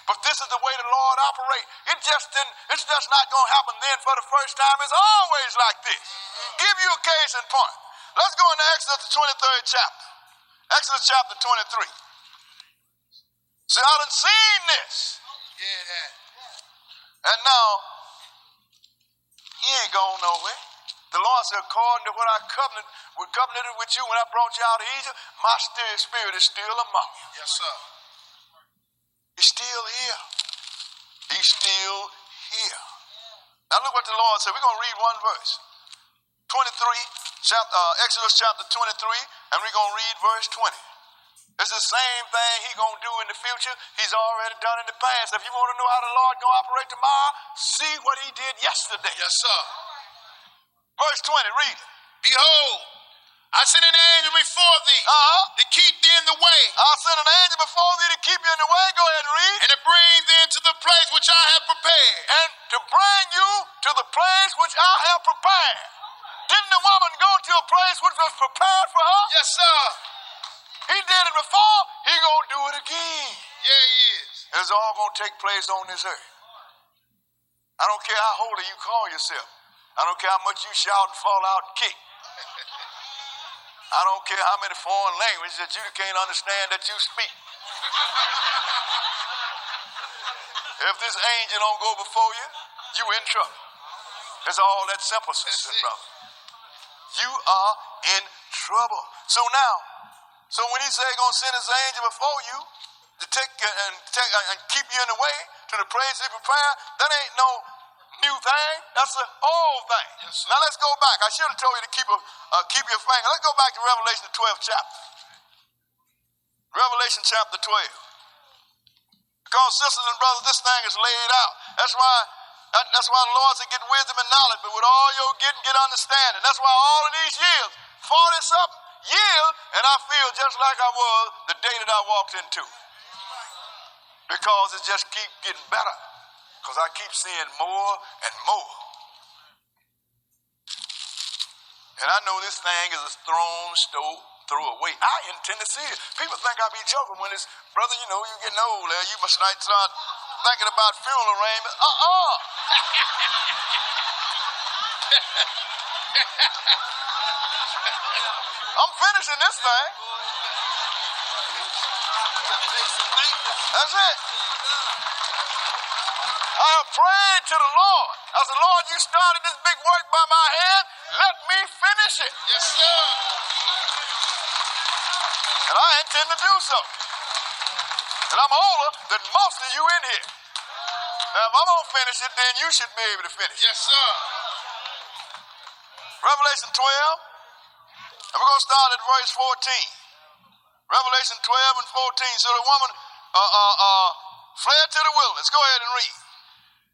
But this is the way the Lord operates. It's just not going to happen then for the first time. It's always like this. Give you a case in point. Let's go into Exodus, the 23rd chapter. Exodus chapter 23. See, I done seen this. Yeah. And now, he ain't going nowhere. The Lord said, according to what I covenanted with you when I brought you out of Egypt, my spirit is still among you. Yes, sir. He's still here. He's still here. Now look what the Lord said. We're going to read one verse. Exodus chapter 23, and we're going to read verse 20. It's the same thing he's going to do in the future. He's already done in the past. If you want to know how the Lord going to operate tomorrow, see what he did yesterday. Yes, sir. Verse 20, read it. Behold, I send an angel before thee to keep thee in the way. I'll send an angel before thee to keep you in the way. Go ahead and read. And to bring thee into the place which I have prepared. And to bring you to the place which I have prepared. Didn't the woman go to a place which was prepared for her? Yes, sir. He did it before. He gonna do it again. Yeah, he is. It's all gonna take place on this earth. I don't care how holy you call yourself. I don't care how much you shout and fall out and kick. I don't care how many foreign languages that you can't understand that you speak. If this angel don't go before you, you in trouble. It's all that simple, sister and brother. You are in trouble. So when he say he's gonna send his angel before you to take and keep you in the way to the place he prepared, that ain't no new thing. That's an old thing. Yes, now let's go back. I should have told you to keep your finger. Let's go back to Revelation, the 12th chapter. Revelation chapter 12. Because sisters and brothers, this thing is laid out. That's why the Lord said get wisdom and knowledge, but with all your getting, get understanding. That's why all of these years, 40-something years, and I feel just like I was the day that I walked into. Because it just keeps getting better. Because I keep seeing more and more. And I know this thing is a throw away. I intend to see it. People think I be joking when it's, brother, you getting old there. You must start thinking about funeral arrangements. I'm finishing this thing. That's it. I have prayed to the Lord. I said, Lord, you started this big work by my hand. Let me finish it. Yes, sir. And I intend to do so. And I'm older than most of you in here. Now, if I'm going to finish it, then you should be able to finish it. Yes, sir. Revelation 12. And we're going to start at verse 14. Revelation 12 and 14. So the woman fled to the wilderness. Go ahead and read.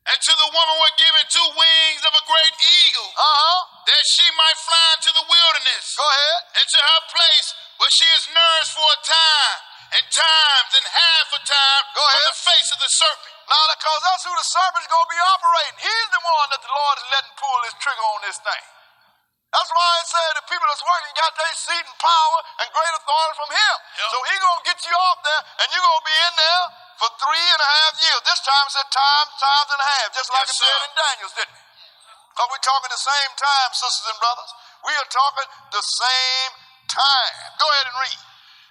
And to the woman were given 2 wings of a great eagle, that she might fly into the wilderness. Go ahead. Into her place where she is nourished for a time, and times, and half a time Go ahead. from the face of the serpent. Now, because that's who the serpent's going to be operating. He's the one that the Lord is letting pull this trigger on this thing. That's why it said the people that's working got their seat and power and great authority from him. Yep. So he's going to get you off there, and you're going to be in there for 3.5 years. This time it said times and a half, just like Yes, it said sir. in Daniel's, didn't it? Because we're talking the same time, sisters and brothers. We are talking the same time. Go ahead and read.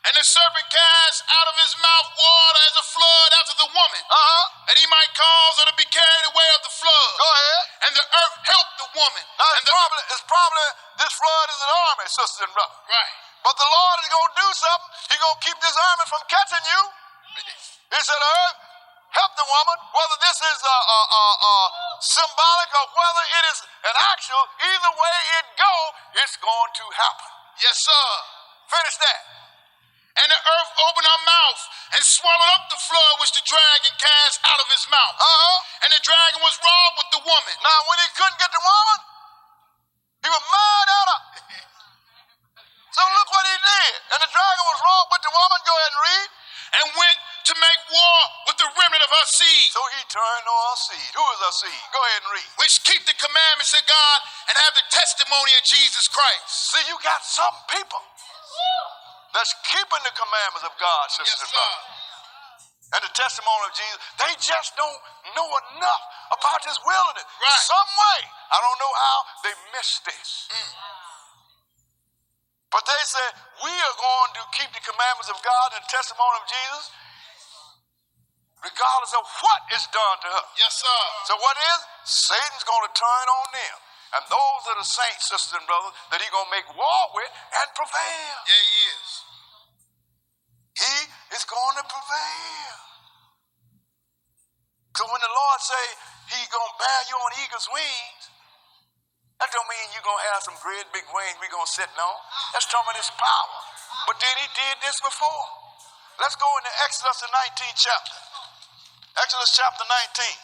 And the serpent cast out of his mouth water as a flood after the woman, that he might cause her to be carried away of the flood. Go ahead. And the earth helped the woman. Now, and it's probably this flood is an army, sisters and brothers. Right. But the Lord is going to do something. He's going to keep this army from catching you. He said, earth, help the woman, whether this is symbolic or whether it is an actual, either way it go, it's going to happen. Yes, sir. Finish that. And the earth opened her mouth and swallowed up the flood which the dragon cast out of his mouth. And the dragon was wroth with the woman. Now, when he couldn't get the woman, he was mad at her. So look what he did. And the dragon was wroth with the woman. Go ahead and read. And went to make war with the remnant of her seed. So he turned on her seed. Who is her seed? Go ahead and read. Which keep the commandments of God and have the testimony of Jesus Christ. See, you got some people that's keeping the commandments of God, sisters and brothers. And the testimony of Jesus. They just don't know enough about this wilderness. Right. Some way, I don't know how, they missed this. But they said, we are going to keep the commandments of God and the testimony of Jesus regardless of what is done to her. Yes, sir. So what is? Satan's going to turn on them. And those are the saints, sisters and brothers, that he's going to make war with and prevail. Yeah, he is. He is going to prevail. So when the Lord say he's going to bear you on eagle's wings, that don't mean you're going to have some great big wings we're going to sit on. That's talking about his power. But then he did this before. Let's go into Exodus, the 19th chapter. Exodus chapter 19.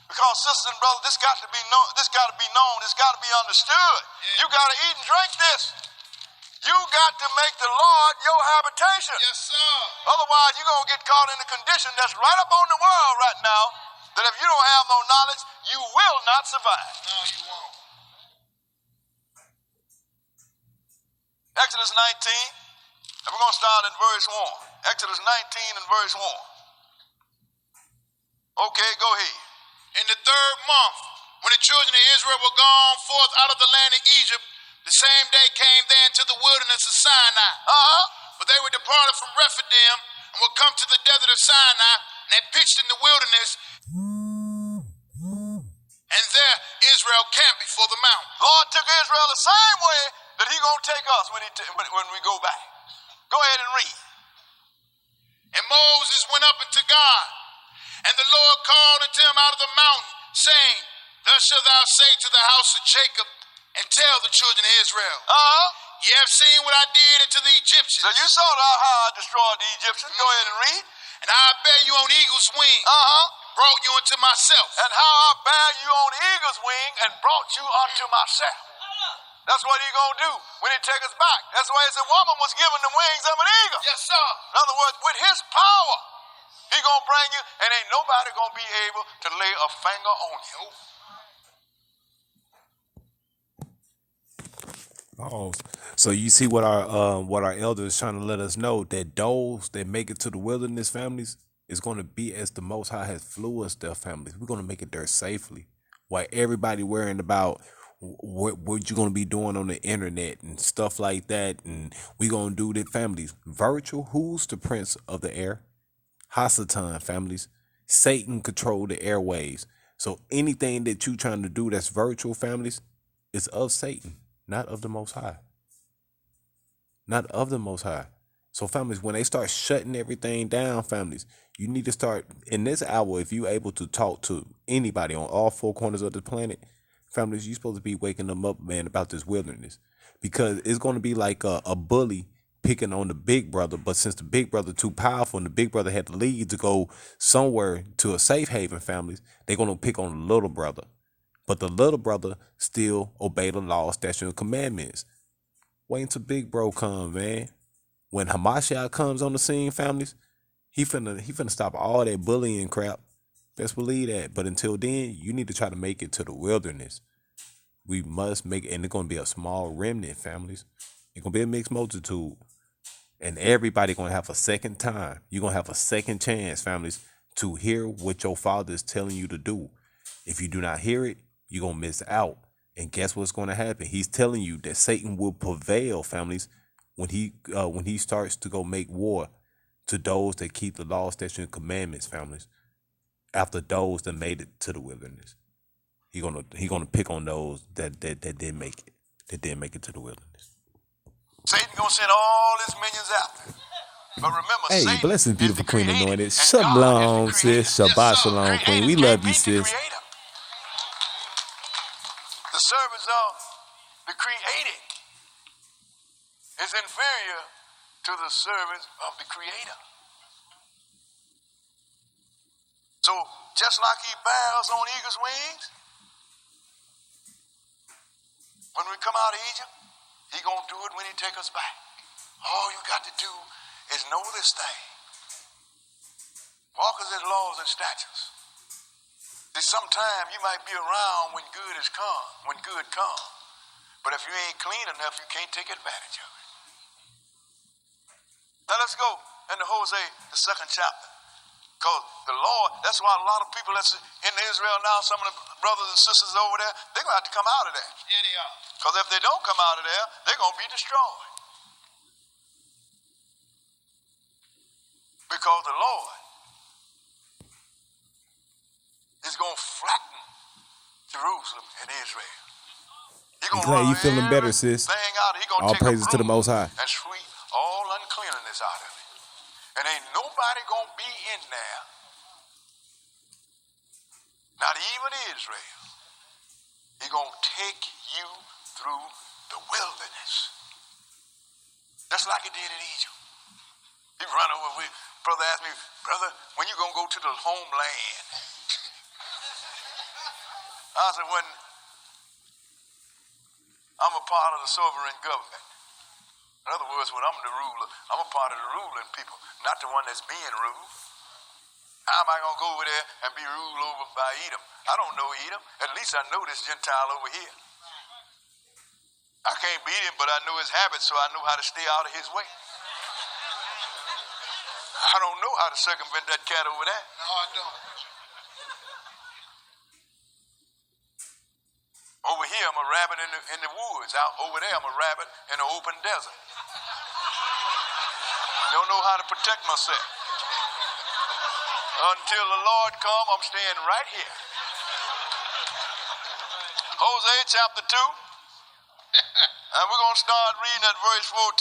Because, sisters and brothers, this got to be known, this got to be understood. Yeah. You got to eat and drink this. You got to make the Lord your habitation. Yes, sir. Otherwise, you're going to get caught in a condition that's right up on the world right now, that if you don't have no knowledge, you will not survive. No, you won't. Exodus 19, and we're going to start in verse 1. Exodus 19 and verse 1. Okay, go ahead. In the third month, when the children of Israel were gone forth out of the land of Egypt, the same day came they into the wilderness of Sinai. But they were departed from Rephidim and were come to the desert of Sinai, and had pitched in the wilderness. And there Israel camped before the mountain. Lord took Israel the same way that he going to take us when we go back. Go ahead and read. And Moses went up unto God, and the Lord called unto him out of the mountain, saying, Thus shalt thou say to the house of Jacob, and tell the children of Israel, Ye have seen what I did unto the Egyptians. So you saw how I destroyed the Egyptians. Go ahead and read. And I bare you on eagle's wing, brought you unto myself. And how I bare you on eagle's wing and brought you unto myself. That's what he's going to do when he take us back. That's why he said woman was given the wings of an eagle. Yes, sir. In other words, with his power, he going to bring you, and ain't nobody going to be able to lay a finger on you. Oh, so you see what our elders trying to let us know, that those that make it to the wilderness, families, is going to be as the Most High has flew us their families. We're going to make it there safely. While everybody worrying about what you're going to be doing on the internet and stuff like that, and we going to do the families. Virtual, who's the prince of the air? Hasatan, families. Satan control the airwaves. So anything that you trying to do that's virtual, families, is of Satan, not of the Most High. Not of the Most High. So families, when they start shutting everything down, families, you need to start, in this hour, if you're able to talk to anybody on all four corners of the planet, families, you're supposed to be waking them up, man, about this wilderness. Because it's going to be like a bully picking on the big brother. But since the big brother too powerful and the big brother had to leave to go somewhere to a safe haven, families, they're going to pick on the little brother. But the little brother still obey the law, statutes, and commandments. Wait until big bro come, man. When Hamashiach comes on the scene, families, he finna stop all that bullying crap. Best believe that. But until then, you need to try to make it to the wilderness. We must make it, and it's going to be a small remnant, families. It's going to be a mixed multitude. And everybody going to have a second time. You're going to have a second chance, families, to hear what your father is telling you to do. If you do not hear it, you're going to miss out. And guess what's going to happen? He's telling you that Satan will prevail, families, when he starts to go make war to those that keep the law, statutes, and commandments, families, after those that made it to the wilderness. He gonna pick on those that didn't make it, to the wilderness. Satan gonna send all his minions out there. But remember, Hey, Satan blessings, is beautiful the Queen creator, Anointed. and Shalom, God is the creator. sis. Shabbat Yes, shalom, Queen. Creators We love can't you, beat the sis. creator. The servants of the created is inferior to the servants of the creator. So just like he bears on eagle's wings, when we come out of Egypt, he gonna do it when he take us back. All you got to do is know this thing. Walk as his laws and statutes. See, sometime you might be around when good comes. But if you ain't clean enough, you can't take advantage of it. Now let's go into Hosea, the 2nd chapter. Because the Lord, that's why a lot of people that's in Israel now, some of the brothers and sisters over there, they're going to have to come out of there. Yeah, they are. Because if they don't come out of there, they're going to be destroyed. Because the Lord is going to flatten Jerusalem and Israel. He's I'm going to glad run you feeling better, sis. everything out. He's going to All take praises a to the broom Most High. and sweep all uncleanness out of it. And ain't nobody going to be in there, not even Israel. He's going to take you through the wilderness. Just like he did in Egypt. He run over with, brother asked me, brother, when you going to go to the homeland? I said, when I'm a part of the sovereign government. In other words, when I'm the ruler, I'm a part of the ruling people, not the one that's being ruled. How am I going to go over there and be ruled over by Edom? I don't know Edom. At least I know this Gentile over here. I can't beat him, but I know his habits, so I know how to stay out of his way. I don't know how to circumvent that cat over there. No, I don't. Over here, I'm a rabbit in the woods. Out over there, I'm a rabbit in the open desert. Don't know how to protect myself. Until the Lord come, I'm staying right here. Hosea chapter 2. And we're going to start reading at verse 14.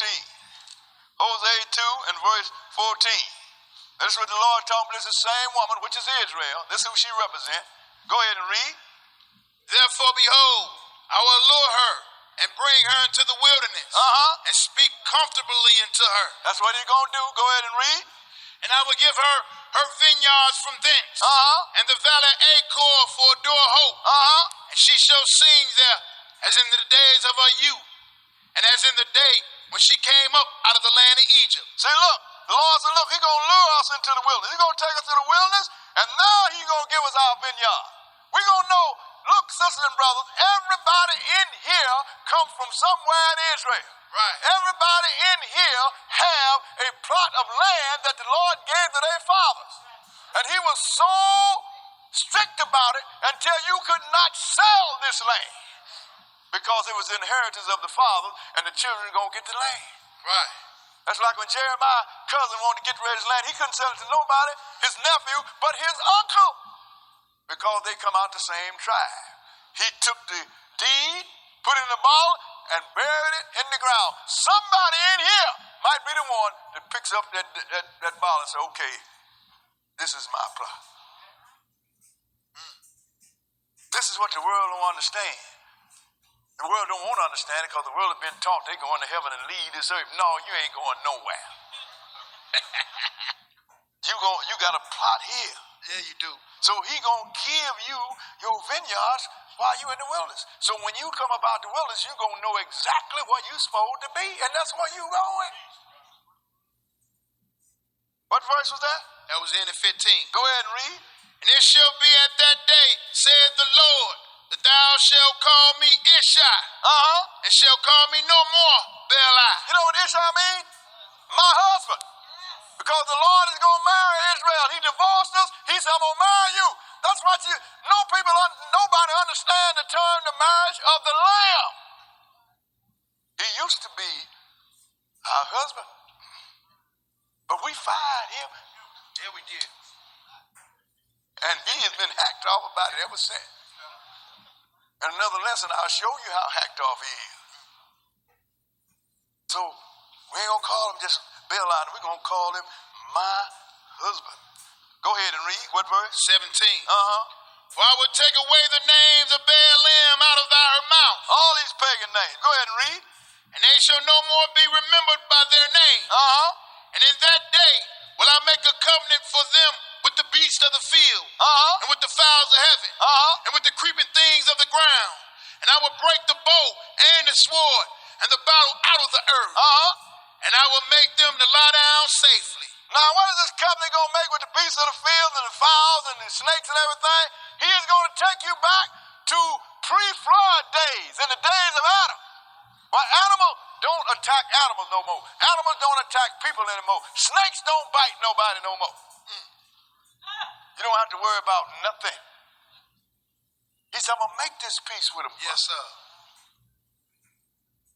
Hosea 2 and verse 14. This is what the Lord told me. This is the same woman, which is Israel. This is who she represents. Go ahead and read. Therefore, behold, I will allure her and bring her into the wilderness and speak comfortably unto her. That's what he's going to do. Go ahead and read. And I will give her her vineyards from thence, and the valley Achor for a door hope. And she shall sing there as in the days of her youth, and as in the day when she came up out of the land of Egypt. See, look, the Lord said, look, he's going to lure us into the wilderness. He's going to take us to the wilderness, and now he's going to give us our vineyard. We're going to know, look, sisters and brothers, everybody in here comes from somewhere in Israel. Right. Everybody in here have a plot of land that the Lord gave to their fathers. And he was so strict about it until you could not sell this land. Because it was the inheritance of the fathers, and the children are going to get the land. Right. That's like when Jeremiah's cousin wanted to get rid of his land. He couldn't sell it to nobody, his nephew, but his uncle. Because they come out the same tribe. He took the deed, put it in a bottle, and buried it in the ground. Somebody in here might be the one that picks up that bottle and says, okay, this is my plot. This is what the world don't understand. The world don't want to understand it because the world has been taught they're going to heaven and leave this earth. No, you ain't going nowhere. You got a plot here. Yeah, you do. So he going to give you your vineyards while you in the wilderness. So when you come up out the wilderness, you're going to know exactly where you're supposed to be, and that's where you're going. What verse was that? That was in at 15. Go ahead and read. And it shall be at that day, saith the Lord, that thou shalt call me Ishai, and shalt call me no more Baal. You know what Ishai means? My husband. Because the Lord is going to marry Israel. He divorced us. He said, I'm going to marry you. That's what nobody understand the term, the marriage of the Lamb. He used to be husband. But we fired him. Yeah, we did. And he has been hacked off about it ever since. And another lesson, I'll show you how hacked off he is. So we ain't gonna call him just bail out. We're gonna call him my husband. Go ahead and read. What verse? 17. For I will take away the names of Baalim out of thy mouth. All these pagan names. Go ahead and read. And they shall no more be remembered by their name. And in that day will I make a covenant for them with the beasts of the field, and with the fowls of heaven, and with the creeping things of the ground. And I will break the bow and the sword and the battle out of the earth. And I will make them to lie down safely. Now, what is this covenant going to make with the beasts of the field and the fowls and the snakes and everything? He is going to take you back to pre-flood days, in the days of Adam. Well, animals don't attack animals no more. Animals don't attack people anymore. Snakes don't bite nobody no more. You don't have to worry about nothing. He said, I'm going to make this peace with them. Yes, sir.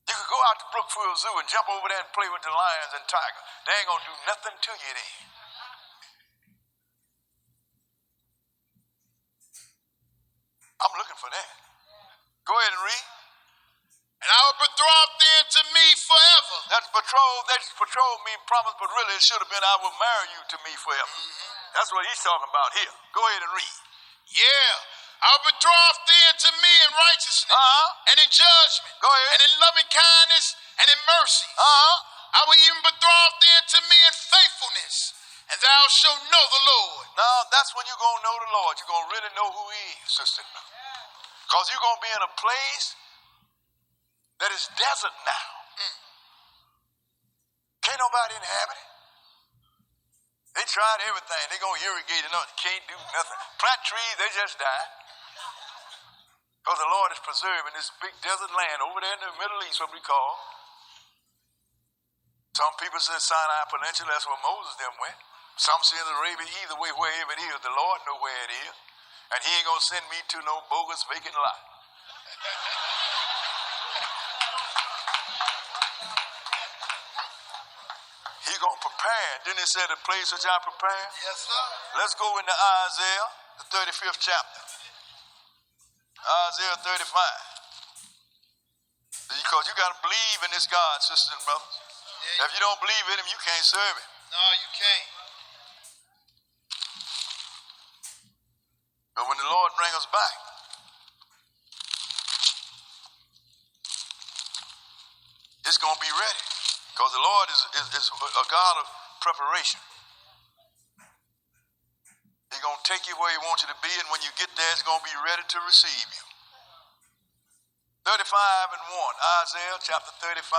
You can go out to Brookfield Zoo and jump over there and play with the lions and tigers. They ain't going to do nothing to you then. I'm looking for that. Go ahead and read. And I will betroth thee unto me forever. That's betrothed mean promise, but really it should have been I will marry you to me forever. That's what he's talking about here. Go ahead and read. Yeah. I'll betroth thee unto me in righteousness and in judgment. Go ahead. And in loving kindness and in mercy. I will even betroth thee unto me in faithfulness, and thou shalt know the Lord. Now, that's when you're going to know the Lord. You're going to really know who he is, sister. Because you're going to be in a place that is desert now. Can't nobody inhabit it. They tried everything. They're going to irrigate it. Can't do nothing. Plant trees, they just die. Because the Lord is preserving this big desert land over there in the Middle East, what we call. Some people say Sinai Peninsula, that's where Moses them went. Some say the Arabia, either way, wherever it is, the Lord know where it is. And he ain't going to send me to no bogus vacant lot. He going to prepare. Didn't he say the place which I prepare? Yes, sir. Let's go into Isaiah, the 35th chapter. Isaiah 35. Because you got to believe in this God, sisters and brothers. Yeah, if you don't believe in him, you can't serve him. No, you can't. But when the Lord brings us back, it's going to be ready. Because the Lord is a God of preparation. He's going to take you where he wants you to be, and when you get there, it's going to be ready to receive you. 35 and 1, Isaiah chapter 35.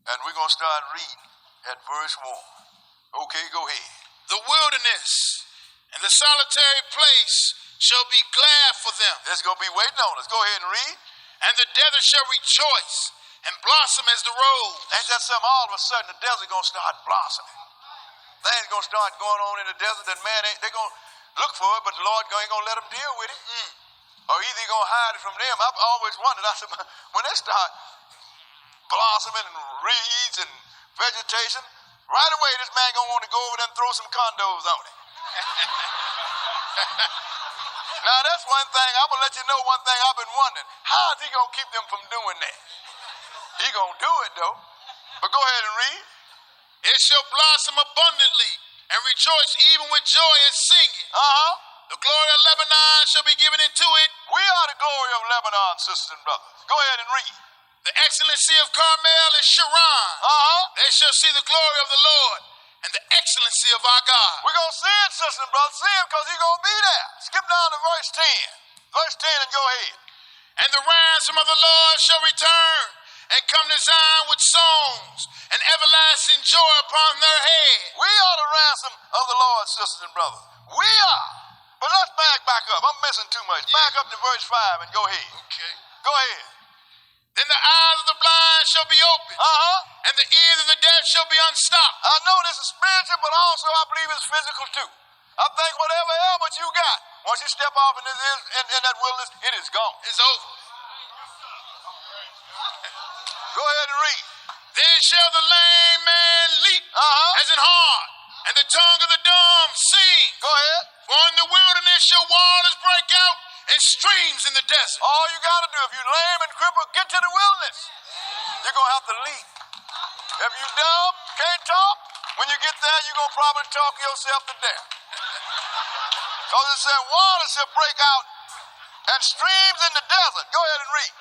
And we're going to start reading at verse 1. Okay, go ahead. The wilderness and the solitary place shall be glad for them. It's going to be waiting on us. Go ahead and read. And the desert shall rejoice and blossom as the rose. Ain't that something? All of a sudden the desert going to start blossoming. Things going to start going on in the desert that man ain't, they're going to look for it, but the Lord ain't going to let them deal with it. Or either he's going to hide it from them. I've always wondered, I said, when they start blossoming and reeds and vegetation, right away this man going to want to go over there and throw some condos on it. Now that's one thing, I'm going to let you know one thing I've been wondering. How is he going to keep them from doing that? He going to do it though. But go ahead and read. It shall blossom abundantly and rejoice even with joy and singing. The glory of Lebanon shall be given into it. We are the glory of Lebanon, sisters and brothers. Go ahead and read. The excellency of Carmel and Sharon. They shall see the glory of the Lord and the excellency of our God. We're going to see it, sisters and brothers. See it because he's going to be there. Skip down to verse 10. Verse 10 and go ahead. And the ransom of the Lord shall return and come to Zion with songs and everlasting joy upon their head. We are the ransom of the Lord, sisters and brothers. We are. But let's back up. I'm missing too much. Yeah. Back up to verse 5 and go ahead. Okay. Go ahead. Then the eyes of the blind shall be opened, and the ears of the deaf shall be unstopped. I know this is spiritual, but also I believe it's physical too. I think whatever else you got, once you step off in that wilderness, it is gone. It's over. Go ahead and read. Then shall the lame man leap as an hart, and the tongue of the dumb sing. Go ahead. For in the wilderness shall waters break out and streams in the desert. All you got to do, if you're lame and crippled, get to the wilderness. You're going to have to leap. If you dumb, can't talk, when you get there, you're going to probably talk yourself to death. Because it said water shall break out and streams in the desert. Go ahead and read.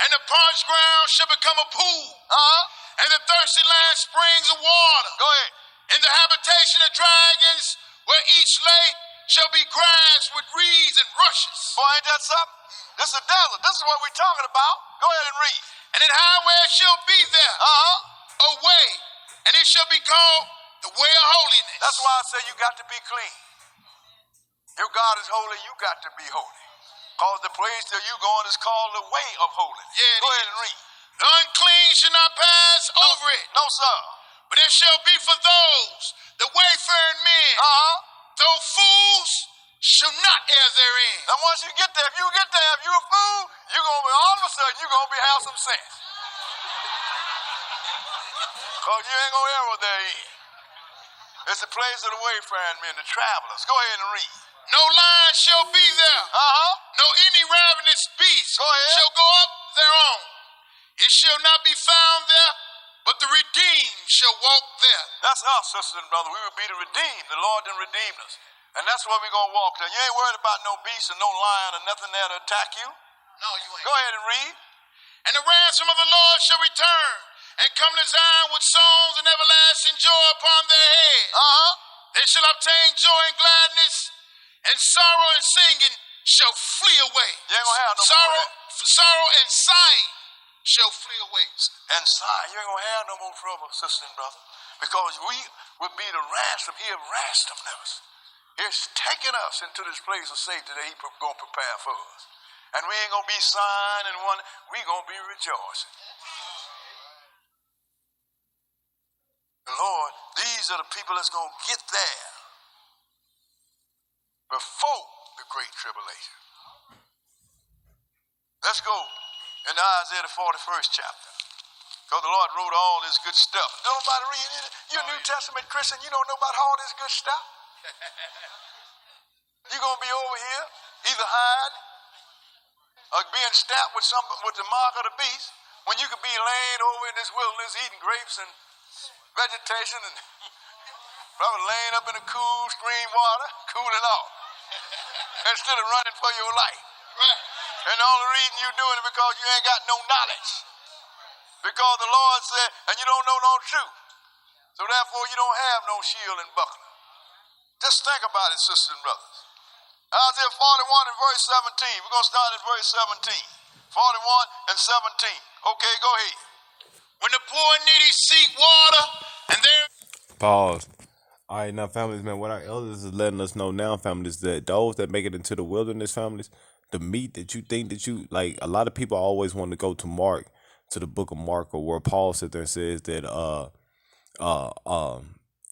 And the parched ground shall become a pool, and the thirsty land springs of water. Go ahead. In the habitation of dragons, where each lake shall be grass with reeds and rushes. Boy, ain't that something? This is a desert. This is what we're talking about. Go ahead and read. And an highway shall be there, a way, and it shall be called the way of holiness. That's why I say you got to be clean. Your God is holy, you got to be holy. Because the place that you going is called the way of holiness. Yeah, go ahead and read. The unclean shall not pass over it. No, sir. But it shall be for those, the wayfaring men, though fools shall not err therein. Now once you get there, if you get there, if you're a fool, you're going to be, all of a sudden, you're going to have some sense. Because you ain't going to err therein. It's the place of the wayfaring men, the travelers. Go ahead and read. No lion shall be there, no any ravenous beast shall go up thereon. It shall not be found there, but the redeemed shall walk there. That's us, sisters and brothers. We will be the redeemed. The Lord done redeemed us. And that's where we're going to walk there. You ain't worried about no beast or no lion or nothing there to attack you. No, you ain't. Go ahead and read. And the ransom of the Lord shall return and come to Zion with songs and everlasting joy upon their head. They shall obtain joy and gladness, and sorrow and singing shall flee away. You ain't going to have no more sorrow and sighing shall flee away. And sighing, you ain't going to have no more trouble, sister and brother, because we will be the ransom. He have ransomed us. He's taken us into this place of safety that He's going to prepare for us. And we ain't going to be sighing and wondering. We're going to be rejoicing. Lord, these are the people that's going to get there before the great tribulation. Let's go into Isaiah the 41st chapter. Because the Lord wrote all this good stuff. Don't nobody read it. You're a New Testament Christian, you don't know about all this good stuff. You're going to be over here, either hide or being stabbed with the mark of the beast, when you could be laying over in this wilderness eating grapes and vegetation and probably laying up in the cool stream water, cooling off, instead of running for your life. Right. And the only reason you're doing it because you ain't got no knowledge. Because the Lord said, and you don't know no truth. So therefore you don't have no shield and buckler. Just think about it, sisters and brothers. Isaiah 41 and verse 17. We're going to start at verse 17. 41 and 17. Okay, go ahead. When the poor and needy seek water, and there... Pause. All right, now, families, man, what our elders is letting us know now, families, that those that make it into the wilderness, families, the meat that you think that you, like, a lot of people always want to go to Mark, to the book of Mark, or where Paul sits there and says that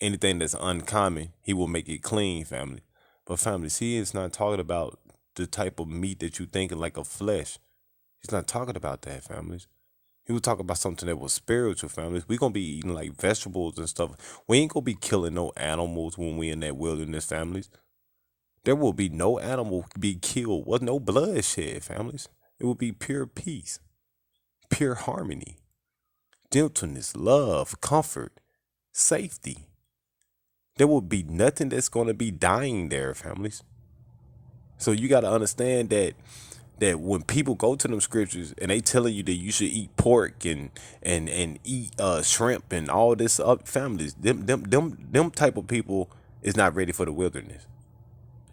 anything that's uncommon, he will make it clean, family. But families, he is not talking about the type of meat that you thinking like of flesh. He's not talking about that, families. He was talking about something that was spiritual, families. We're going to be eating like vegetables and stuff. We ain't going to be killing no animals when we in that wilderness, families. There will be no animal be killed. Was no bloodshed, families. It will be pure peace, pure harmony, gentleness, love, comfort, safety. There will be nothing that's going to be dying there, families. So you got to understand that when people go to them scriptures and they telling you that you should eat pork and eat shrimp and all this up, families, them type of people is not ready for the wilderness.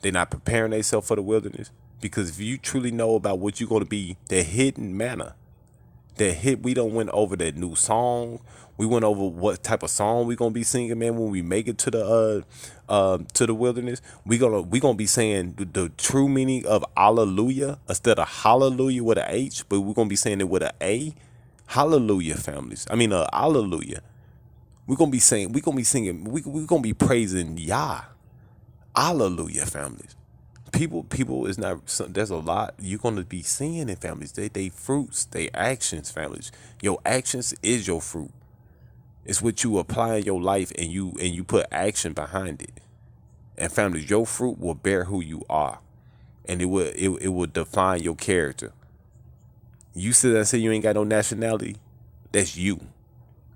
They're not preparing themselves for the wilderness, because if you truly know about what you're going to be, the hidden manna, we don't went over that new song. We went over what type of song we gonna be singing, man, when we make it to the wilderness. We gonna be saying the true meaning of hallelujah instead of hallelujah with a H, but we're gonna be saying it with a A. Hallelujah, families. I mean, hallelujah. We're gonna be singing. We're gonna be praising Yah. Hallelujah, families. People is not. There's a lot you're gonna be seeing in families. They fruits, they actions. Families, your actions is your fruit. It's what you apply in your life, and you put action behind it. And families, your fruit will bear who you are, and it will define your character. You sit there and say you ain't got no nationality. That's you.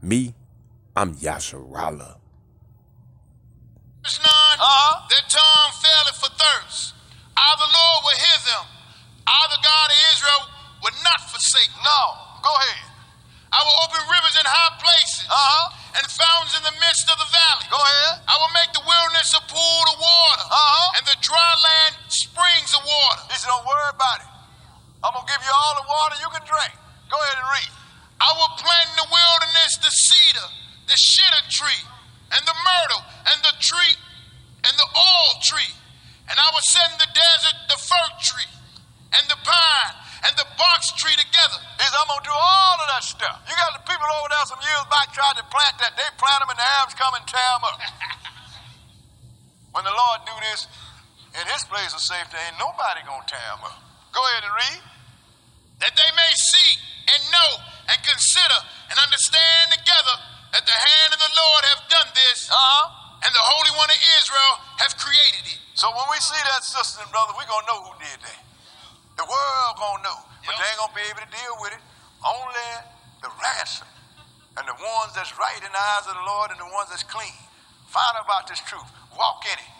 Me, I'm Yasharala. Verse 9, their tongue faileth for thirst. I, the Lord, will hear them. I, the God of Israel, will not forsake them. No, go ahead. I will open rivers in high places and fountains in the midst of the valley. Go ahead. I will make the wilderness a pool of water and the dry land springs of water. He said, don't worry about it. I'm going to give you all the water you can drink. Go ahead and read. I will plant in the wilderness the cedar, the shitter tree, and the myrtle, and the tree, and the oil tree. And I will set in the desert the fir tree, and the pine, and the box tree together. He said, I'm going to do all of that stuff. You got the people over there some years back tried to plant that. They plant them and the Arabs come and tear them up. When the Lord do this in his place of safety, ain't nobody going to tear them up. Go ahead and read. That they may see and know and consider and understand together that the hand of the Lord have done this, and the Holy One of Israel have created it. So when we see that, sisters and brothers, we're going to know who did that. The world going to know, but they ain't going to be able to deal with it. Only the ransom and the ones that's right in the eyes of the Lord and the ones that's clean. Find out about this truth. Walk in it.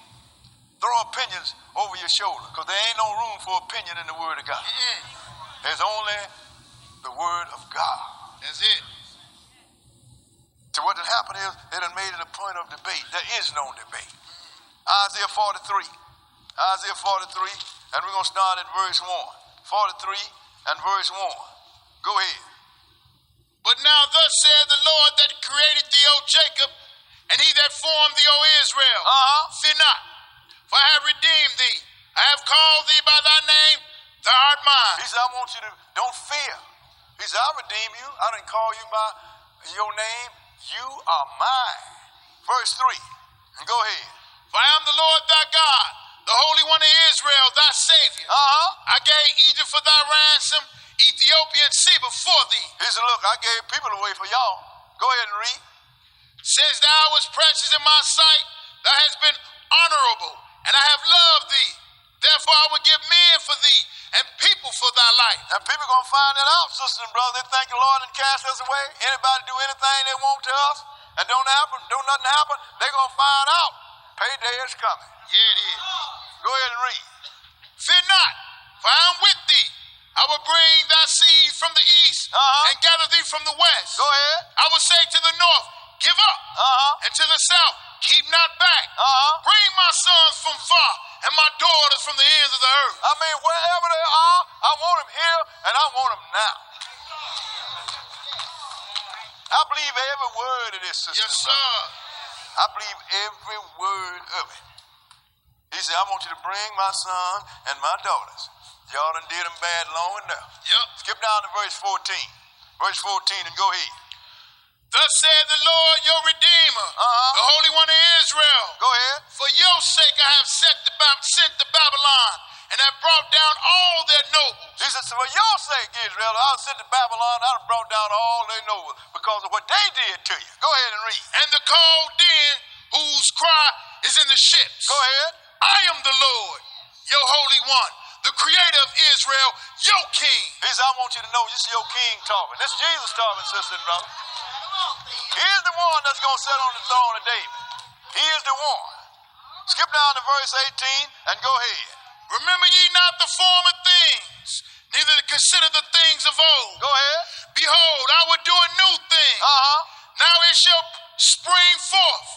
Throw opinions over your shoulder, because there ain't no room for opinion in the Word of God. There's only the Word of God. That's it. So what had happened is, it had made it a point of debate. There is no debate. Isaiah 43. Isaiah 43, and we're going to start at verse 1. 43 and verse 1. Go ahead. But now thus saith the Lord that created thee, O Jacob, and he that formed thee, O Israel. Fear not, for I have redeemed thee. I have called thee by thy name, thou art mine. He said, I want you to, don't fear. He said, I redeem you. I didn't call you by your name. You are mine. Verse 3, and go ahead. For I am the Lord thy God, the Holy One of Israel, thy Savior. I gave Egypt for thy ransom, Ethiopia and Seba for thee. He said, look, I gave people away for y'all. Go ahead and read. Since thou was precious in my sight, thou hast been honorable, and I have loved thee. Therefore I will give men for thee, and people for thy life. And people going to find that out, sisters and brothers. They think the Lord done cast us away. Anybody do anything they want to us, and don't nothing happen, they're going to find out. Payday is coming. Yeah, it is. Go ahead and read. Fear not, for I am with thee. I will bring thy seed from the east and gather thee from the west. Go ahead. I will say to the north, give up, and to the south, keep not back. Bring my sons from far and my daughters from the ends of the earth. I mean, wherever they are, I want them here and I want them now. I believe every word of this, sister. Yes, sir. I believe every word of it. He said, I want you to bring my son and my daughters. Y'all done did them bad long enough. Yep. Skip down to verse 14. Verse 14 and go ahead. Thus said the Lord your Redeemer, the Holy One of Israel. Go ahead. For your sake I have sent to Babylon, and have brought down all their nobles. He said, so for your sake, Israel, I was sent to Babylon, I have brought down all their nobles because of what they did to you. Go ahead and read. And the cold den whose cry is in the ships. Go ahead. I am the Lord, your Holy One, the Creator of Israel, your King. He said, I want you to know this is your King talking. This is Jesus talking, sister and brother. He is the one that's going to sit on the throne of David. He is the one. Skip down to verse 18 and go ahead. Remember ye not the former things, neither to consider the things of old. Go ahead. Behold, I will do a new thing. Now it shall spring forth.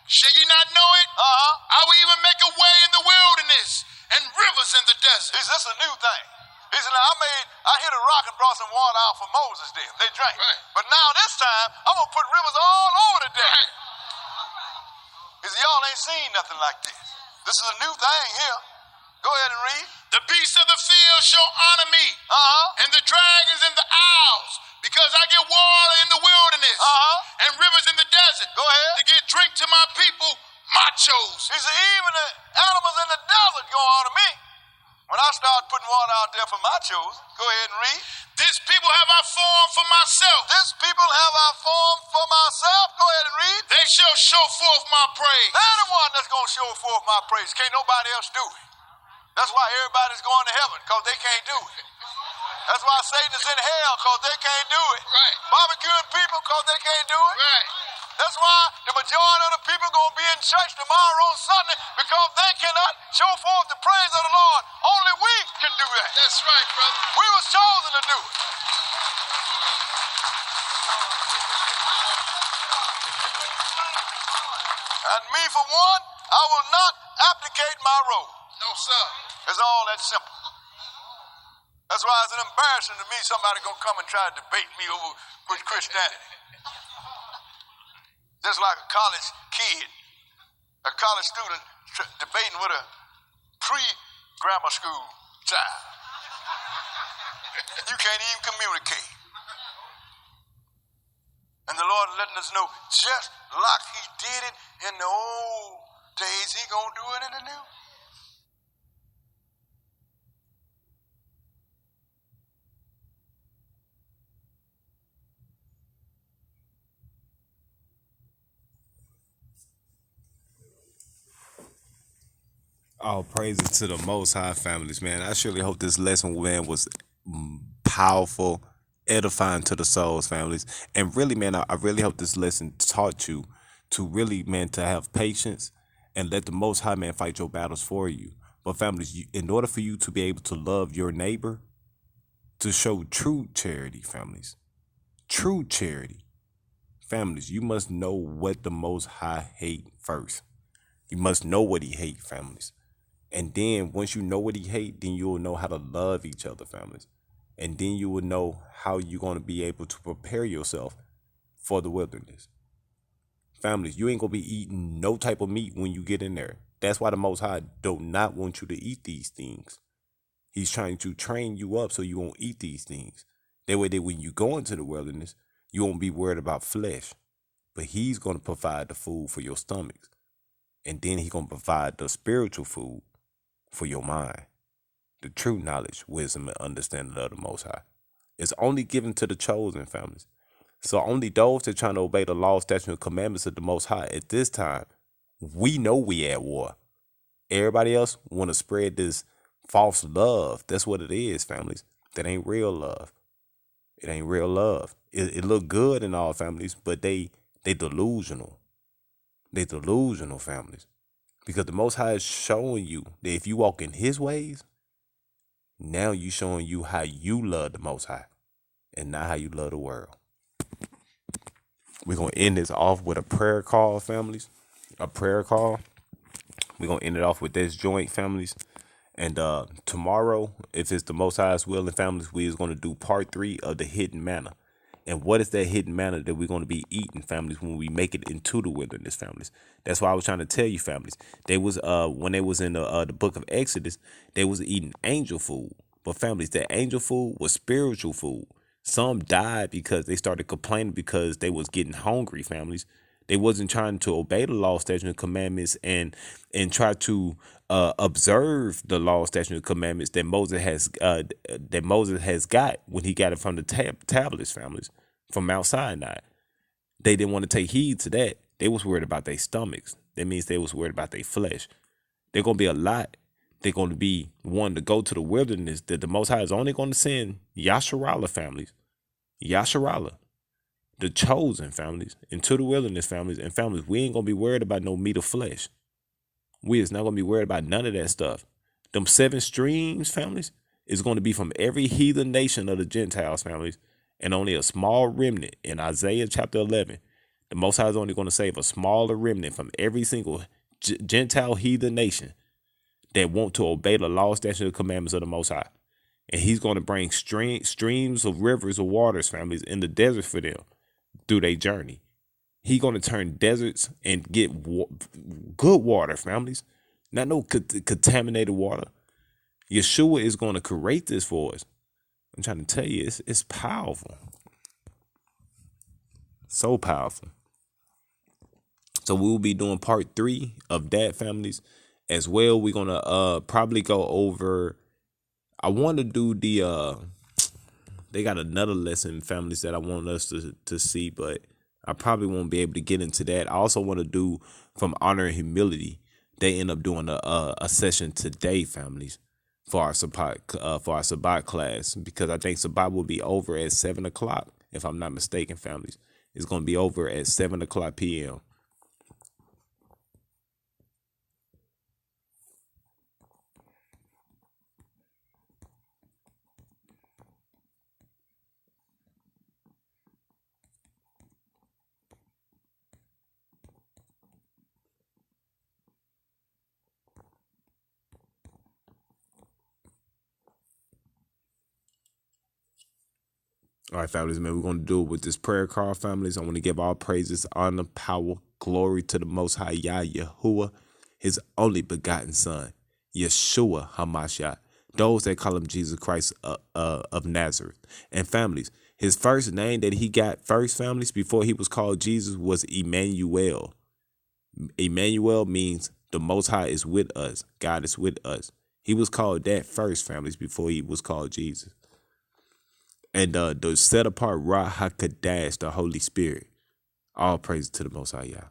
Shall ye not know it? I will even make a way in the wilderness and rivers in the desert. He said, that's a new thing. He said, now I hit a rock and brought some water out for Moses then. They drank. Right. But now this time, I'm going to put rivers all over the desert. Right. He said, y'all ain't seen nothing like this. This is a new thing here. Go ahead and read. The beasts of the field shall honor me, and the dragons and the owls, because I get water in the wilderness and rivers in the desert. Go ahead. To get drink to my people, my chosen. He said, even the animals in the desert go honor me. When I start putting water out there for my children, go ahead and read. This people have I formed for myself. This people have I formed for myself. Go ahead and read. They shall show forth my praise. They're the one that's going to show forth my praise. Can't nobody else do it. That's why everybody's going to heaven, because they can't do it. That's why Satan is in hell, because they can't do it. Right. Barbecuing people, because they can't do it. Right. That's why the majority of the people going to be in church tomorrow on Sunday, because they cannot show forth the praise of the Lord. Only we can do that. That's right, brother. We was chosen to do it. And me, for one, I will not abdicate my role. No, sir. It's all that simple. That's why it's an embarrassment to me somebody going to come and try to debate me over with Christianity. Just like a college kid, a college student debating with a pre-grammar school child. You can't even communicate. And the Lord letting us know, just like he did it in the old days, he gonna do it in the new. All praises to the Most High, families, man. I surely hope this lesson, man, was powerful, edifying to the souls, families. And really, man, I really hope this lesson taught you to really, man, to have patience and let the Most High, man, fight your battles for you. But families, in order for you to be able to love your neighbor, to show true charity, families, true charity, families, you must know what the Most High hate first. You must know what he hate, families. And then once you know what he hate, then you will know how to love each other, families. And then you will know how you're going to be able to prepare yourself for the wilderness. Families, you ain't going to be eating no type of meat when you get in there. That's why the Most High do not want you to eat these things. He's trying to train you up so you won't eat these things. That way that when you go into the wilderness, you won't be worried about flesh. But he's going to provide the food for your stomachs. And then he's going to provide the spiritual food for your mind. The true knowledge, wisdom, and understanding of the Most High. It's only given to the chosen, families. So only those that trying to obey the law, statutes, and commandments of the Most High at this time, we know we at war. Everybody else want to spread this false love. That's what it is, families. That ain't real love. It ain't real love. It look good in all families, but they delusional. They delusional, families. Because the Most High is showing you that if you walk in his ways, now you showing you how you love the Most High and not how you love the world. We're going to end this off with a prayer call, families. A prayer call. We're going to end it off with this joint, families. And tomorrow, if it's the Most High's will and families, we is going to do part 3 of the hidden manna. And what is that hidden manna that we're going to be eating, families, when we make it into the wilderness, families? That's why I was trying to tell you, families. They was when they was in the book of Exodus, they was eating angel food. But families, that angel food was spiritual food. Some died because they started complaining because they was getting hungry, families. They wasn't trying to obey the law, statutes, and commandments and try to observe the law, statutes, and commandments that Moses has got when he got it from the tablets, families, from Mount Sinai. They didn't want to take heed to that. They was worried about their stomachs. That means they was worried about their flesh. They're going to be a lot. They're going to be one to go to the wilderness that the Most High is only going to send Yasharallah, families. Yasharallah. The chosen, families, into the wilderness, families. And families, we ain't going to be worried about no meat or flesh. We is not going to be worried about none of that stuff. Them 7 streams, families, is going to be from every heathen nation of the Gentiles, families. And only a small remnant in Isaiah chapter 11. The Most High is only going to save a smaller remnant from every single Gentile heathen nation that want to obey the law, statutes, and commandments of the Most High. And he's going to bring streams of rivers of waters, families, in the desert for them through their journey. He's going to turn deserts and get good water, families. Not no contaminated water. Yeshua is going to create this for us. I'm trying to tell you, it's powerful. So powerful. So we will be doing part 3 of that, families. As well, we're going to probably go over I want to do the they got another lesson, families, that I want us to see, but I probably won't be able to get into that. I also want to do from honor and humility. They end up doing a session today, families, for our Sabbat class, because I think Sabbat will be over at 7:00, if I'm not mistaken, families. It's gonna be over at 7:00 p.m. All right, families, man, we're going to do it with this prayer card, families. I want to give all praises, honor, power, glory to the Most High Yah, Yahuwah, his only begotten Son, Yeshua HaMashiach, those that call him Jesus Christ of Nazareth. And families, his first name that he got first, families, before he was called Jesus, was Emmanuel. Emmanuel means the Most High is with us. God is with us. He was called that first, families, before he was called Jesus. And the set apart Ra HaKadosh, the Holy Spirit. All praise to the Most High Yah.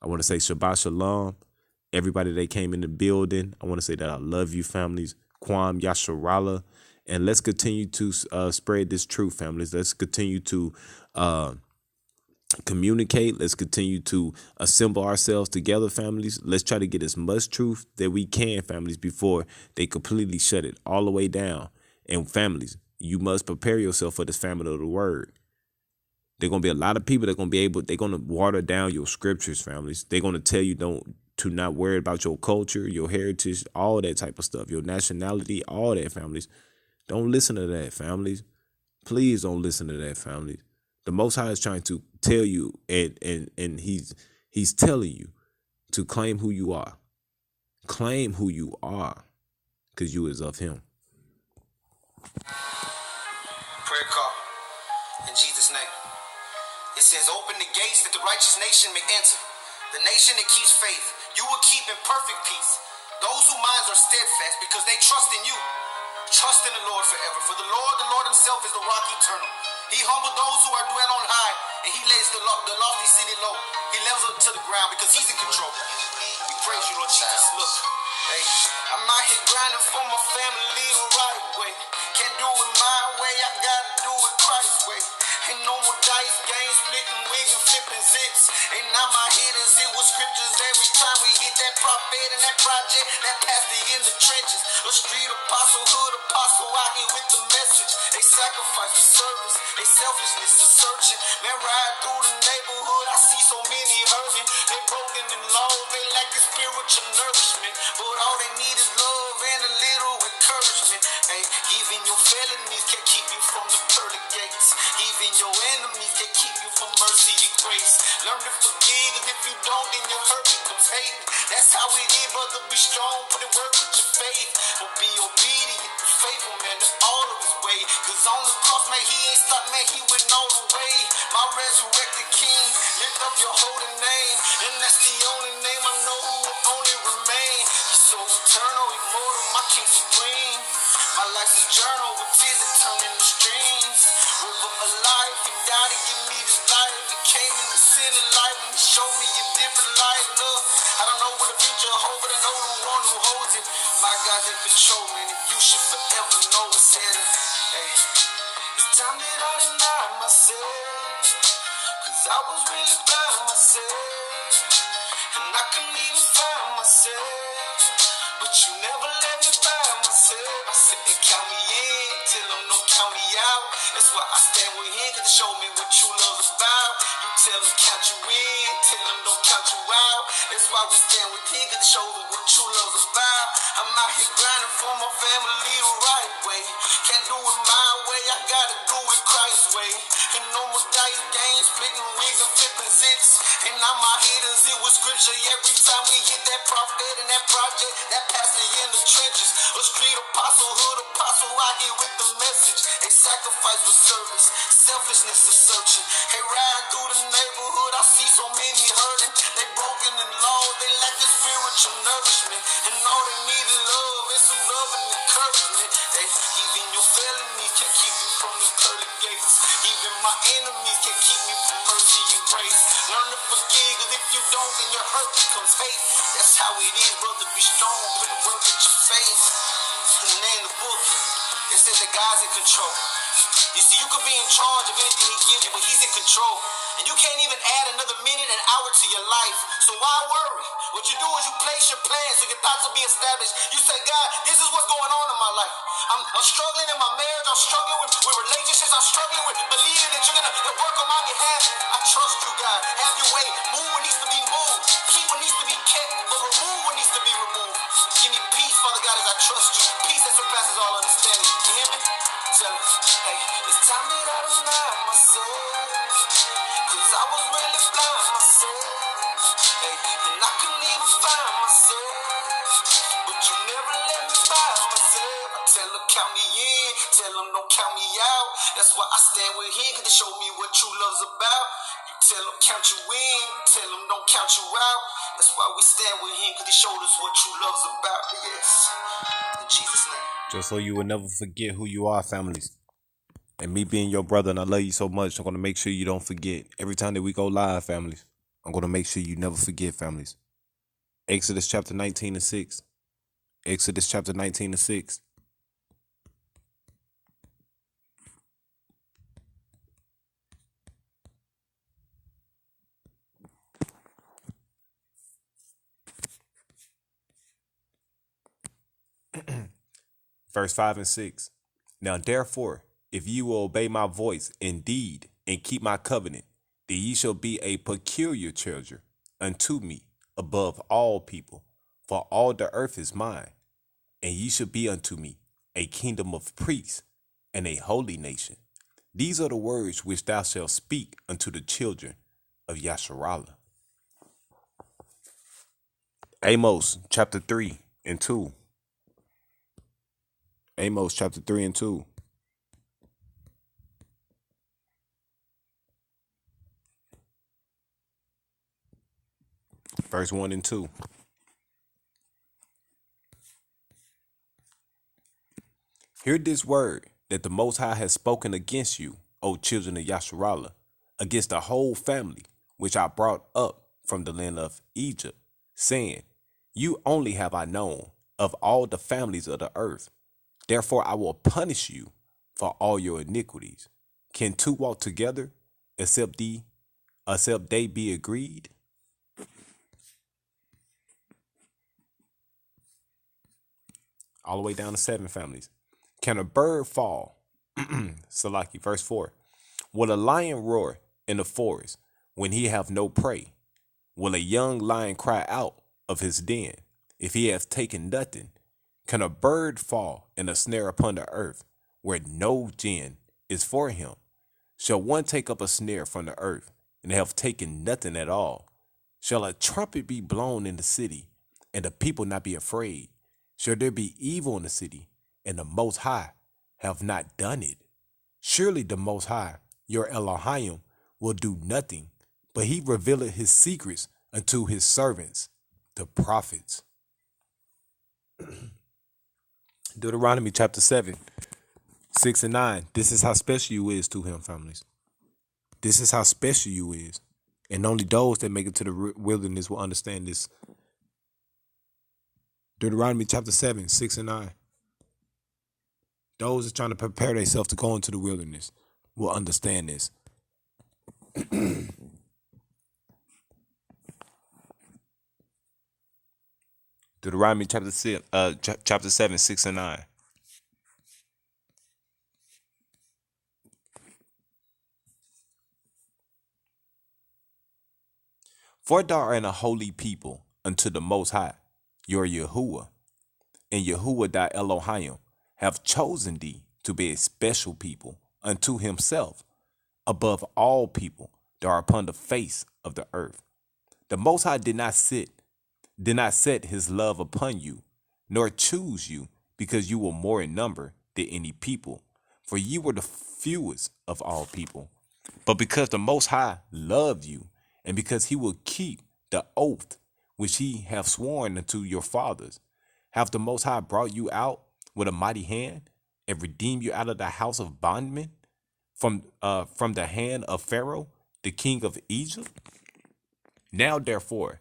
I want to say Shabbat Shalom. Everybody that came in the building, I want to say that I love you, families. Kwam Yasharala. And let's continue to spread this truth, families. Let's continue to communicate. Let's continue to assemble ourselves together, families. Let's try to get as much truth that we can, families, before they completely shut it all the way down. And families, you must prepare yourself for this famine of the word. There are going to be a lot of people that are going to they're going to water down your scriptures, families. They're going to tell you to not worry about your culture, your heritage, all that type of stuff, your nationality, all that, families. Don't listen to that, families. Please don't listen to that, families. The Most High is trying to tell you, and he's telling you to claim who you are. Claim who you are, because you is of him. Prayer call in Jesus' name. It says, open the gates that the righteous nation may enter. The nation that keeps faith, you will keep in perfect peace. Those whose minds are steadfast because they trust in you. Trust in the Lord forever. For the Lord himself is the rock eternal. He humbled those who are dwell on high, and he lays the lofty city low. He levels up to the ground because he's in control. We praise you, Lord Jesus. Look, hey, I'm out here grinding for my family the right way. Can't do it my way, I gotta do it Christ's way. Ain't no more dice games, splitting wigs and flipping zips. And now my hitters hit with scriptures every time we hit that prophet and that project, that pastor in the trenches. A street apostle, hood apostle out here with the message. They sacrifice the service, they selfishness is searching. Man, ride through the neighborhood, I see so many hurting. They broken in law, they lack the spiritual nourishment. But all they need is love and a little encouragement. Hey, even your felonies can keep you from the pearly gates. Even your enemies can keep you from mercy and grace. Learn to forgive, cause if you don't, then your hurt becomes hate. That's how it is, brother, be strong, put it work with your faith. But be obedient, be faithful, man, to all of his way. Cause on the cross, man, he ain't stopped, man, he went all the way. My resurrected king, lift up your holy name. And that's the only name I know who will only remain. He's so eternal, immortal, my king supreme. My life's a journal with tears that turn into streams. River of life, he died to give me this life. He came in the sin of life and he showed me a different life. Look, I don't know what the future holds, but I know the one who holds it. My God's in control, man, and you should forever know it's in. Hey, it's time that I deny myself, cause I was really blind myself, and I couldn't even find myself. But you never let me find myself. I said, they count me in, tell them don't count me out. That's why I stand with him, cause they show me what true love's about. You tell them count you in, tell them don't count you out. That's why we stand with him, cause they show me what true love's about. I'm out here grinding for my family the right way. Can't do it my way, I gotta do it Christ's way. Ain't no more dice games, splitting wigs and flipping zips. And now my haters, it was script scripture every time we hit that prophet and that project, that pastor in the trenches. A street apostle, hood apostle out here with the message. A sacrifice with service, selfishness is searching. Hey, riding through the neighborhood, I see so many hurting. They broken in law, they lack the spiritual nourishment. And all they need is love and some love and encouragement. They, even your felonies can keep you from the pearly gates. Even my enemies can keep me from mercy and grace. Learn to forgive, cause if you don't, then your hurt becomes hate. That's how it is, brother, be strong, put the work at your face. And then the book, it says that God's in control. You see, you could be in charge of anything he gives you, but he's in control. And you can't even add another minute, an hour to your life. So why worry? What you do is you place your plans so your thoughts will be established. You say, God, this is what's going on in my life. I'm struggling in my marriage. I'm struggling with relationships. I'm struggling with believing that you're going to work on my behalf. I trust you, God. Have your way. Move what needs to be moved. Keep what needs to be kept, but remove what needs to be removed. Give me peace, Father God, as I trust you. Peace that surpasses all understanding. You hear me? Tell me, hey, it's time that I deny myself. Cause I was really blind myself. Hey, and I couldn't even find myself. But you never let me find myself. I tell them count me in, tell them don't count me out. That's why I stand with him, cause they show me what true love's about. You tell them count you in, tell them don't count you out. That's why we stand with him, cause he showed us what true love's about. Yes, in Jesus' name. Just so you will never forget who you are, families. And me being your brother, and I love you so much, I'm going to make sure you don't forget. Every time that we go live, families, I'm going to make sure you never forget, families. Exodus chapter 19 and 6. Exodus chapter 19 and 6. Verse 5 and 6. Now therefore, if ye will obey my voice indeed, and keep my covenant, then ye shall be a peculiar treasure unto me above all people, for all the earth is mine, and ye shall be unto me a kingdom of priests and a holy nation. These are the words which thou shalt speak unto the children of Yasharallah. Amos chapter 3 and 2. Amos chapter 3 and 2. Verse 1 and 2. Hear this word that the Most High has spoken against you, O children of Yasharallah, against the whole family which I brought up from the land of Egypt, saying, you only have I known of all the families of the earth. Therefore I will punish you for all your iniquities. Can two walk together except they be agreed? All the way down to 7 families. Can a bird fall? Salaki, verse 4. Will a lion roar in the forest when he have no prey? Will a young lion cry out of his den if he has taken nothing? Can a bird fall in a snare upon the earth where no gin is for him? Shall one take up a snare from the earth and have taken nothing at all? Shall a trumpet be blown in the city and the people not be afraid? Shall there be evil in the city and the Most High have not done it? Surely the Most High, your Elohim, will do nothing, but he revealeth his secrets unto his servants, the prophets. Deuteronomy chapter 7, 6 and 9. This is how special you is to him, families. This is how special you is. And only those that make it to the wilderness will understand this. Deuteronomy chapter 7, 6 and 9. Those that are trying to prepare themselves to go into the wilderness will understand this. Deuteronomy chapter 7, 6 and 9. For thou art a holy people unto the Most High, your Yahuwah, and Yahuwah thy Elohim have chosen thee to be a special people unto himself above all people that are upon the face of the earth. The Most High did not set his love upon you, nor choose you, because you were more in number than any people, for you were the fewest of all people. But because the Most High loved you, and because he will keep the oath which he hath sworn unto your fathers, hath the Most High brought you out with a mighty hand, and redeemed you out of the house of bondmen, from the hand of Pharaoh, the king of Egypt. Now therefore,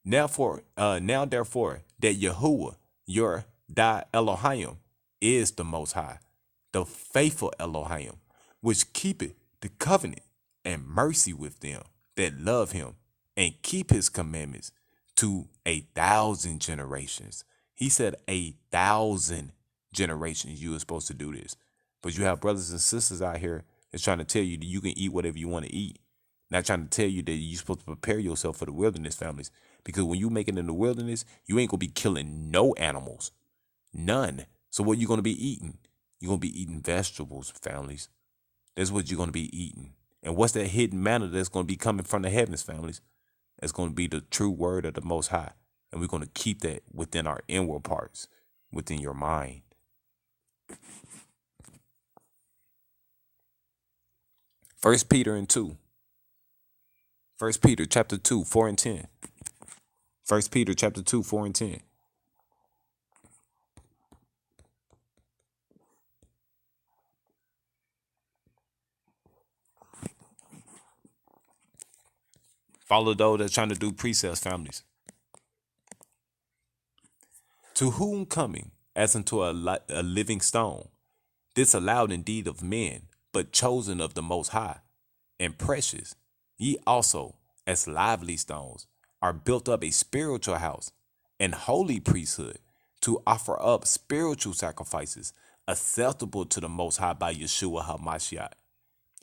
now therefore that Yahuwah, your thy Elohim, is the Most High, the faithful Elohim, which keepeth the covenant and mercy with them that love him and keep his commandments to 1,000 generations. He said 1,000 generations you are supposed to do this. But you have brothers and sisters out here that's trying to tell you that you can eat whatever you want to eat. Not trying to tell you that you're supposed to prepare yourself for the wilderness, families. Because when you make it in the wilderness, you ain't going to be killing no animals. None. So what you going to be eating? You're going to be eating vegetables, families. That's what you're going to be eating. And what's that hidden manna that's going to be coming from the heavens, families? That's going to be the true word of the Most High. And we're going to keep that within our inward parts, within your mind. First Peter and 2. First Peter chapter 2, 4 and 10. First Peter chapter 2, 4 and 10. Follow those that's trying to do precepts, families. To whom coming as unto a living stone, disallowed indeed of men, but chosen of the Most High, and precious, ye also, as lively stones, are built up a spiritual house, and holy priesthood, to offer up spiritual sacrifices, acceptable to the Most High by Yeshua HaMashiach.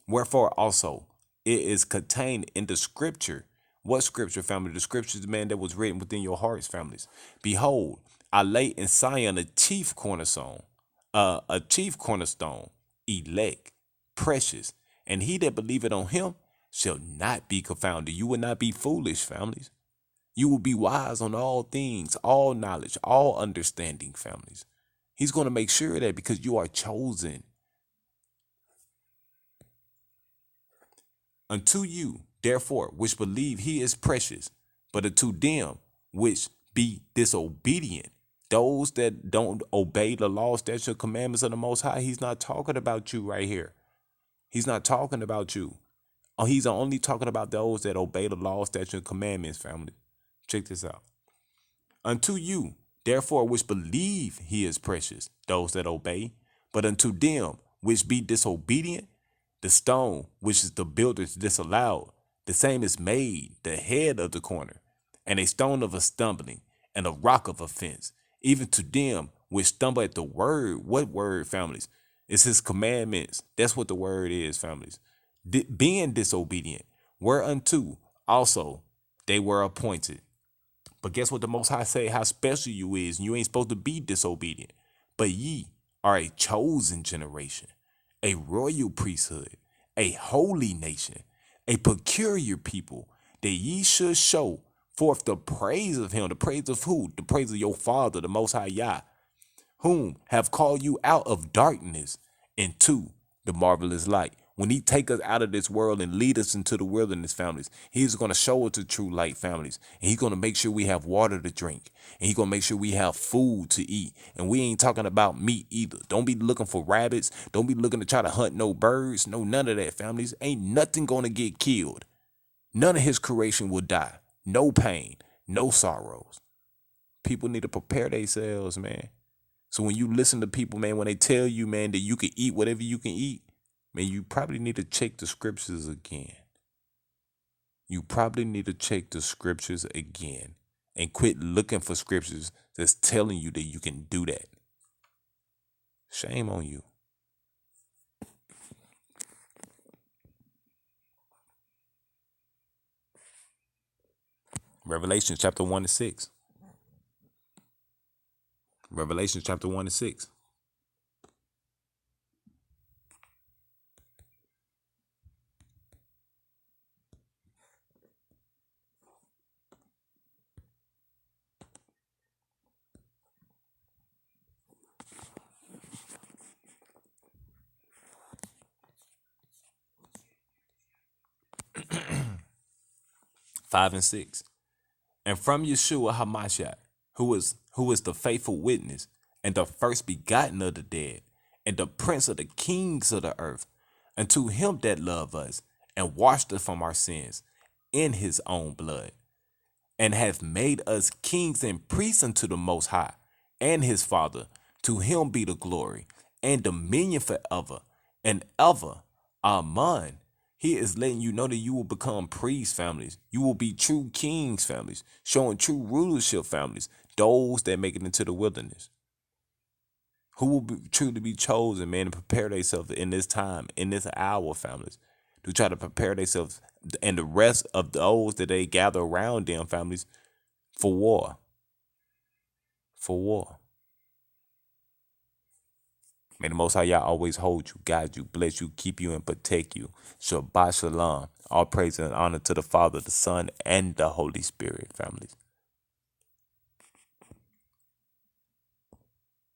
Wherefore also it is contained in the scripture. What scripture, family? The scriptures, man, that was written within your hearts, families. Behold, I lay in Zion a chief cornerstone, elect, precious, and he that believeth on him shall not be confounded. You will not be foolish, families. You will be wise on all things, all knowledge, all understanding, families. He's going to make sure of that because you are chosen. Unto you, therefore, which believe he is precious, but unto them which be disobedient, those that don't obey the law, statutes, commandments of the Most High, he's not talking about you right here. He's not talking about you. He's only talking about those that obey the law, statutes, and commandments, family. Check this out. Unto you, therefore, which believe he is precious, those that obey, but unto them which be disobedient, the stone which is the builders disallowed, the same is made the head of the corner, and a stone of a stumbling, and a rock of offense, even to them which stumble at the word. What word, families? It's his commandments. That's what the word is, families. Being disobedient, whereunto also they were appointed. But guess what the Most High say? How special you is. And you ain't supposed to be disobedient. But ye are a chosen generation, a royal priesthood, a holy nation, a peculiar people, that ye should show forth the praise of him. The praise of who? The praise of your Father, the Most High Yah, whom have called you out of darkness into the marvelous light. When he take us out of this world and lead us into the wilderness, families, he's going to show us the true light, families. And he's going to make sure we have water to drink. And he's going to make sure we have food to eat. And we ain't talking about meat either. Don't be looking for rabbits. Don't be looking to try to hunt no birds. No, none of that, families. Ain't nothing going to get killed. None of his creation will die. No pain, no sorrows. People need to prepare themselves, man. So when you listen to people, man, when they tell you, man, that you can eat whatever you can eat, man, you probably need to check the scriptures again. You probably need to check the scriptures again and quit looking for scriptures that's telling you that you can do that. Shame on you. Revelation chapter 1 and 6. Revelation chapter 1 and 6. 5 and 6. And from Yeshua HaMashiach, who is the faithful witness, and the first begotten of the dead, and the prince of the kings of the earth, unto him that loved us, and washed us from our sins in his own blood, and hath made us kings and priests unto the Most High, and his Father. To him be the glory and dominion forever and ever. Amen. He is letting you know that you will become priests, families. You will be true kings, families, showing true rulership, families, those that make it into the wilderness, who will be truly be chosen, man, to prepare themselves in this time, in this hour, families, to try to prepare themselves and the rest of those that they gather around them, families, for war. For war. May the Most High Yah always hold you, guide you, bless you, keep you, and protect you. Shabbat Shalom. All praise and honor to the Father, the Son, and the Holy Spirit, families.